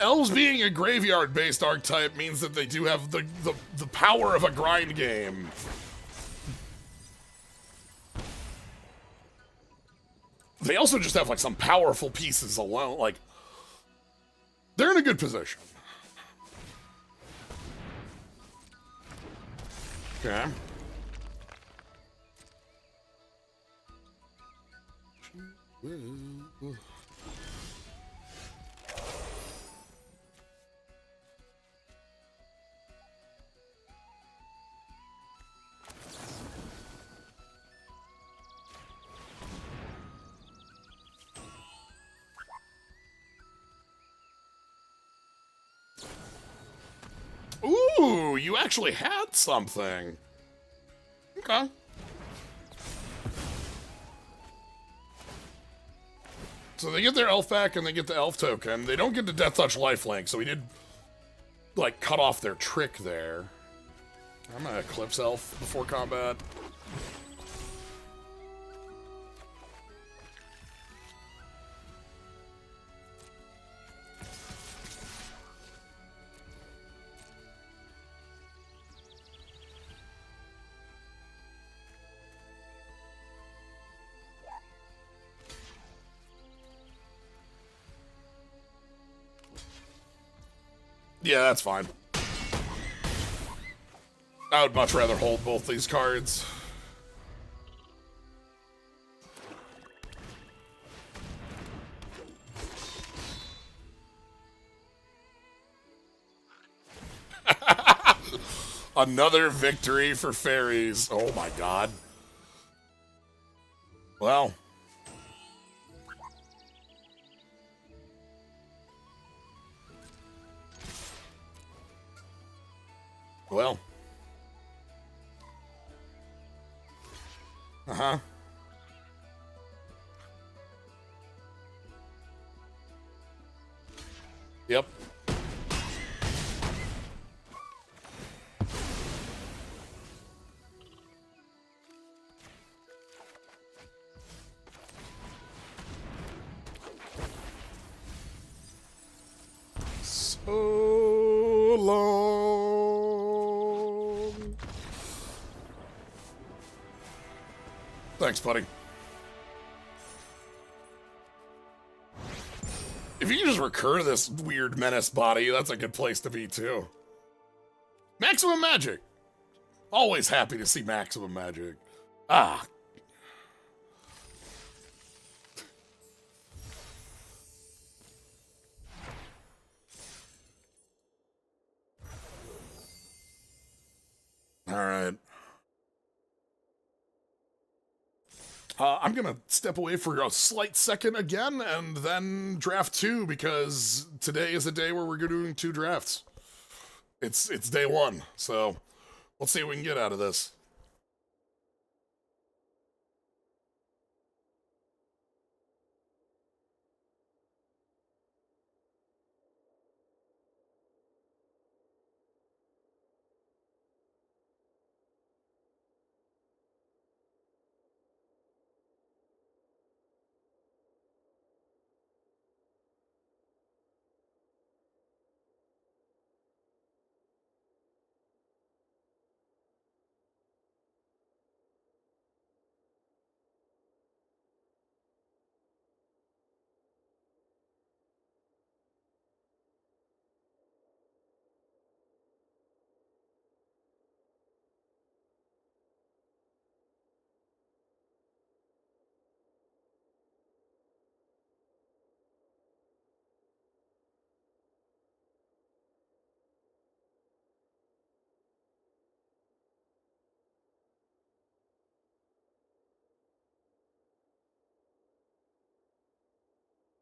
Elves being a graveyard-based archetype means that they do have the power of a grind game. They also just have, like, some powerful pieces alone. Like, they're in a good position. Okay. Ooh, you actually had something. Okay. So they get their elf back and they get the elf token. They don't get the Death Touch lifelink, so we did, like, cut off their trick there. I'm gonna Eclipse Elf before combat. Yeah, that's fine. I would much rather hold both these cards. Another victory for fairies. Oh my god. Well. Well. Uh-huh. Yep. So long. Thanks, buddy. If you can just recur this weird menace body, that's a good place to be, too. Maximum magic. Always happy to see maximum magic. Ah. All right. I'm going to step away for a slight second again and then draft 2 because today is a day where we're doing 2 drafts. It's day 1, so let's see what we can get out of this.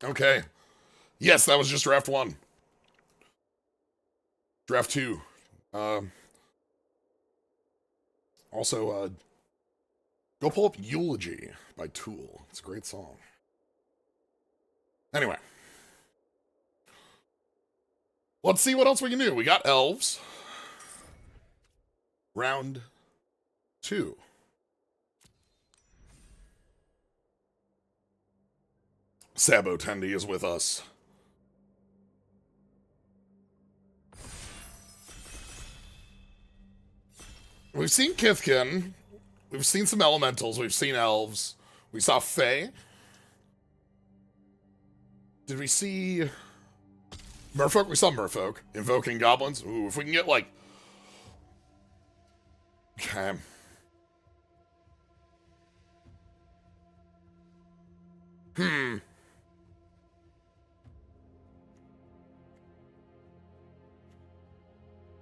Okay. Yes, that was just draft 1. Draft 2. Also, go pull up Eulogy by Tool. It's a great song. Anyway. Let's see what else we can do. We got Elves. Round 2. Sabo Tendi is with us. We've seen Kithkin. We've seen some elementals. We've seen elves. We saw Fae. Did we see merfolk? We saw merfolk. Invoking goblins. Ooh, if we can get, like... Okay.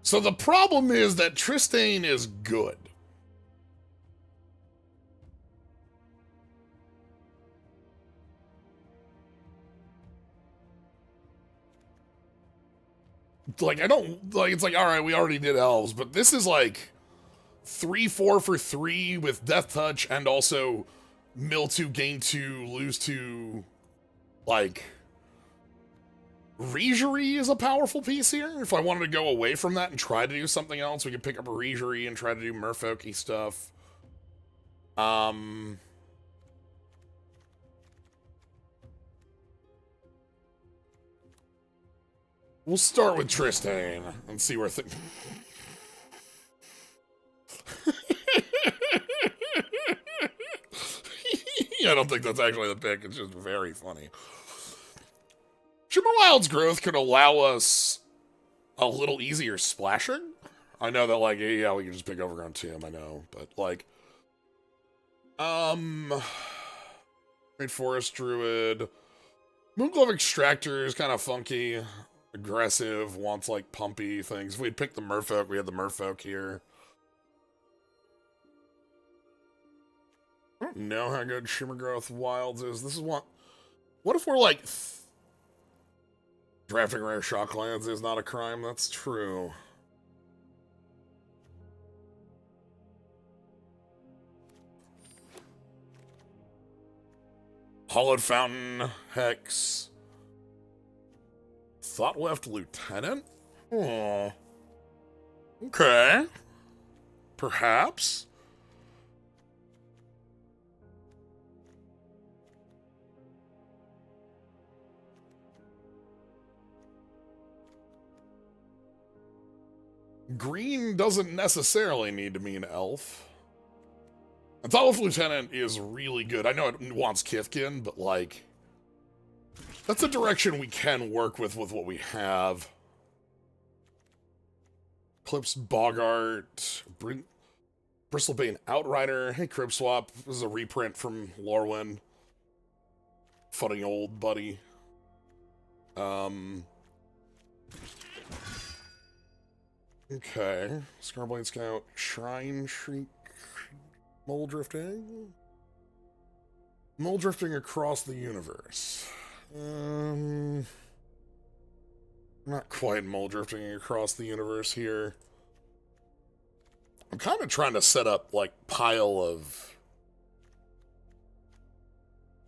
So the problem is that Tristane is good. Like, I don't... Like, it's like, alright, we already did elves, but this is like 3-4 for 3 with Death Touch and also mill 2, gain 2, lose 2. Like... Regerie is a powerful piece here. If I wanted to go away from that and try to do something else, we could pick up a Regerie and try to do merfolky stuff. We'll start with Tristane and see where things... I don't think that's actually the pick. It's just very funny. Shimmerwild's growth could allow us a little easier splashing. I know that, like, yeah, we can just pick Overgrown Tomb, I know, but, like... Great Forest Druid. Moonglove Extractor is kind of funky. Aggressive, wants, like, pumpy things. If we'd picked the merfolk, we had the merfolk here. I don't know how good Shimmergrowth Wilds is. This is what if we're, like... Drafting rare shocklands is not a crime, that's true. Hollowed Fountain, Hex. Thought Left Lieutenant? Oh. Okay. Perhaps. Green doesn't necessarily need to mean elf. And Thought Left Lieutenant is really good. I know it wants Kithkin, but, like... That's a direction we can work with what we have. Eclipsed Boggart, Bristlebane Outrider. Hey, Crib Swap. This is a reprint from Lorwyn. Funny old buddy. Okay. Scarblade Scout, Shrine Shriek, Mole Drifting. Mole Drifting across the universe. Not quite mole drifting across the universe here. I'm kind of trying to set up, like, pile of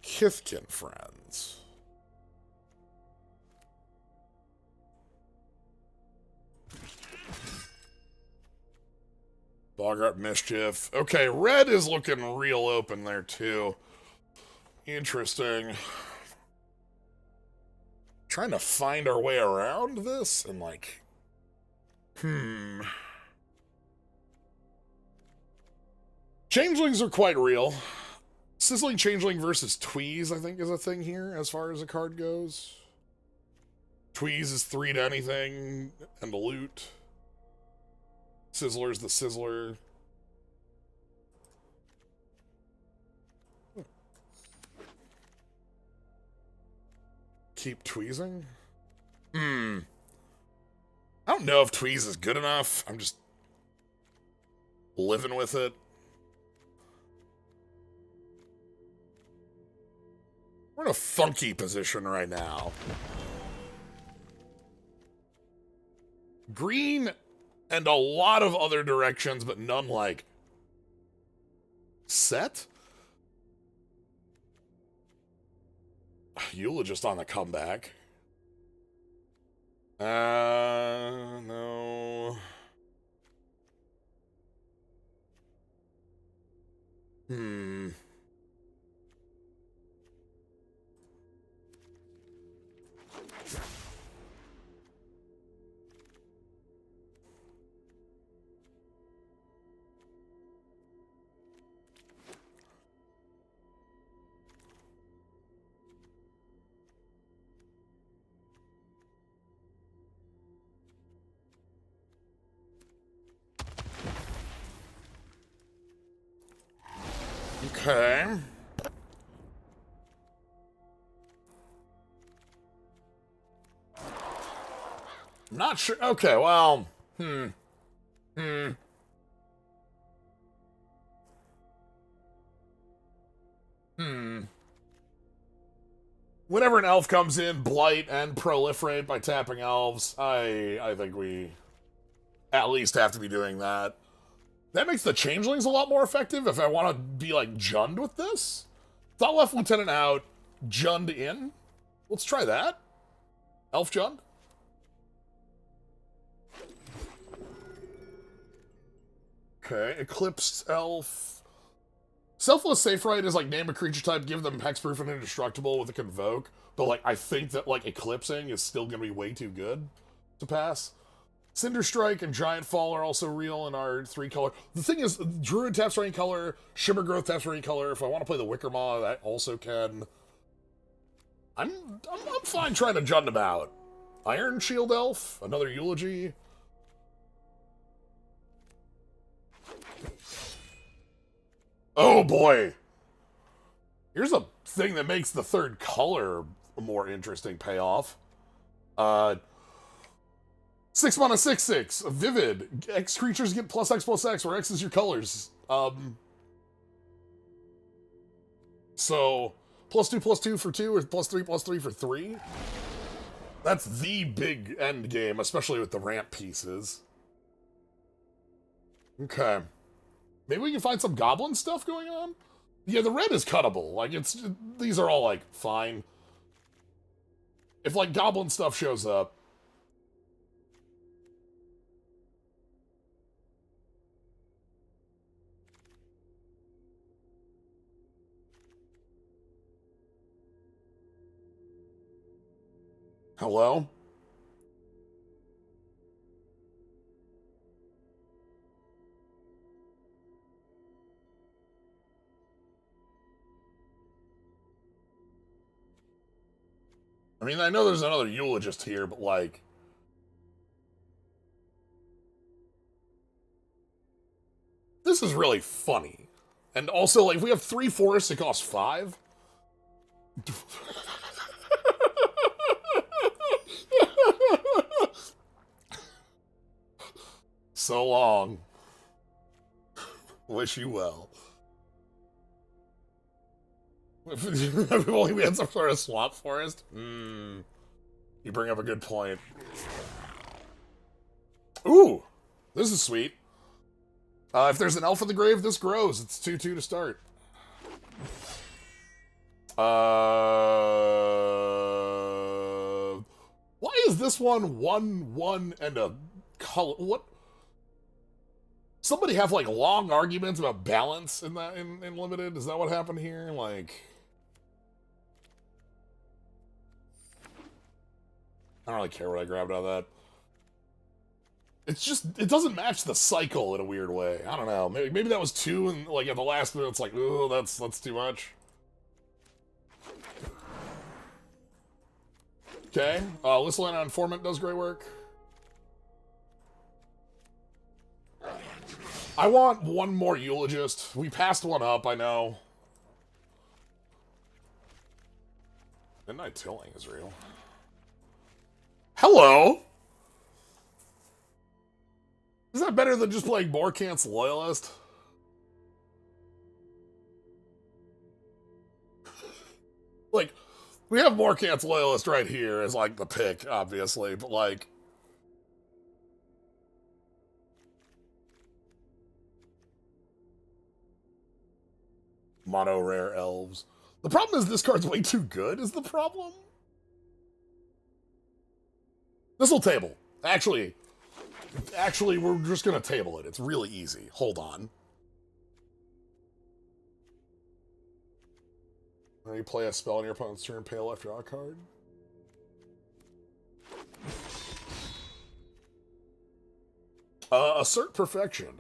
Kithkin friends. Boggart Mischief. Okay, red is looking real open there, too. Interesting. Trying to find our way around this and, like... Changelings are quite real. Sizzling Changeling versus Tweeze, I think, is a thing here, as far as a card goes. Tweeze is 3 to anything, and a loot. Sizzler's the Sizzler. Keep tweezing? I don't know if Tweeze is good enough. I'm just living with it. We're in a funky position right now. Green and a lot of other directions, but none, like, set? Eulogist on the comeback. No. Hmm. Okay. Not sure. Okay, well. Hmm. Hmm. Whenever an elf comes in, blight and proliferate by tapping elves, I think we at least have to be doing that. That makes the changelings a lot more effective if I want to be like Jund with this. Thought left lieutenant out, Jund in. Let's try that. Elf Jund. Okay, Eclipsed Elf. Selfless Safe Right is like name a creature type, give them hexproof and indestructible with a convoke. But like I think that like eclipsing is still gonna be way too good to pass. Cinder Strike and Giant Fall are also real in our 3-color. The thing is, Druid taps for any color, Shimmer Growth taps for any color. If I want to play the Wicker Maw, that also can. I'm fine trying to jund about. Iron Shield Elf, another Eulogy. Oh boy! Here's a thing that makes the 3rd color a more interesting payoff. 6 mana, 6/6. Vivid. X creatures get +X/+X, where X is your colors. So, +2/+2 for 2, or +3/+3 for 3? That's the big end game, especially with the ramp pieces. Okay. Maybe we can find some goblin stuff going on? Yeah, the red is cuttable. Like, these are all, like, fine. If, like, goblin stuff shows up. Hello? I mean, I know there's another eulogist here, but, like... This is really funny. And also, like, if we have 3 forests, it costs 5? So long. Wish you well. If only we had some sort of swamp forest. You bring up a good point. Ooh, this is sweet. If there's an elf in the grave, this grows. It's 2/2 to start. Why is this one 1/1 and a color? What? Somebody have like long arguments about balance in that in limited. Is that what happened here? Like, I don't really care what I grabbed out of that. It's just, it doesn't match the cycle in a weird way. I don't know. Maybe that was 2, and like at the last minute, it's like, oh, that's too much. Okay, Lissaline on Informant does great work. I want one more Eulogist. We passed one up, I know. Midnight Tilling is real. Hello! Is that better than just playing Morkant's Loyalist? Like, we have Morkant's Loyalist right here as, like, the pick, obviously, but, like... Mono rare elves. The problem is this card's way too good, is the problem? This'll table. Actually, we're just gonna table it. It's really easy. Hold on. You play a spell on your opponent's turn, pay left, draw a card. Assert Perfection.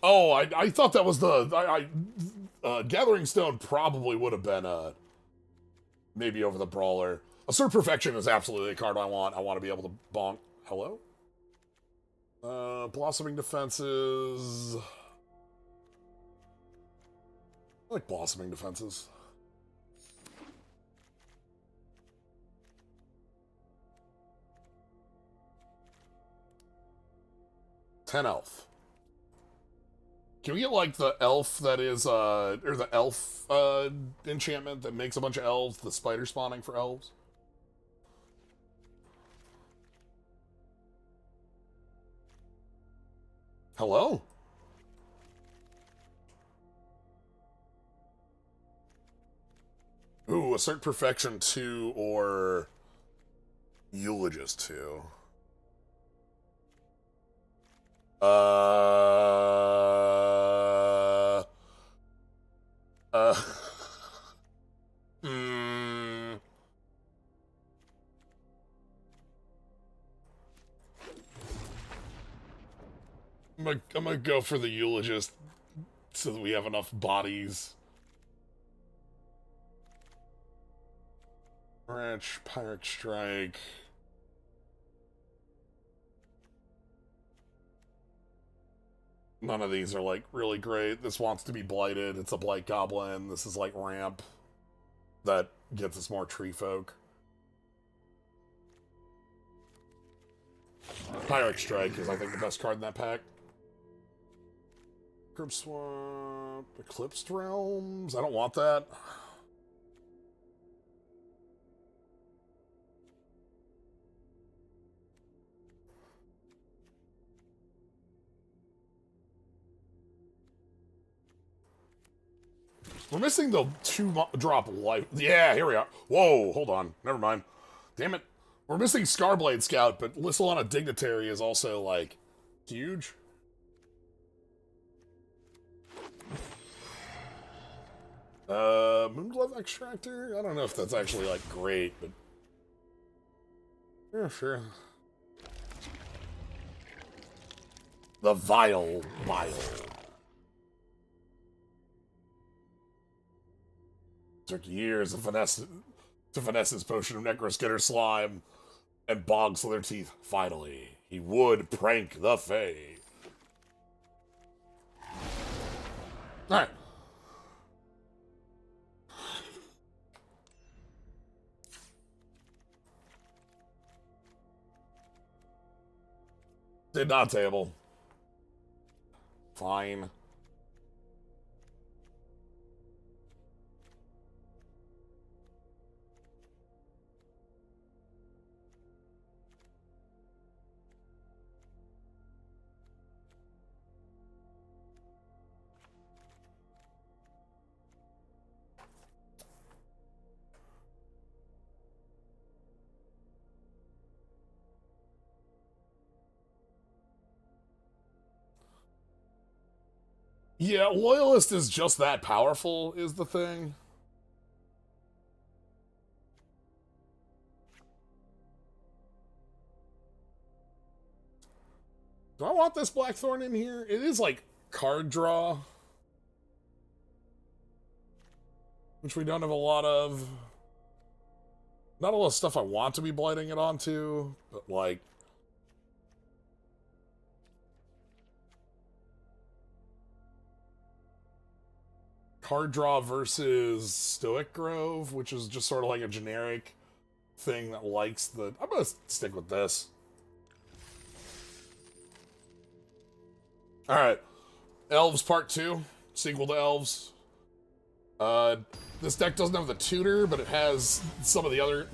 Oh, I thought that was the... Gathering Stone probably would have been, maybe over the Brawler. Assert Perfection is absolutely the card I want. I want to be able to bonk. Hello? Blossoming Defenses... I like Blossoming Defenses. Ten elf. Can we get, like, the elf that is, or the elf, enchantment that makes a bunch of elves, the spider spawning for elves? Hello? Ooh, Assert Perfection 2 or Eulogist 2. Hmm. I'm gonna go for the Eulogist so that we have enough bodies. Wrench, Pyrrhic Strike. None of these are, like, really great. This wants to be Blighted. It's a Blight Goblin. This is, like, Ramp. That gets us more Tree Folk. Pyrrhic Strike is, I think, the best card in that pack. Curb Swamp. Eclipsed Realms. I don't want that. We're missing the 2-drop life. Yeah, here we are. Whoa, hold on. Never mind. Damn it. We're missing Scarblade Scout, but Lissalana Dignitary is also, like, huge. Moonglove Extractor? I don't know if that's actually, like, great, but... yeah, sure. The Vile. Took years of finesse to finesse his potion of Necroskitter Slime and Bog Slither Teeth. Finally, he would prank the Fae. Alright. Did not table. Fine. Yeah, Loyalist is just that powerful, is the thing. Do I want this Blackthorn in here? It is, like, card draw. Which we don't have a lot of. Not a lot of stuff I want to be blighting it onto, but, like... card draw versus Stoic Grove, which is just sort of like a generic thing that likes the... I'm gonna stick with this. Alright. Elves Part 2. Sequel to Elves. This deck doesn't have the tutor, but it has some of the other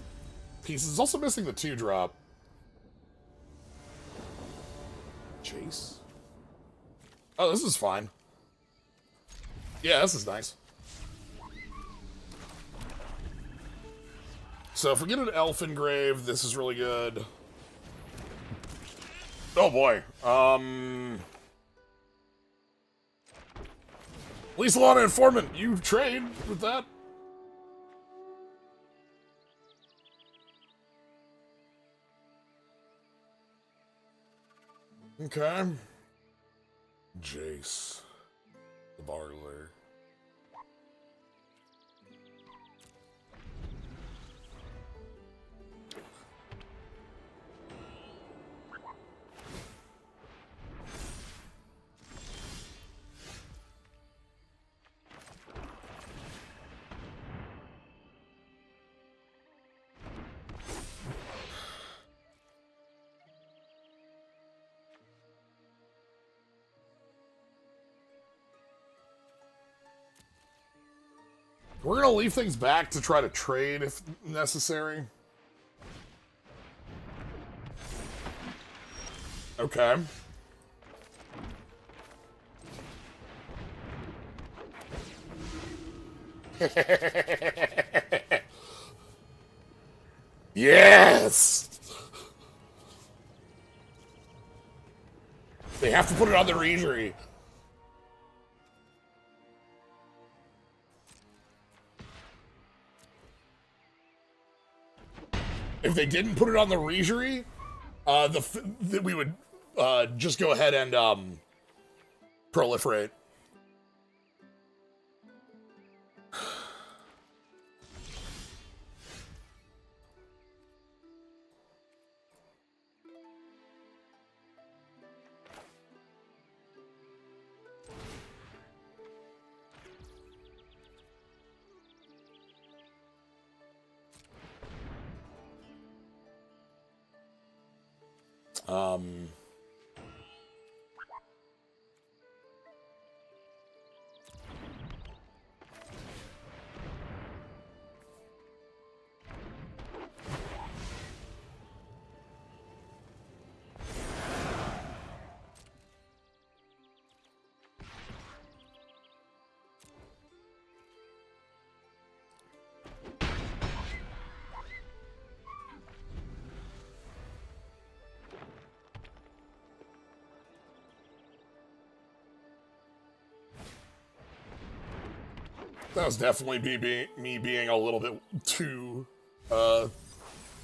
pieces. It's also missing the 2-drop. Chase? Oh, this is fine. Yeah, this is nice. So if we get an Elf Engrave, this is really good. Oh boy. Least Lana Informant, you trade with that? Okay. Jace. The Bargler. We're gonna leave things back to try to trade if necessary. Okay. Yes! They have to put it on the Regery. If they didn't put it on the Regery, we would just go ahead and proliferate. That was definitely me being a little bit too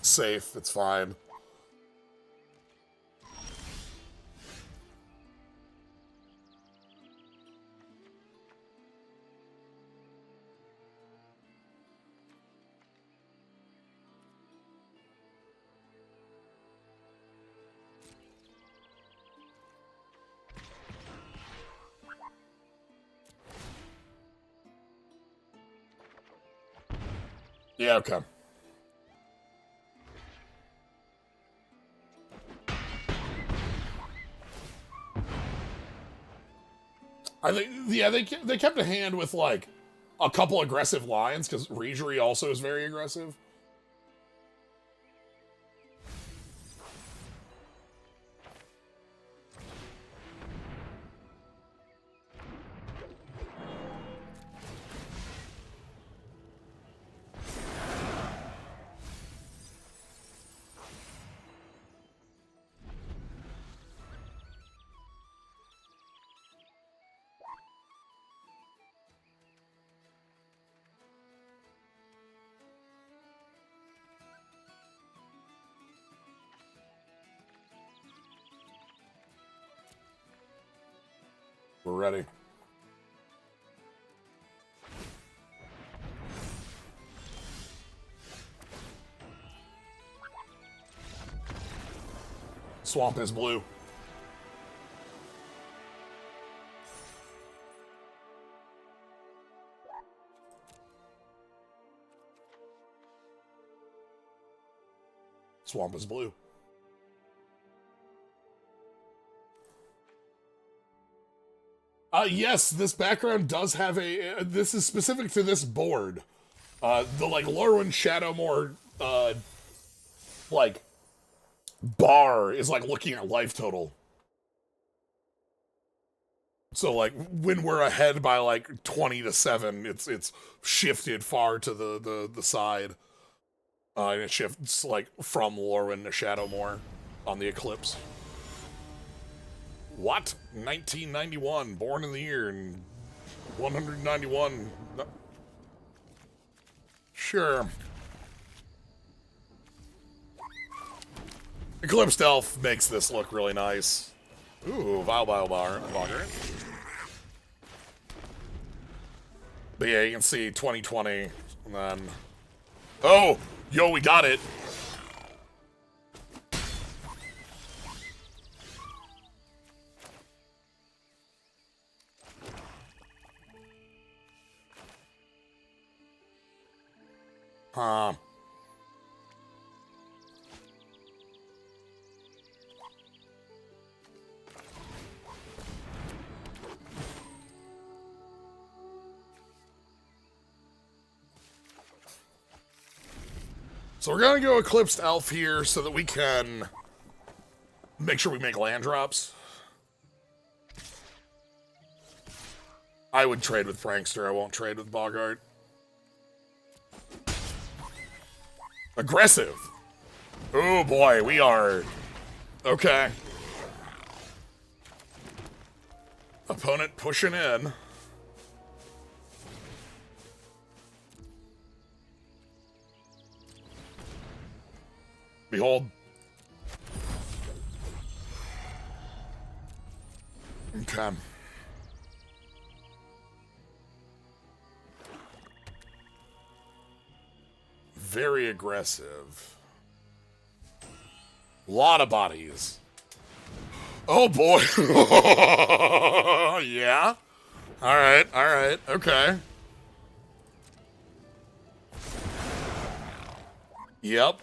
safe. It's fine. Yeah, okay. I think, yeah, they kept a hand with, like, a couple aggressive lines, because Regery also is very aggressive. We're ready. Swamp is blue. Swamp is blue. Yes, this background does have a. This is specific to this board. The like Lorwyn Shadowmoor, like bar is like looking at life total. So like when we're ahead by like 20-7, it's shifted far to the side. And it shifts like from Lorwyn to Shadowmoor on the Eclipse. What? 1991, born in the year and 191. No. Sure. Eclipsed Elf makes this look really nice. Ooh, Vile Logger. But yeah, you can see 2020, and then... Oh! Yo, we got it! Huh. So we're gonna go Eclipsed Elf here so that we can make sure we make land drops. I would trade with Prankster, I won't trade with Bogart. Aggressive! Oh boy, we are... Okay. Opponent pushing in. Behold. Okay. Very aggressive. Lot of bodies. Oh boy. Yeah. Alright, okay. Yep.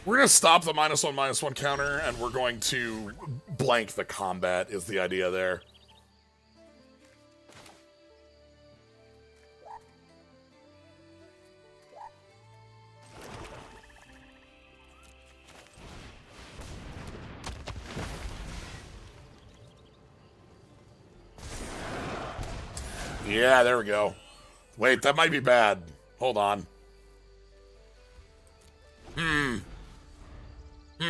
We're gonna stop the -1/-1 counter, and we're going to blank the combat, is the idea there. Yeah, there we go. Wait, that might be bad. Hold on.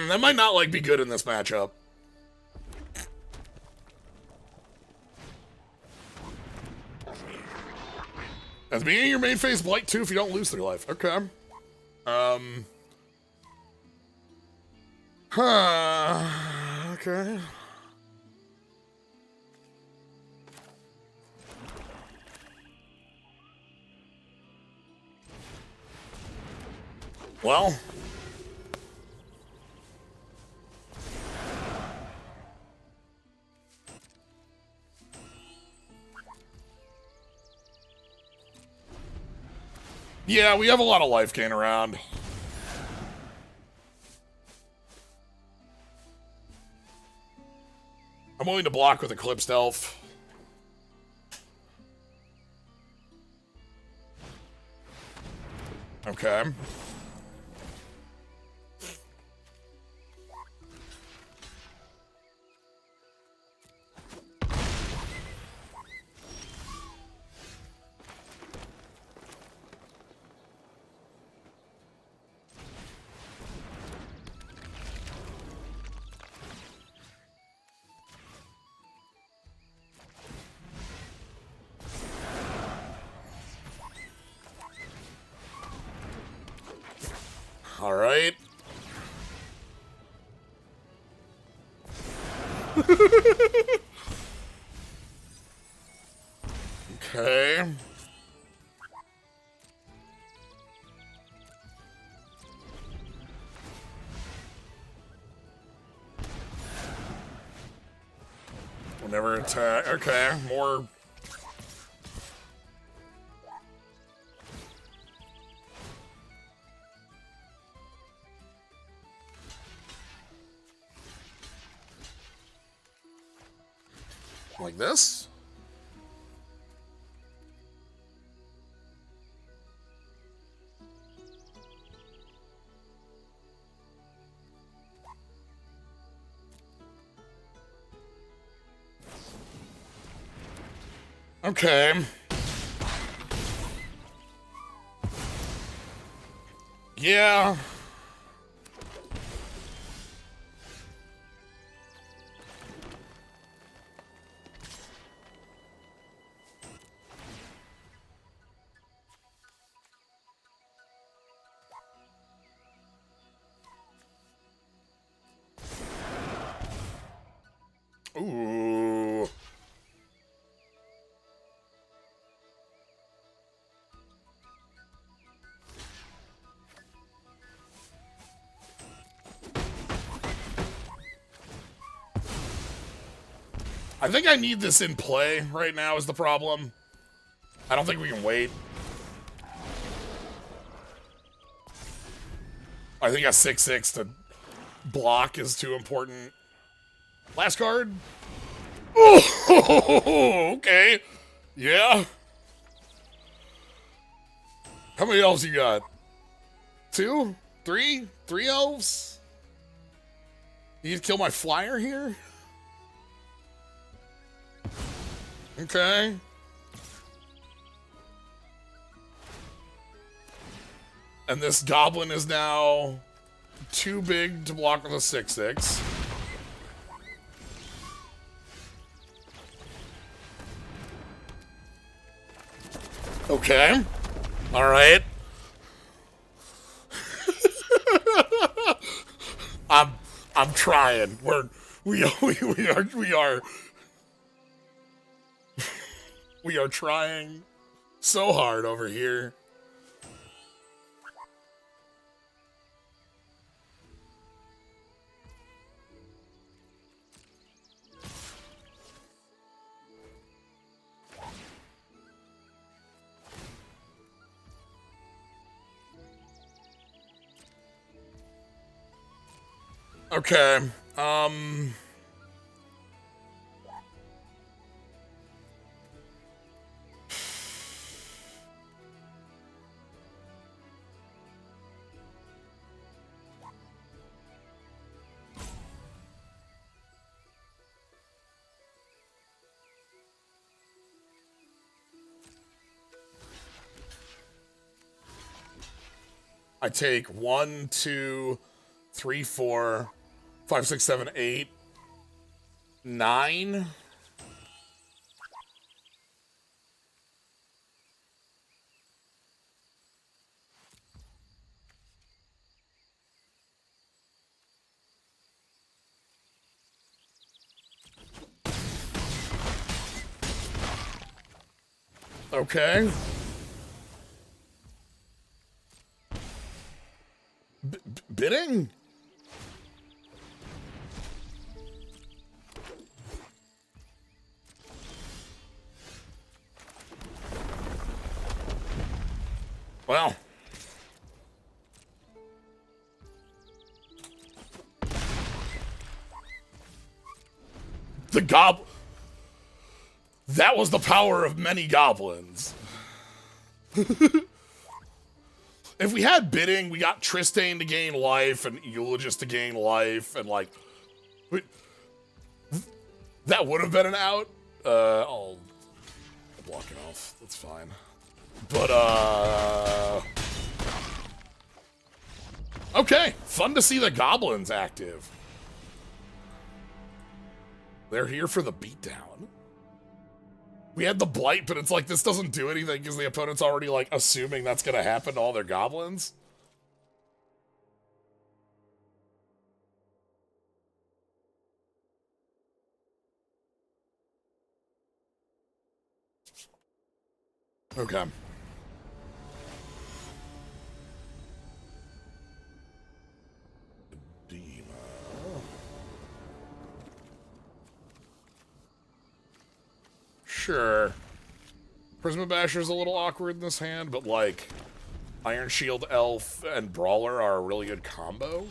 That might not, like, be good in this matchup. At the beginning of your main phase, Blight 2 if you don't lose 3 life. Okay. Okay. Well... Yeah, we have a lot of life gain around. I'm willing to block with Eclipsed Elf. Okay. All right. Okay. We'll never attack. Okay, more... Like this? Okay. Yeah. Ooh. I think I need this in play right now is the problem. I don't think we can wait. I think a 6/6 to block is too important. Last card? Oh, okay. Yeah. How many elves you got? 2? 3? 3 elves? You need to kill my flyer here? Okay. And this goblin is now too big to block with a 6/6. Okay. All right. I'm trying. We are trying so hard over here. Okay. I take 1, 2, 3, 4, 5, 6, 7, 8, 9. Okay. Bidding? Well. That was the power of many goblins. If we had bidding, we got Tristane to gain life and Eulogist to gain life, and like, that would have been an out. I'll block it off. That's fine. But okay, fun to see the goblins active. They're here for the beatdown. We had the blight, but it's like, this doesn't do anything because the opponent's already, like, assuming that's gonna happen to all their goblins. Okay. Sure. Prisma Basher's a little awkward in this hand, but like, Iron Shield Elf and Brawler are a really good combo.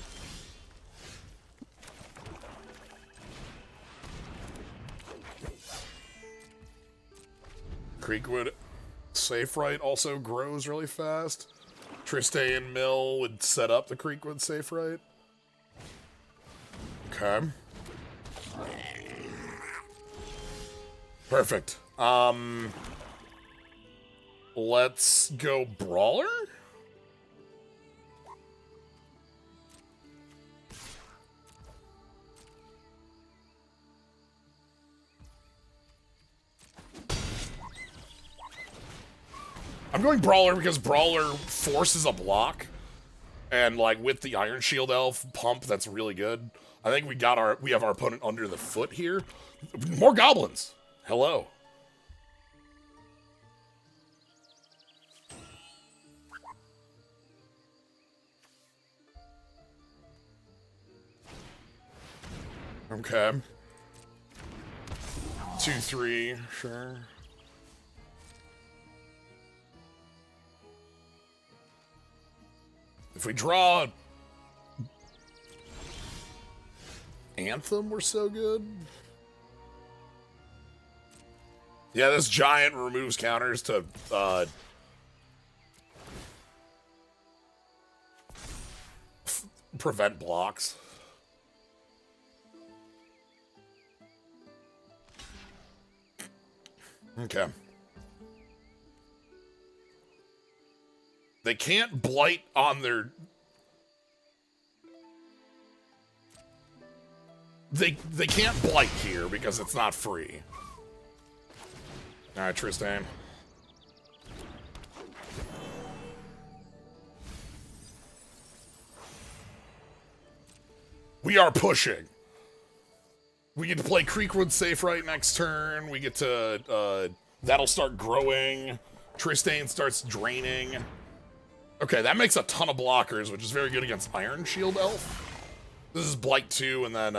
Creekwood Safe Right also grows really fast. Tristane Mill would set up the Creekwood Safe Right. Okay. Perfect. Let's go Brawler? I'm going Brawler because Brawler forces a block. And, like, with the Iron Shield Elf pump, that's really good. I think we have our opponent under the foot here. More goblins. Hello. Okay. 2-3, sure. If we draw Anthem, we're so good. Yeah, this giant removes counters to prevent blocks. Okay. They can't blight on their... They can't blight here because it's not free. Alright, Tristan. We are pushing. We get to play Creekwood safe right next turn. We get to, that'll start growing. Tristan starts draining. Okay, that makes a ton of blockers, which is very good against Iron Shield Elf. This is Blight 2 and then,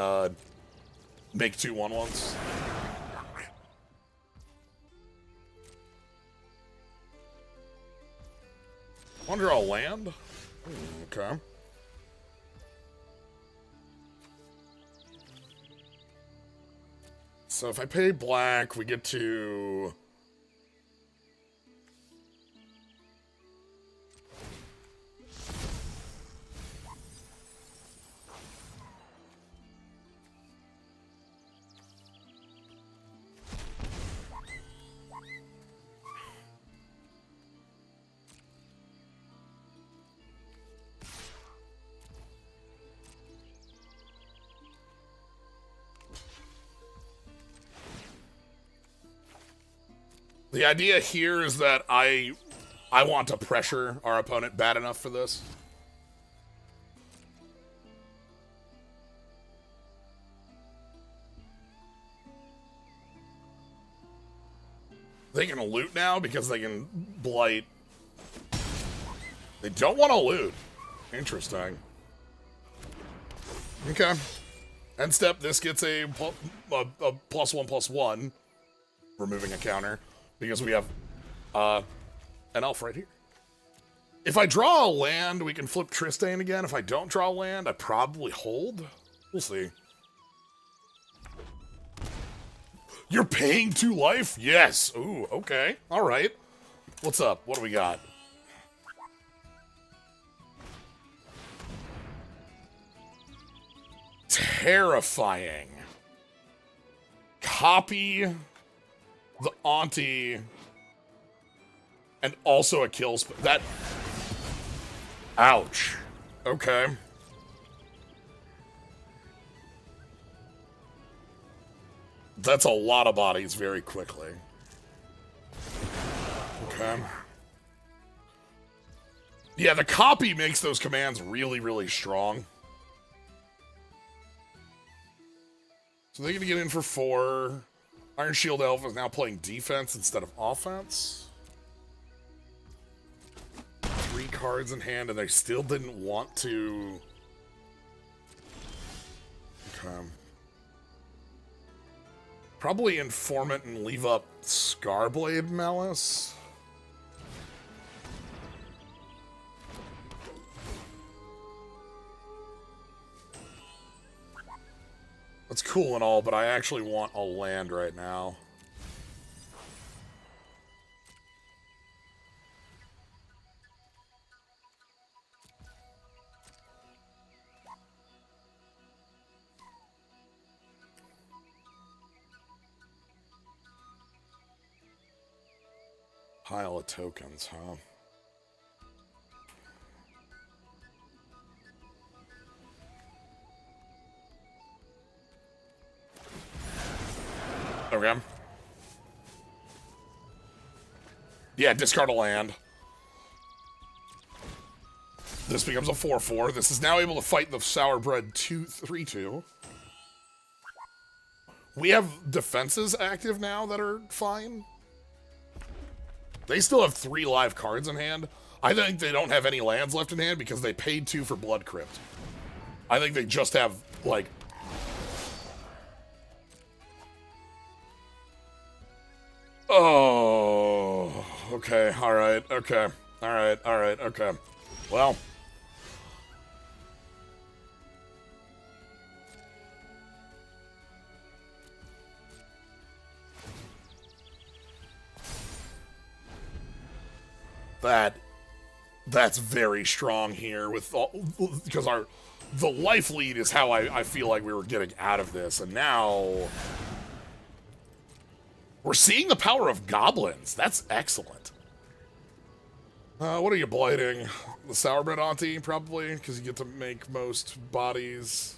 make 2 1/1s. Wonder I'll land? Okay. So if I pay black, we get to... The idea here is that I want to pressure our opponent bad enough for this. They can loot now because they can blight. They don't want to loot. Interesting. Okay. End step, this gets a +1/+1, removing a counter. Because we have an elf right here. If I draw a land, we can flip Tristan again. If I don't draw a land, I probably hold. We'll see. You're paying 2 life? Yes. Ooh, okay. All right. What's up? What do we got? Terrifying. Copy the auntie, and also a kill that. Ouch. Okay. That's a lot of bodies very quickly. Okay. Yeah, the copy makes those commands really, really strong. So they're gonna get in for 4. Iron Shield Elf is now playing defense instead of offense. 3 cards in hand, and they still didn't want to... Okay. Probably Informant and leave up Scarblade Malice. That's cool and all, but I actually want a land right now. Pile of tokens, huh? Okay. Yeah, discard a land. This becomes a 4/4. This is now able to fight the Sourbread 3/2. We have defenses active now that are fine. They still have 3 live cards in hand. I think they don't have any lands left in hand because they paid 2 for Blood Crypt. I think they just have, like... Oh... Okay, alright, okay. Alright, okay. Well... That's very strong here with all, because the life lead is how I feel like we were getting out of this, and now we're seeing the power of goblins. That's excellent. What are you blighting? The Sourbread Auntie, probably, because you get to make most bodies.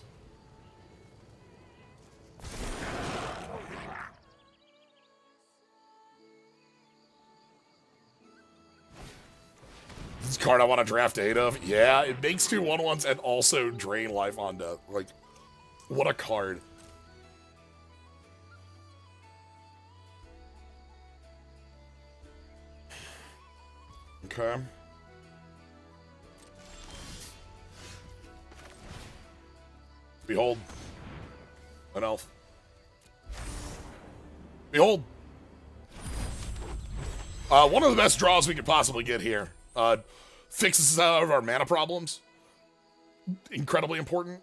This card I want to draft 8 of. Yeah, it makes 2 1/1s and also drain life onto, like, what a card. Okay. Behold. An elf. Behold. One of the best draws we could possibly get here. Fixes us out of our mana problems. Incredibly important.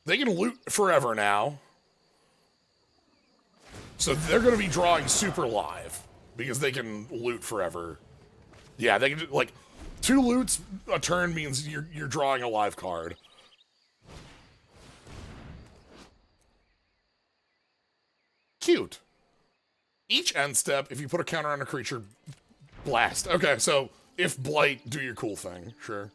They can loot forever now. So they're going to be drawing super live because they can loot forever. Yeah, they can, like, 2 loots a turn means you're drawing a live card. Cute. Each end step, if you put a counter on a creature, blast. Okay, so if blight, do your cool thing. Sure.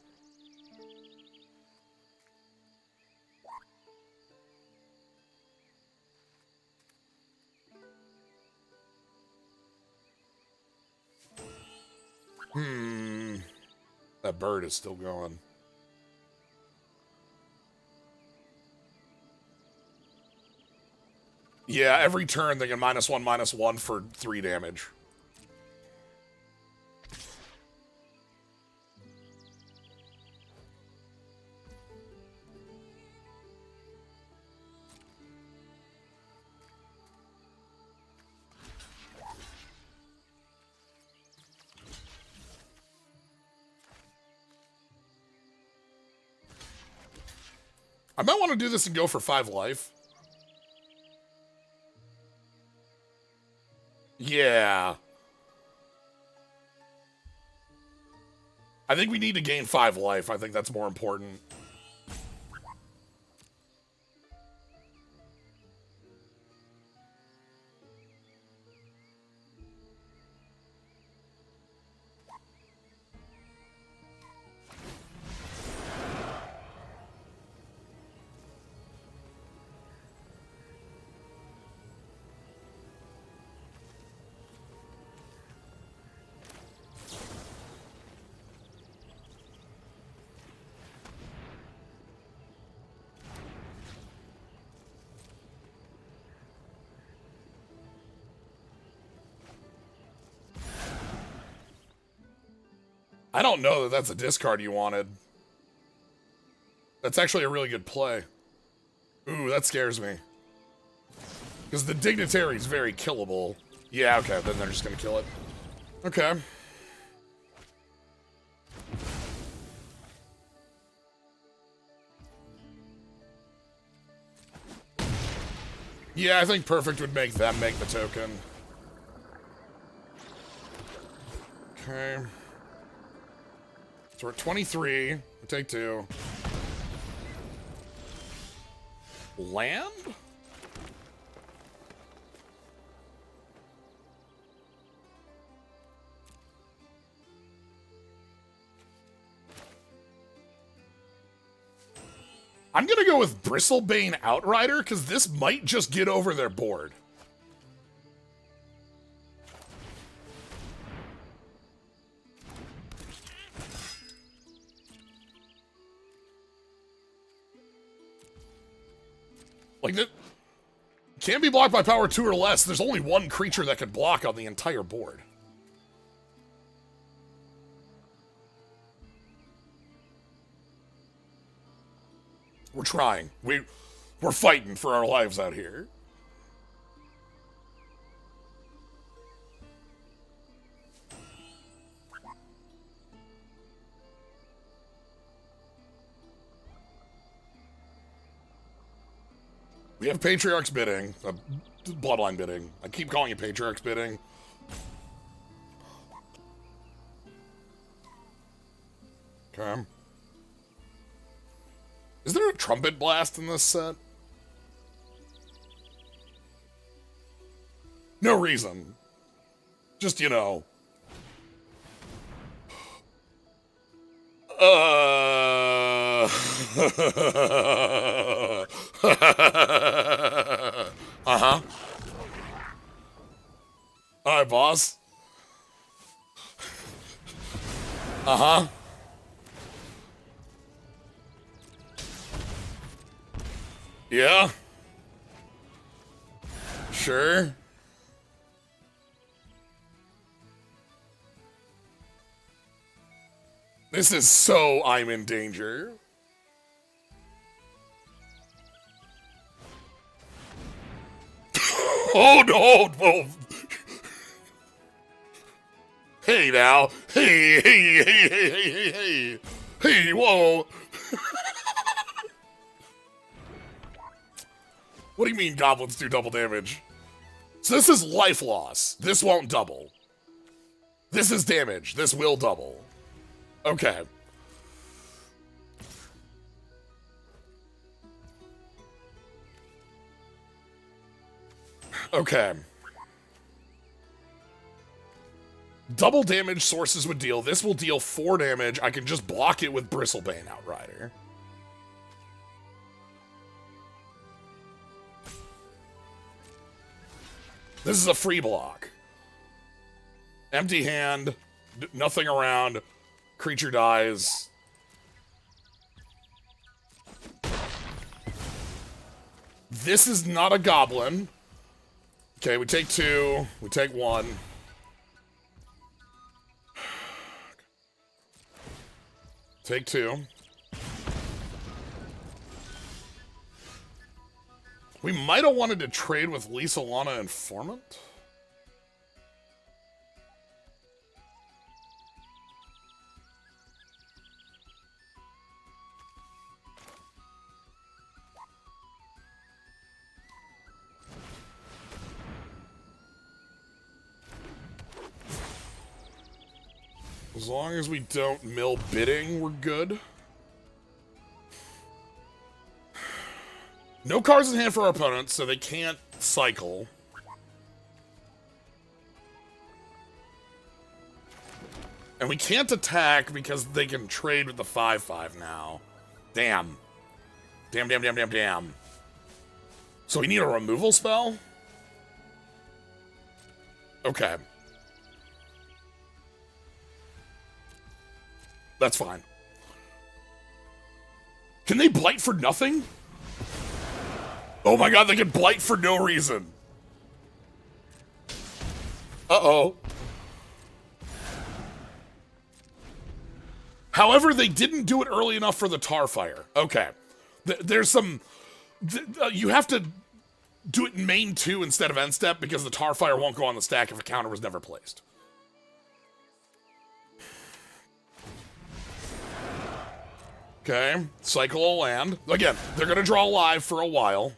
That bird is still going. Yeah, every turn they get -1/-1 for 3 damage. I might want to do this and go for 5 life. Yeah. I think we need to gain 5 life. I think that's more important. I don't know that that's a discard you wanted. That's actually a really good play. Ooh, that scares me. Because the Dignitary is very killable. Yeah, okay, then they're just going to kill it. Okay. Yeah, I think Perfect would make them make the token. Okay. So we're at 23. We take 2. Land? I'm gonna go with Bristlebane Outrider, because this might just get over their board. Like, that can't be blocked by power 2 or less. There's only one creature that can block on the entire board. We're trying. We're fighting for our lives out here. We have Patriarch's bidding. Bloodline bidding. I keep calling it Patriarch's bidding. Okay. Is there a trumpet blast in this set? No reason. Just, you know. Uh-huh. Alright, boss. Uh-huh. Yeah. Sure. This is so I'm in danger. Oh no! Oh. Hey now! Hey! Hey! Hey! Hey! Hey! Hey! Hey! Whoa! What do you mean goblins do double damage? So this is life loss. This won't double. This is damage. This will double. Okay. Okay. Double damage sources would deal. This will deal 4 damage. I can just block it with Bristlebane Outrider. This is a free block. Empty hand, nothing around, creature dies. This is not a goblin. Okay, we take 2, we take 1. Take 2. We might have wanted to trade with Lisa Lana Informant. As long as we don't mill bidding, we're good. No cards in hand for our opponents, so they can't cycle. And we can't attack because they can trade with the 5/5 now. Damn. Damn, damn, damn, damn, damn. So we need a removal spell? Okay. That's fine. Can they blight for nothing? Oh my god, they can blight for no reason. Uh-oh. However, they didn't do it early enough for the Tarfire. Okay. There's some... you have to do it in main 2 instead of end step because the Tarfire won't go on the stack if a counter was never placed. Okay. Cycle a land. Again, they're going to draw live for a while.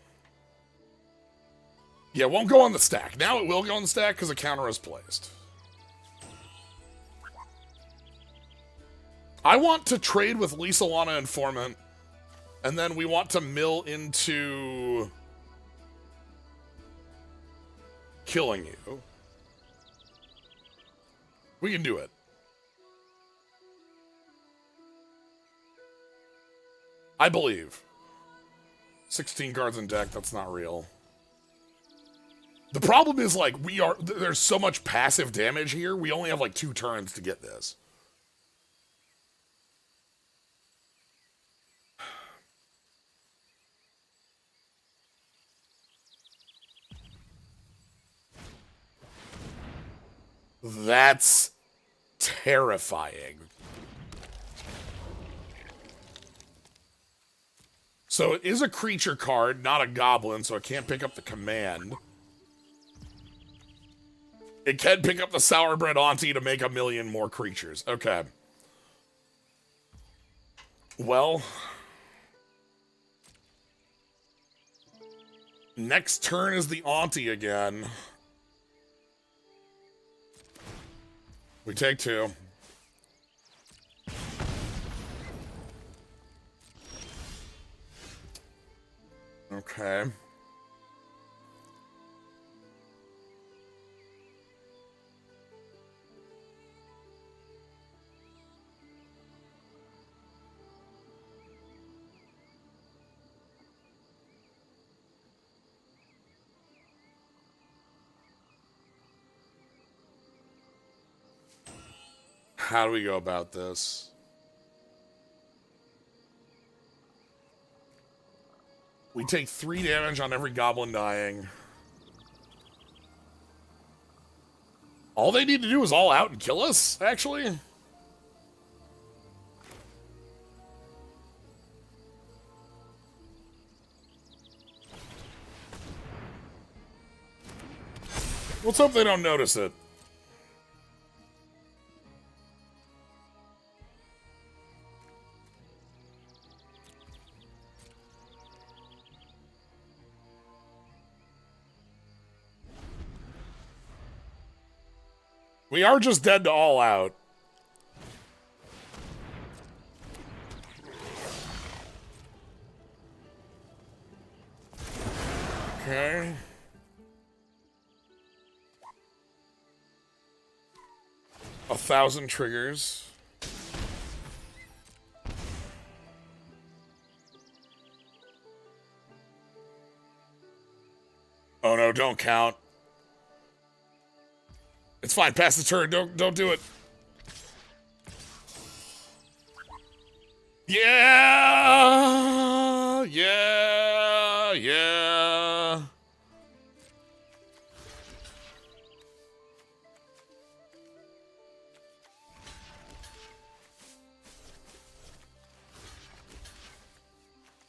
Yeah, it won't go on the stack. Now it will go on the stack because a counter is placed. I want to trade with Lisa Lana Informant, and then we want to mill into killing you. We can do it. I believe. 16 cards in deck, that's not real. The problem is, like, there's so much passive damage here, we only have, like, 2 turns to get this. That's terrifying. So it is a creature card, not a goblin, so it can't pick up the command. It can pick up the Sourbread Auntie to make 1,000,000 more creatures. Okay. Well. Next turn is the Auntie again. We take 2. Okay. How do we go about this? We take 3 damage on every goblin dying. All they need to do is all out and kill us, actually? Let's hope they don't notice it. We are just dead to all out. Okay. A 1,000 triggers. Oh no, don't count. It's fine, pass the turn, don't do it. Yeah! Yeah! Yeah!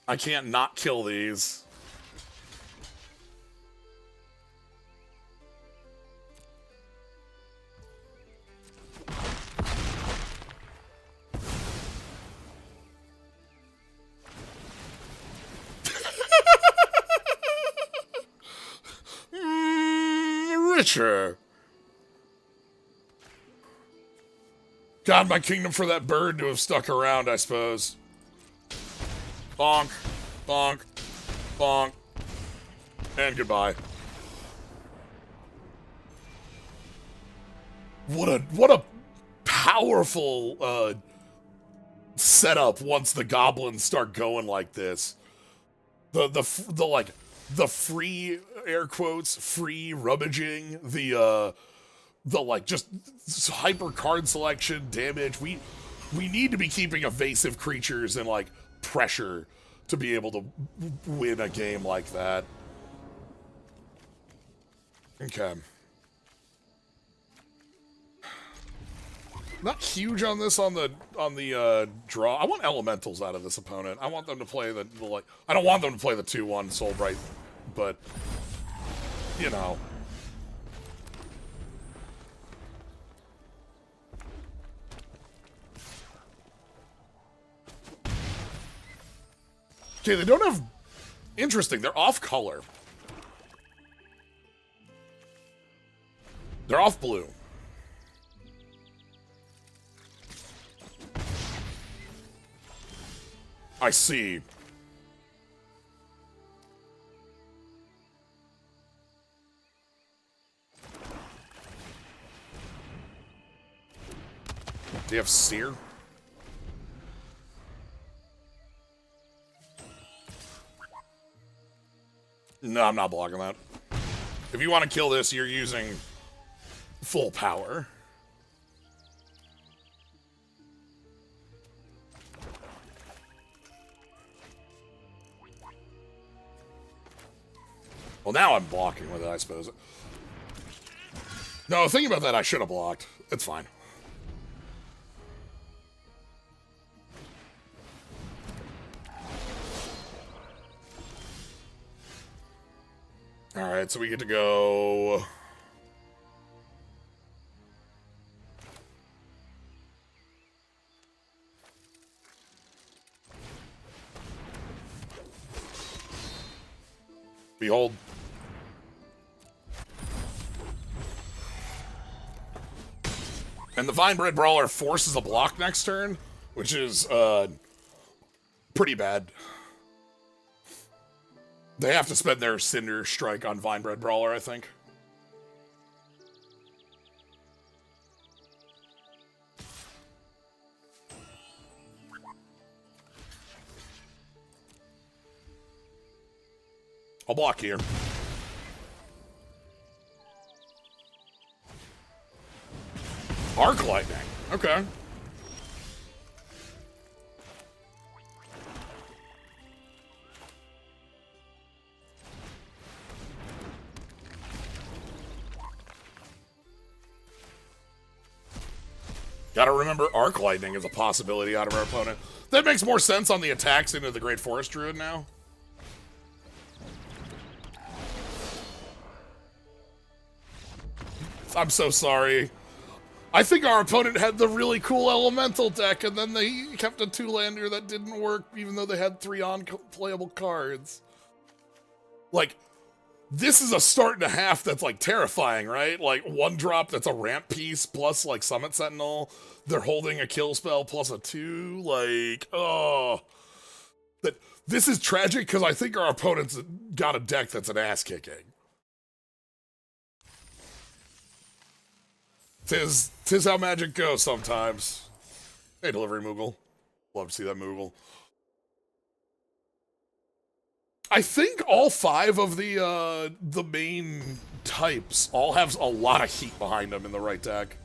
I can't not kill these. Richer. God, my kingdom for that bird to have stuck around, I suppose. Bonk, bonk, bonk, and goodbye. What a powerful setup once the goblins start going like this. The free, air quotes, free rummaging, the like just hyper card selection, damage. We need to be keeping evasive creatures and like pressure to be able to win a game like that. Okay. Not huge on this on the draw. I want elementals out of this opponent. I want them to play the like. I don't want them to play the 2/1 Soulbright, but you know. Okay, they don't have. Interesting. They're off color. They're off blue. I see. Do you have Seer? No, I'm not blocking that. If you want to kill this, you're using full power. Well, now I'm blocking with it, I suppose. No, thinking about that, I should have blocked. It's fine. Alright, so we get to go... Behold. And the Vinebred Brawler forces a block next turn, which is pretty bad. They have to spend their Cinder Strike on Vinebred Brawler, I think. I'll block here. Arc Lightning. Okay. Gotta remember Arc Lightning is a possibility out of our opponent. That makes more sense on the attacks into the Great Forest Druid now. I'm so sorry. I think our opponent had the really cool elemental deck, and then they kept a 2-lander that didn't work, even though they had 3 unplayable cards. Like, this is a start and a half that's, like, terrifying, right? Like, 1-drop that's a ramp piece plus, like, Summit Sentinel. They're holding a kill spell plus a 2. Like, oh. This is tragic because I think our opponent's got a deck that's an ass-kicking. Tis how magic goes sometimes. Hey, Delivery Moogle. Love to see that Moogle. I think all 5 of the main types all have a lot of heat behind them in the right deck.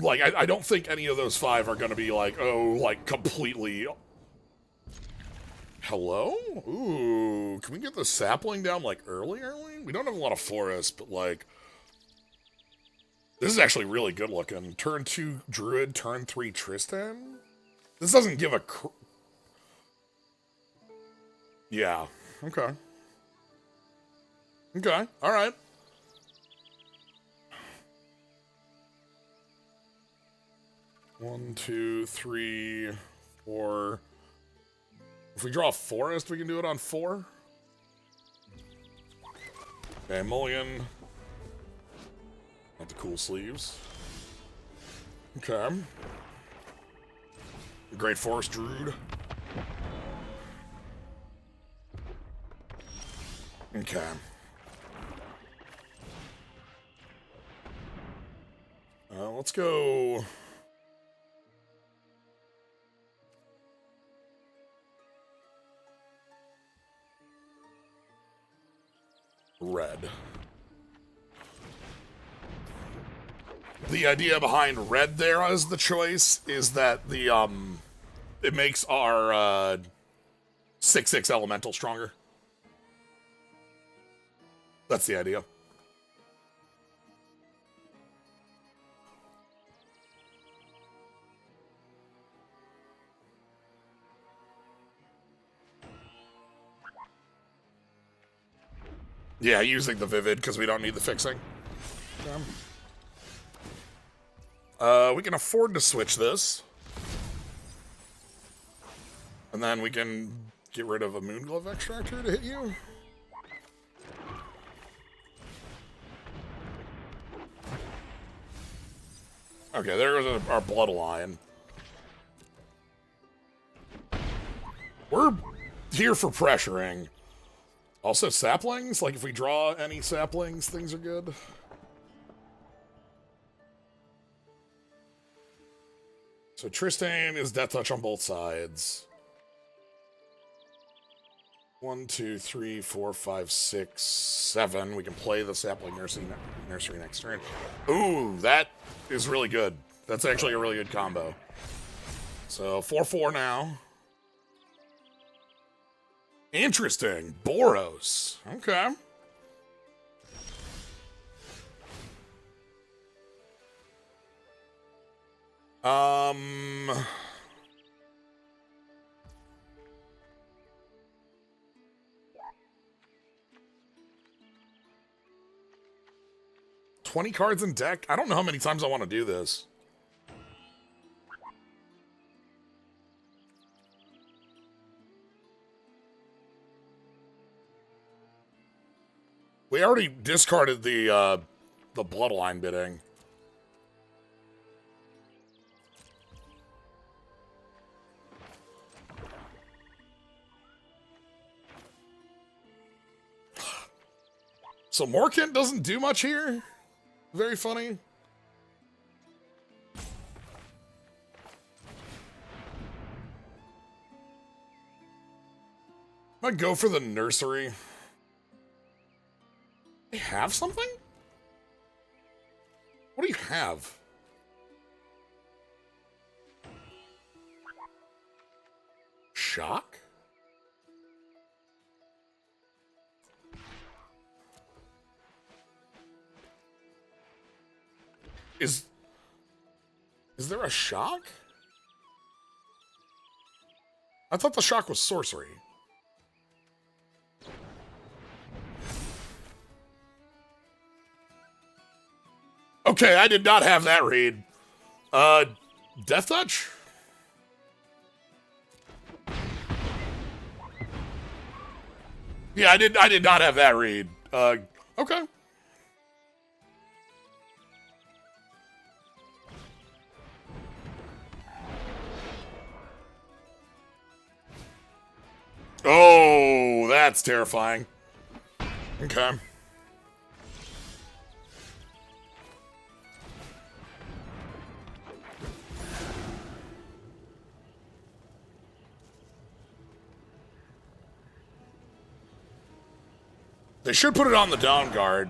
Like, I don't think any of those 5 are going to be like, oh, like, completely... Hello? Ooh, can we get the sapling down, like, early? We don't have a lot of forest, but, like... This is actually really good looking. Turn 2 Druid, turn 3 Tristan? This doesn't give a... Yeah, okay. Okay, alright. One, two, three, 4. If we draw a forest, we can do it on 4. Okay, mulligan. Not the cool sleeves. Okay. Great Forest Druid. Okay. Let's go... red. The idea behind red there as the choice is that the it makes our 6/6 elemental stronger. That's the idea. Yeah, using the Vivid because we don't need the fixing. We can afford to switch this. And then we can get rid of a Moonglove Extractor to hit you. Okay, there goes our Bloodline. We're here for pressuring. Also, saplings? Like, if we draw any saplings, things are good. So Tristan is Death Touch on both sides. 1, 2, 3, 4, 5, 6, 7. We can play the sapling nursery next turn. Ooh, that is really good. That's actually a really good combo. So 4/4 now. Interesting. Boros. Okay. Um... 20 cards in deck? I don't know how many times I want to do this. We already discarded the Bloodline bidding. So Morkent doesn't do much here? Very funny. I go for the nursery. They have something? What do you have? Shock? Is there a shock? I thought the shock was sorcery. Okay, I did not have that read. Death Touch? Yeah, I did not have that read. Okay. Oh, that's terrifying. Okay. They should put it on the down guard.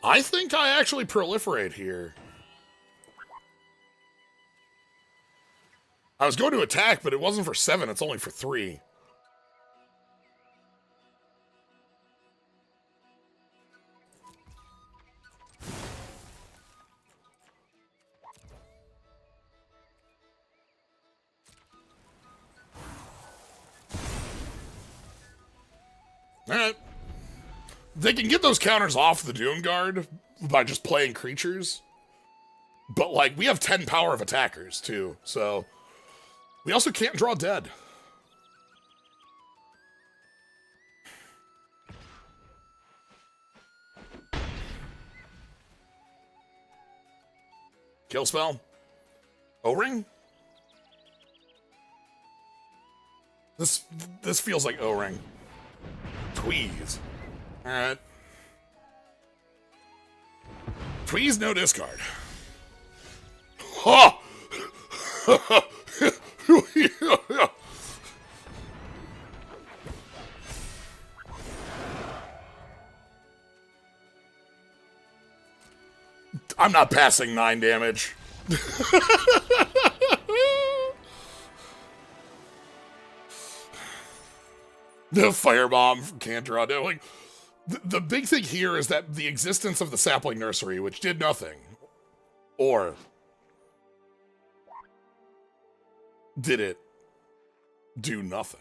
I think I actually proliferate here. I was going to attack, but it wasn't for 7, it's only for 3. Alright. They can get those counters off the Dune Guard by just playing creatures. But, like, we have 10 power of attackers, too, so... We also can't draw dead. Kill spell. O-ring? This feels like O-ring. Tweeze. Alright. Tweeze, no discard. Ha! I'm not passing 9 damage. The firebomb can't draw down. Like, the big thing here is that the existence of the sapling nursery, which did nothing, or did it do nothing,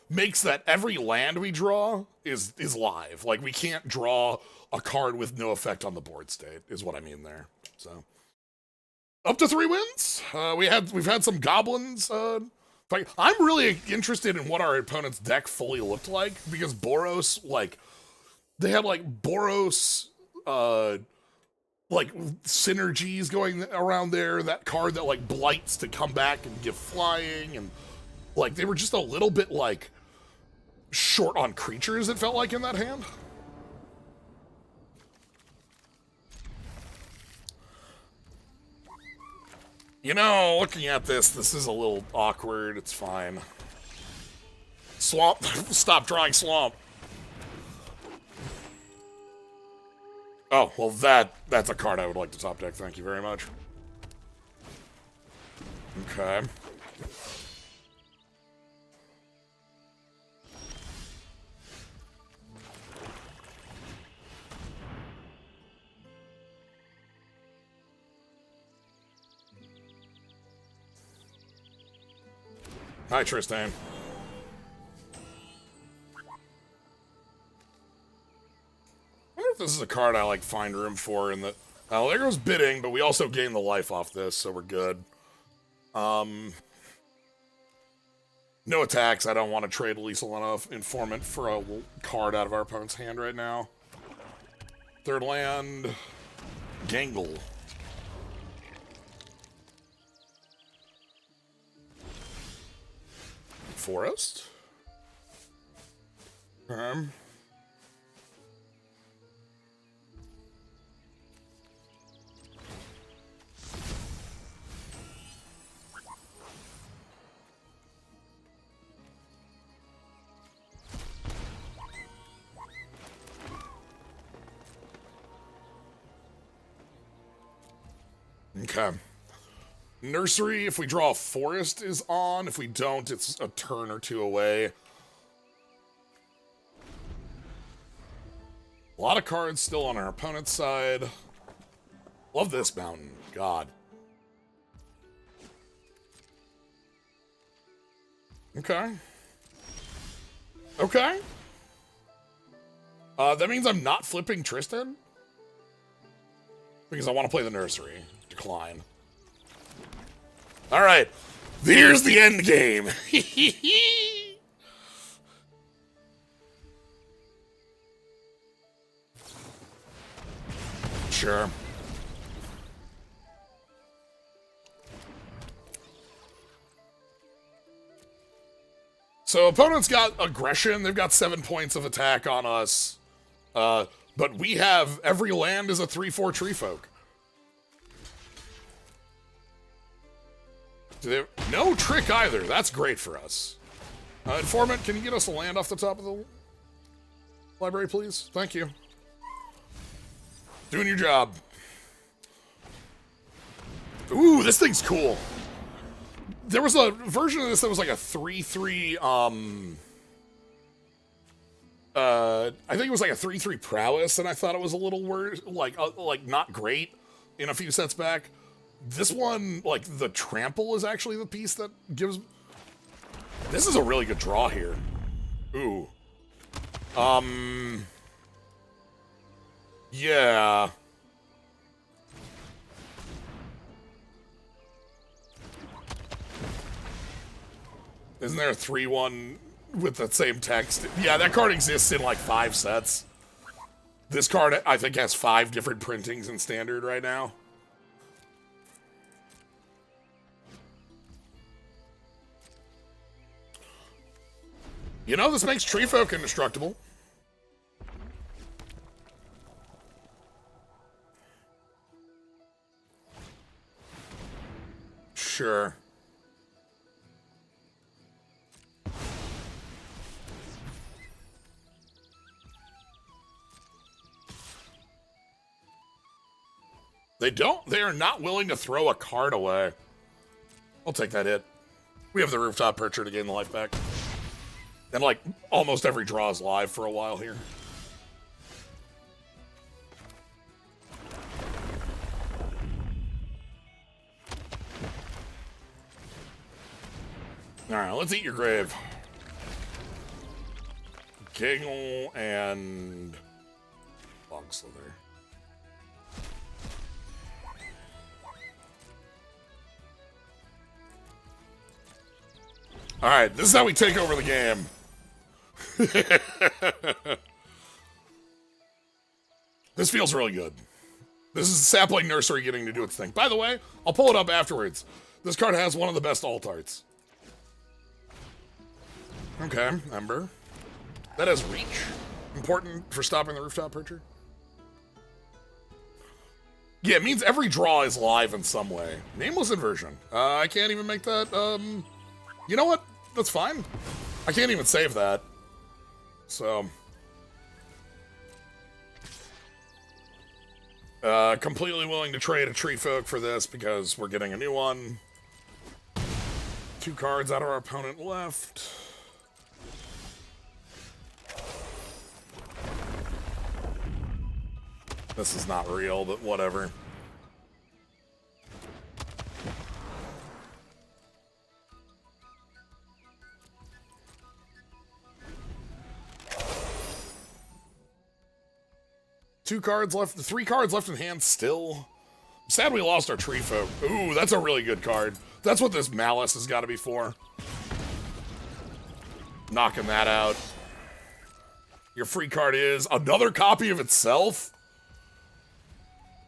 makes that every land we draw is live. Like, we can't draw a card with no effect on the board state, is what I mean there. So, up to 3 wins. We've had some goblins. I'm really interested in what our opponent's deck fully looked like, because Boros, like, they had like Boros, like synergies going around there. That card that like blights to come back and give flying, and like they were just a little bit like short on creatures, it felt like, in that hand. You know, looking at this is a little awkward. It's fine. Swamp. Stop drawing swamp. Oh, well that's a card I would like to top deck. Thank you very much. Okay. Hi, Tristan. I wonder if this is a card I like find room for in the... Oh, there goes bidding, but we also gain the life off this, so we're good. No attacks. I don't want to trade Lethal enough Informant for a card out of our opponent's hand right now. Third land... Gangle. Forest. Okay. Nursery, if we draw a forest, is on. If we don't, it's a turn or two away. A lot of cards still on our opponent's side. Love this mountain. God. Okay. Okay. That means I'm not flipping Tristan? Because I want to play the nursery. Decline. Alright. Here's the end game. Sure. So opponent's got aggression. They've got 7 points of attack on us. But we have every land is a 3/4 tree folk. No trick either. That's great for us. Informant, can you get us a land off the top of the library, please? Thank you. Doing your job. Ooh, this thing's cool. There was a version of this that was like a 3/3, I think it was like a 3/3 prowess, and I thought it was a little worse, like not great in a few sets back. This one, like, the trample is actually the piece that gives... This is a really good draw here. Ooh. Yeah. Isn't there a 3/1 with the same text? Yeah, that card exists in, like, 5 sets. This card, I think, has 5 different printings in Standard right now. You know, this makes Tree Folk indestructible. Sure. They are not willing to throw a card away. I'll take that hit. We have the rooftop percher to gain the life back. And, like, almost every draw is live for a while here. Alright, let's eat your grave. Gangle and... Bog Slither. Alright, this is how we take over the game. This feels really good. This is Sapling Nursery getting to do its thing. By the way, I'll pull it up afterwards. This card has one of the best alt arts. Okay, Ember. That has reach. Important for stopping the rooftop percher. Yeah, it means every draw is live in some way. Nameless inversion. I can't even make that, You know what? That's fine. I can't even save that. So... completely willing to trade a Tree Folk for this because we're getting a new one. 2 cards out of our opponent left. This is not real, but whatever. Three cards left in hand still. Sad we lost our Tree Folk. Ooh, that's a really good card. That's what this Malice has got to be for. Knocking that out. Your free card is another copy of itself.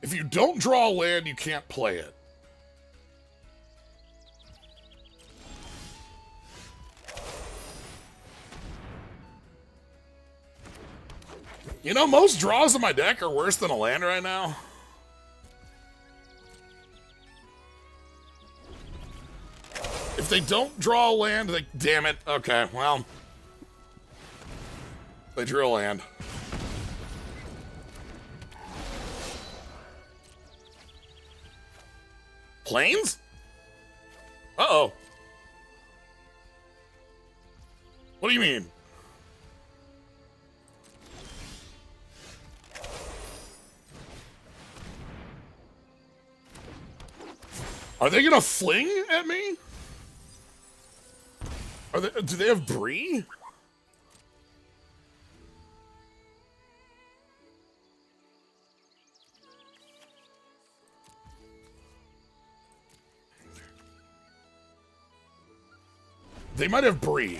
If you don't draw a land, you can't play it. You know, most draws in my deck are worse than a land right now. If they don't draw a land, they... Damn it. Okay, well. They drew a land. Planes? Uh-oh. What do you mean? Are they gonna fling at me? Do they have Bree? They might have Bree.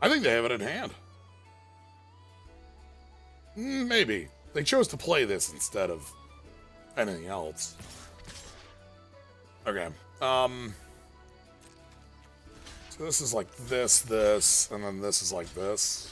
I think they have it in hand. Maybe. They chose to play this instead of anything else. Okay. So this is like this, and then this is like this.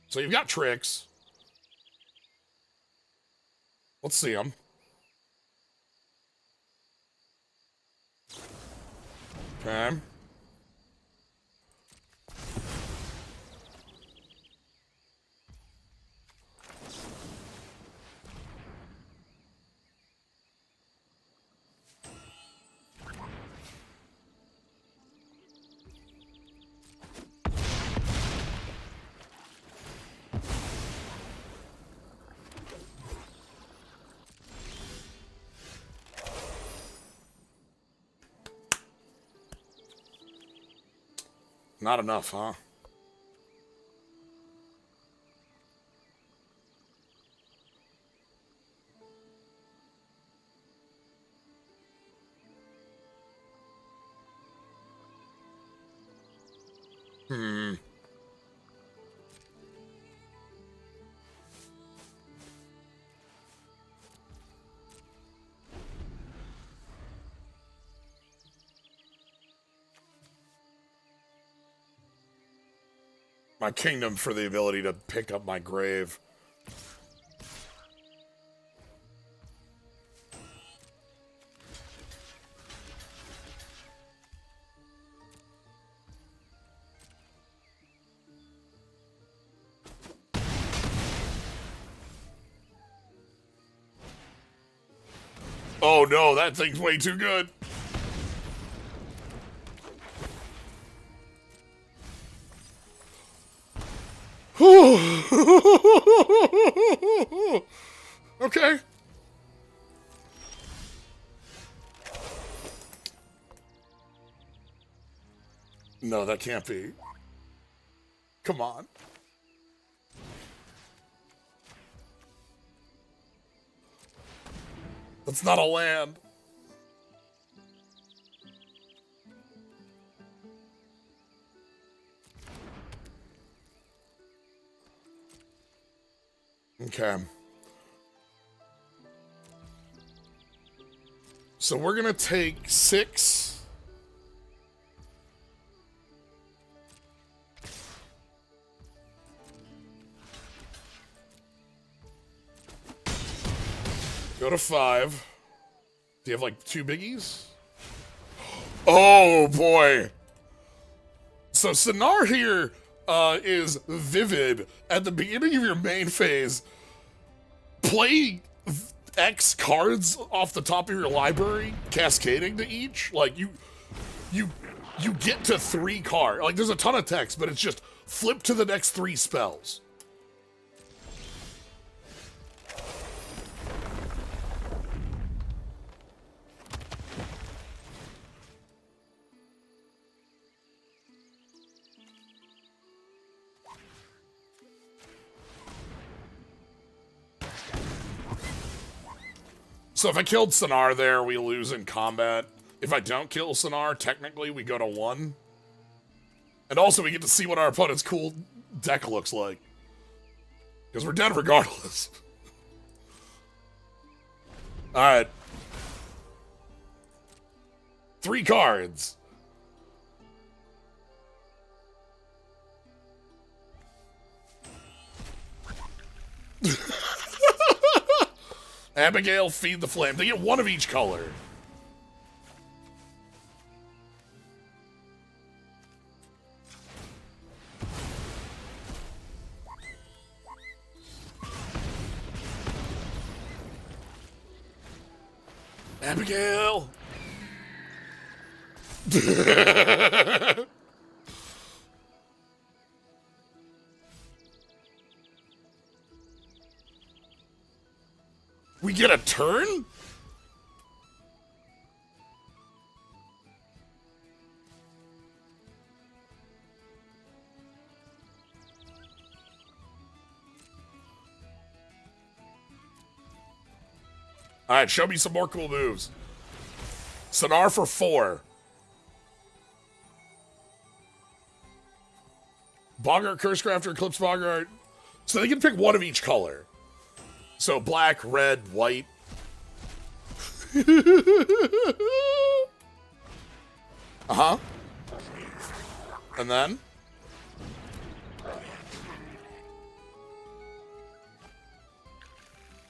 So you've got tricks. Let's see them. Okay. Not enough, huh? My kingdom for the ability to pick up my grave. Oh no, that thing's way too good. Okay. No, that can't be. Come on. That's not a land. Okay. So we're gonna take 6. Go to 5. Do you have like 2 biggies? Oh boy. So Sonar here is vivid. At the beginning of your main phase, play X cards off the top of your library, cascading to each. Like you get to 3 cards. Like there's a ton of text, but it's just flip to the next 3 spells. So if I killed Sonar there, we lose in combat. If I don't kill Sonar, technically we go to 1. And also we get to see what our opponent's cool deck looks like. Because we're dead regardless. Alright. 3 cards. Abigail, feed the flame. They get 1 of each color. Abigail! We get a turn? Alright, show me some more cool moves. Sonar for 4. Boggart, Cursecrafter, Eclipsed Boggart. So they can pick 1 of each color. So black, red, white. Uh-huh. And then?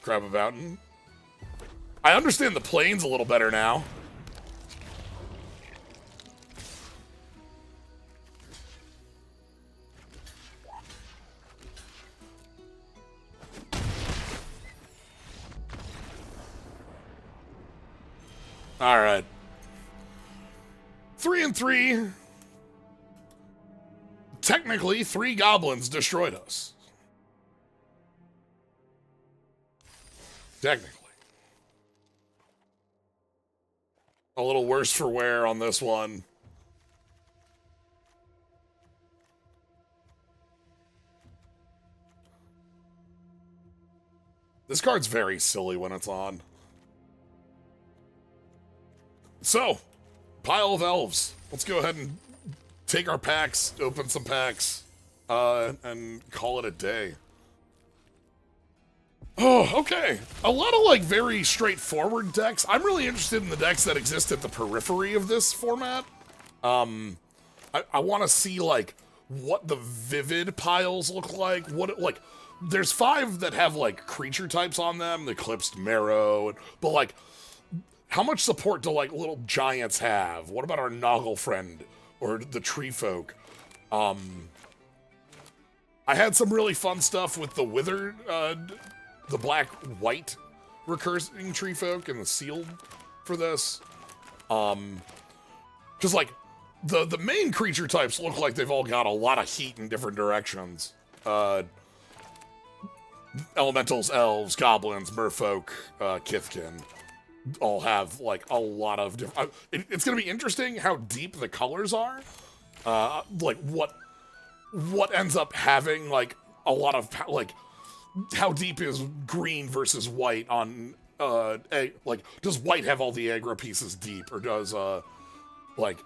Grab a mountain. I understand the planes a little better now. All right. 3 and 3. Technically, 3 goblins destroyed us. Technically. A little worse for wear on this one. This card's very silly when it's on. So, pile of elves. Let's go ahead and take our packs, open some packs, and call it a day. Oh, okay. A lot of, like, very straightforward decks. I'm really interested in the decks that exist at the periphery of this format. I want to see, like, what the vivid piles look like. Like, there's 5 that have, like, creature types on them, the Eclipsed Marrow, but, like, how much support do, like, little giants have? What about our Noggle friend or the Tree Folk? I had some really fun stuff with the Withered, the black-white recursing Tree Folk and the Sealed for this. Because, like, the main creature types look like they've all got a lot of heat in different directions. Elementals, elves, goblins, merfolk, Kithkin. All have, like, a lot of different... it's gonna be interesting how deep the colors are. Like, what ends up having, like, a lot of... Like, how deep is green versus white on does white have all the aggro pieces deep, or does like,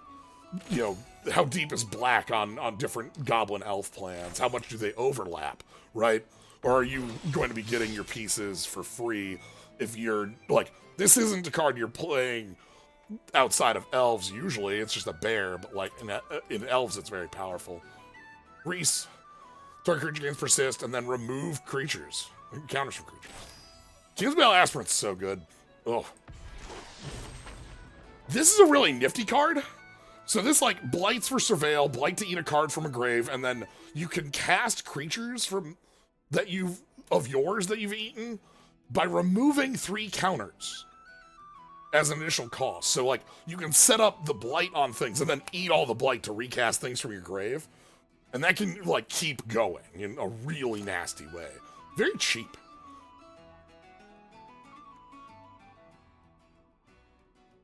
you know, how deep is black on different goblin elf plans? How much do they overlap, right? Or are you going to be getting your pieces for free if you're like, this isn't a card you're playing outside of elves usually, it's just a bear, but like in elves it's very powerful. Reese, target creature gains persist, and then remove creatures. Counters from creatures. Kingsbell Aspirant's so good. Oh. This is a really nifty card. So this like blights for surveil, blight to eat a card from a grave, and then you can cast creatures from yours that you've eaten by removing 3 counters as an initial cost. So like you can set up the blight on things and then eat all the blight to recast things from your grave. And that can like keep going in a really nasty way. Very cheap.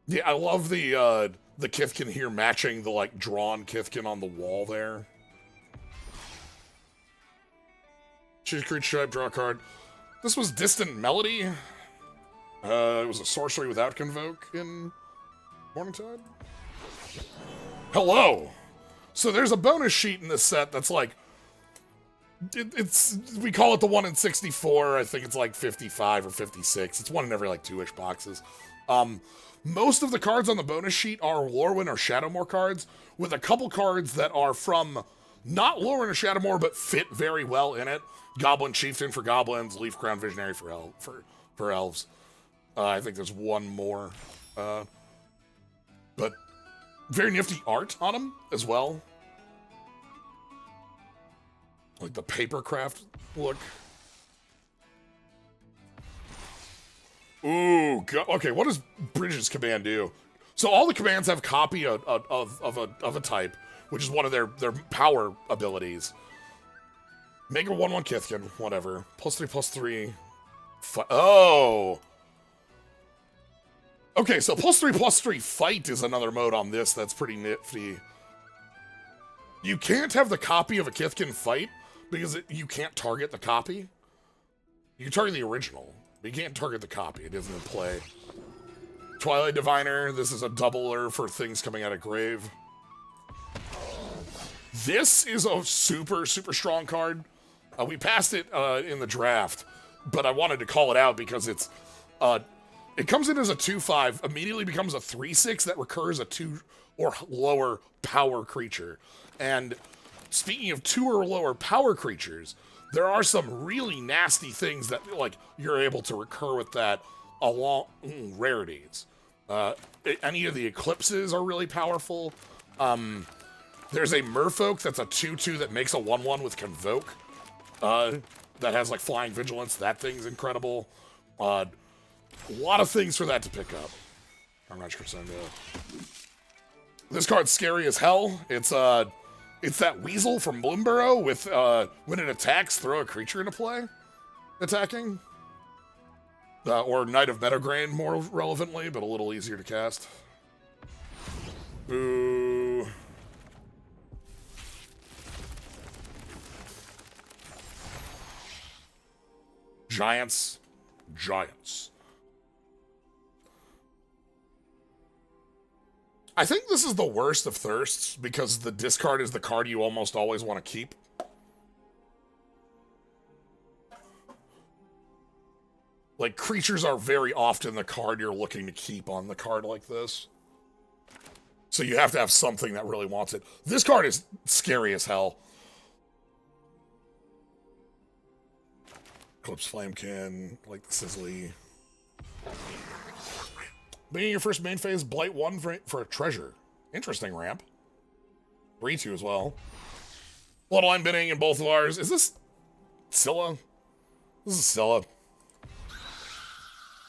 Yeah, I love the Kithkin here matching the like drawn Kithkin on the wall there. Choose a creature type, draw a card. This was Distant Melody. It was a sorcery without Convoke in Morningtide. Hello! So there's a bonus sheet in this set that's like, we call it the 1 in 64. I think it's like 55 or 56. It's one in every like 2-ish boxes. Most of the cards on the bonus sheet are Lorwyn or Shadowmoor cards, with a couple cards that are from not Lorwyn or Shadowmoor, but fit very well in it. Goblin Chieftain for goblins, Leaf Crown Visionary for elves. I think there's one more. But very nifty art on them as well. Like the papercraft look. Ooh, okay, what does Bridges command do? So all the commands have copy of a type, which is one of their power abilities. Make a 1/1 Kithkin, whatever. +3/+3. Oh! Okay, so +3/+3 fight is another mode on this that's pretty nifty. You can't have the copy of a Kithkin fight because you can't target the copy. You can target the original, but you can't target the copy. It isn't in play. Twilight Diviner, this is a doubler for things coming out of grave. This is a super, super strong card. We passed it in the draft, but I wanted to call it out because it's... it comes in as a 2/5, immediately becomes a 3/6 that recurs a 2 or lower power creature. And speaking of 2 or lower power creatures, there are some really nasty things that like you're able to recur with that along rarities. Any of the Eclipses are really powerful. There's a Merfolk that's a 2/2 that makes a 1/1 with Convoke. That has like Flying Vigilance. That thing's incredible. A lot of things for that to pick up. I'm not sure. This card's scary as hell. It's that Weasel from Bloomburrow with when it attacks, throw a creature into play, attacking. Or Knight of Meadowgrain more relevantly, but a little easier to cast. Boo. Giants. I think this is the worst of thirsts because the discard is the card you almost always want to keep. Like, creatures are very often the card you're looking to keep on the card like this. So you have to have something that really wants it. This card is scary as hell. Eclipsed Flamekin, like the Sizzly. Beginning your first main phase, Blight 1 for a treasure. Interesting ramp. 3/2 as well. Bloodline bidding in both of ours. Is this Scylla? This is Scylla.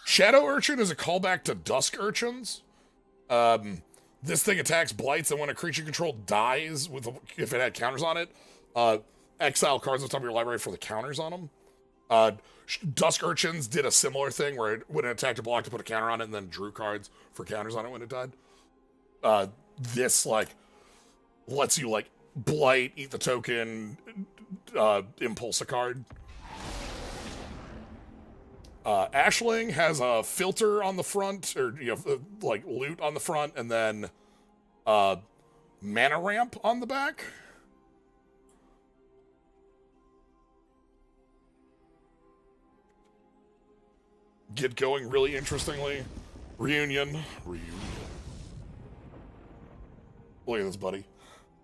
Shadow Urchin is a callback to Dusk Urchins. This thing attacks blights, and when a creature you control dies, if it had counters on it, exile cards on top of your library for the counters on them. Dusk Urchins did a similar thing where when it attacked a block to put a counter on it and then drew cards for counters on it when it died. This, like, lets you, like, blight, eat the token, impulse a card. Ashling has a filter on the front, or like loot on the front, and then mana ramp on the back. Get going really interestingly. Reunion. Look at this, buddy.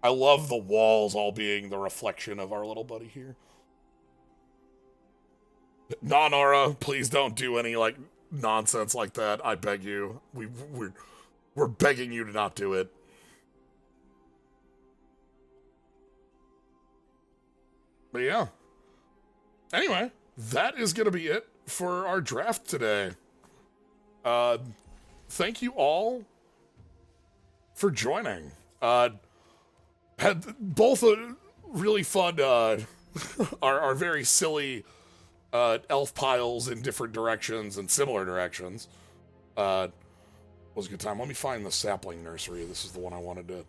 I love the walls all being the reflection of our little buddy here. Non-aura, please don't do any, like, nonsense like that. I beg you. We're begging you to not do it. But yeah. Anyway, that is going to be it for our draft today. Thank you all for joining. Had both a really fun, our very silly elf piles in different directions and similar directions. Was a good time. Let me find the sapling nursery. This is the one I wanted to...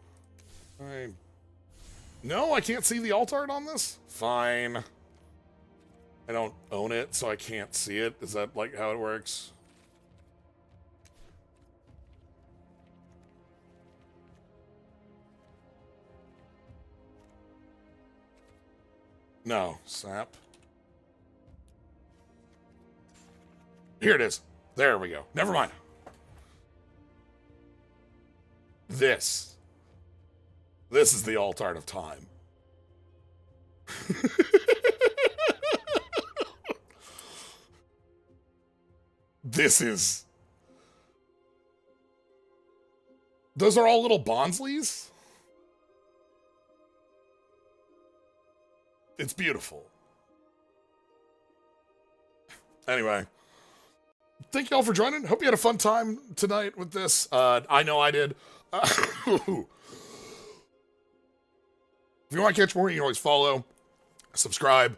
No, I can't see the alt art on this? Fine. I don't own it, so I can't see it. Is that, like, how it works? No. Sap. Here it is. There we go. Never mind. This is the alt art of time. Those are all little Bonsleys? It's beautiful. Anyway. Thank you all for joining. Hope you had a fun time tonight with this. I know I did. If you want to catch more, you can always follow, subscribe.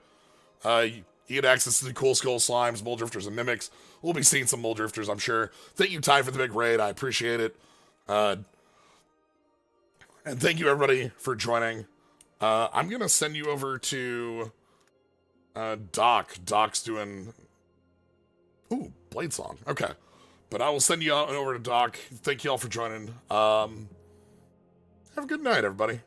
You get access to the cool skull slimes, mole drifters, and mimics. We'll be seeing some mole drifters, I'm sure. Thank you, Ty, for the big raid. I appreciate it. And thank you, everybody, for joining. I'm going to send you over to Doc. Doc's doing... Ooh, Blade Song. Okay. But I will send you out over to Doc. Thank you all for joining. Have a good night, everybody.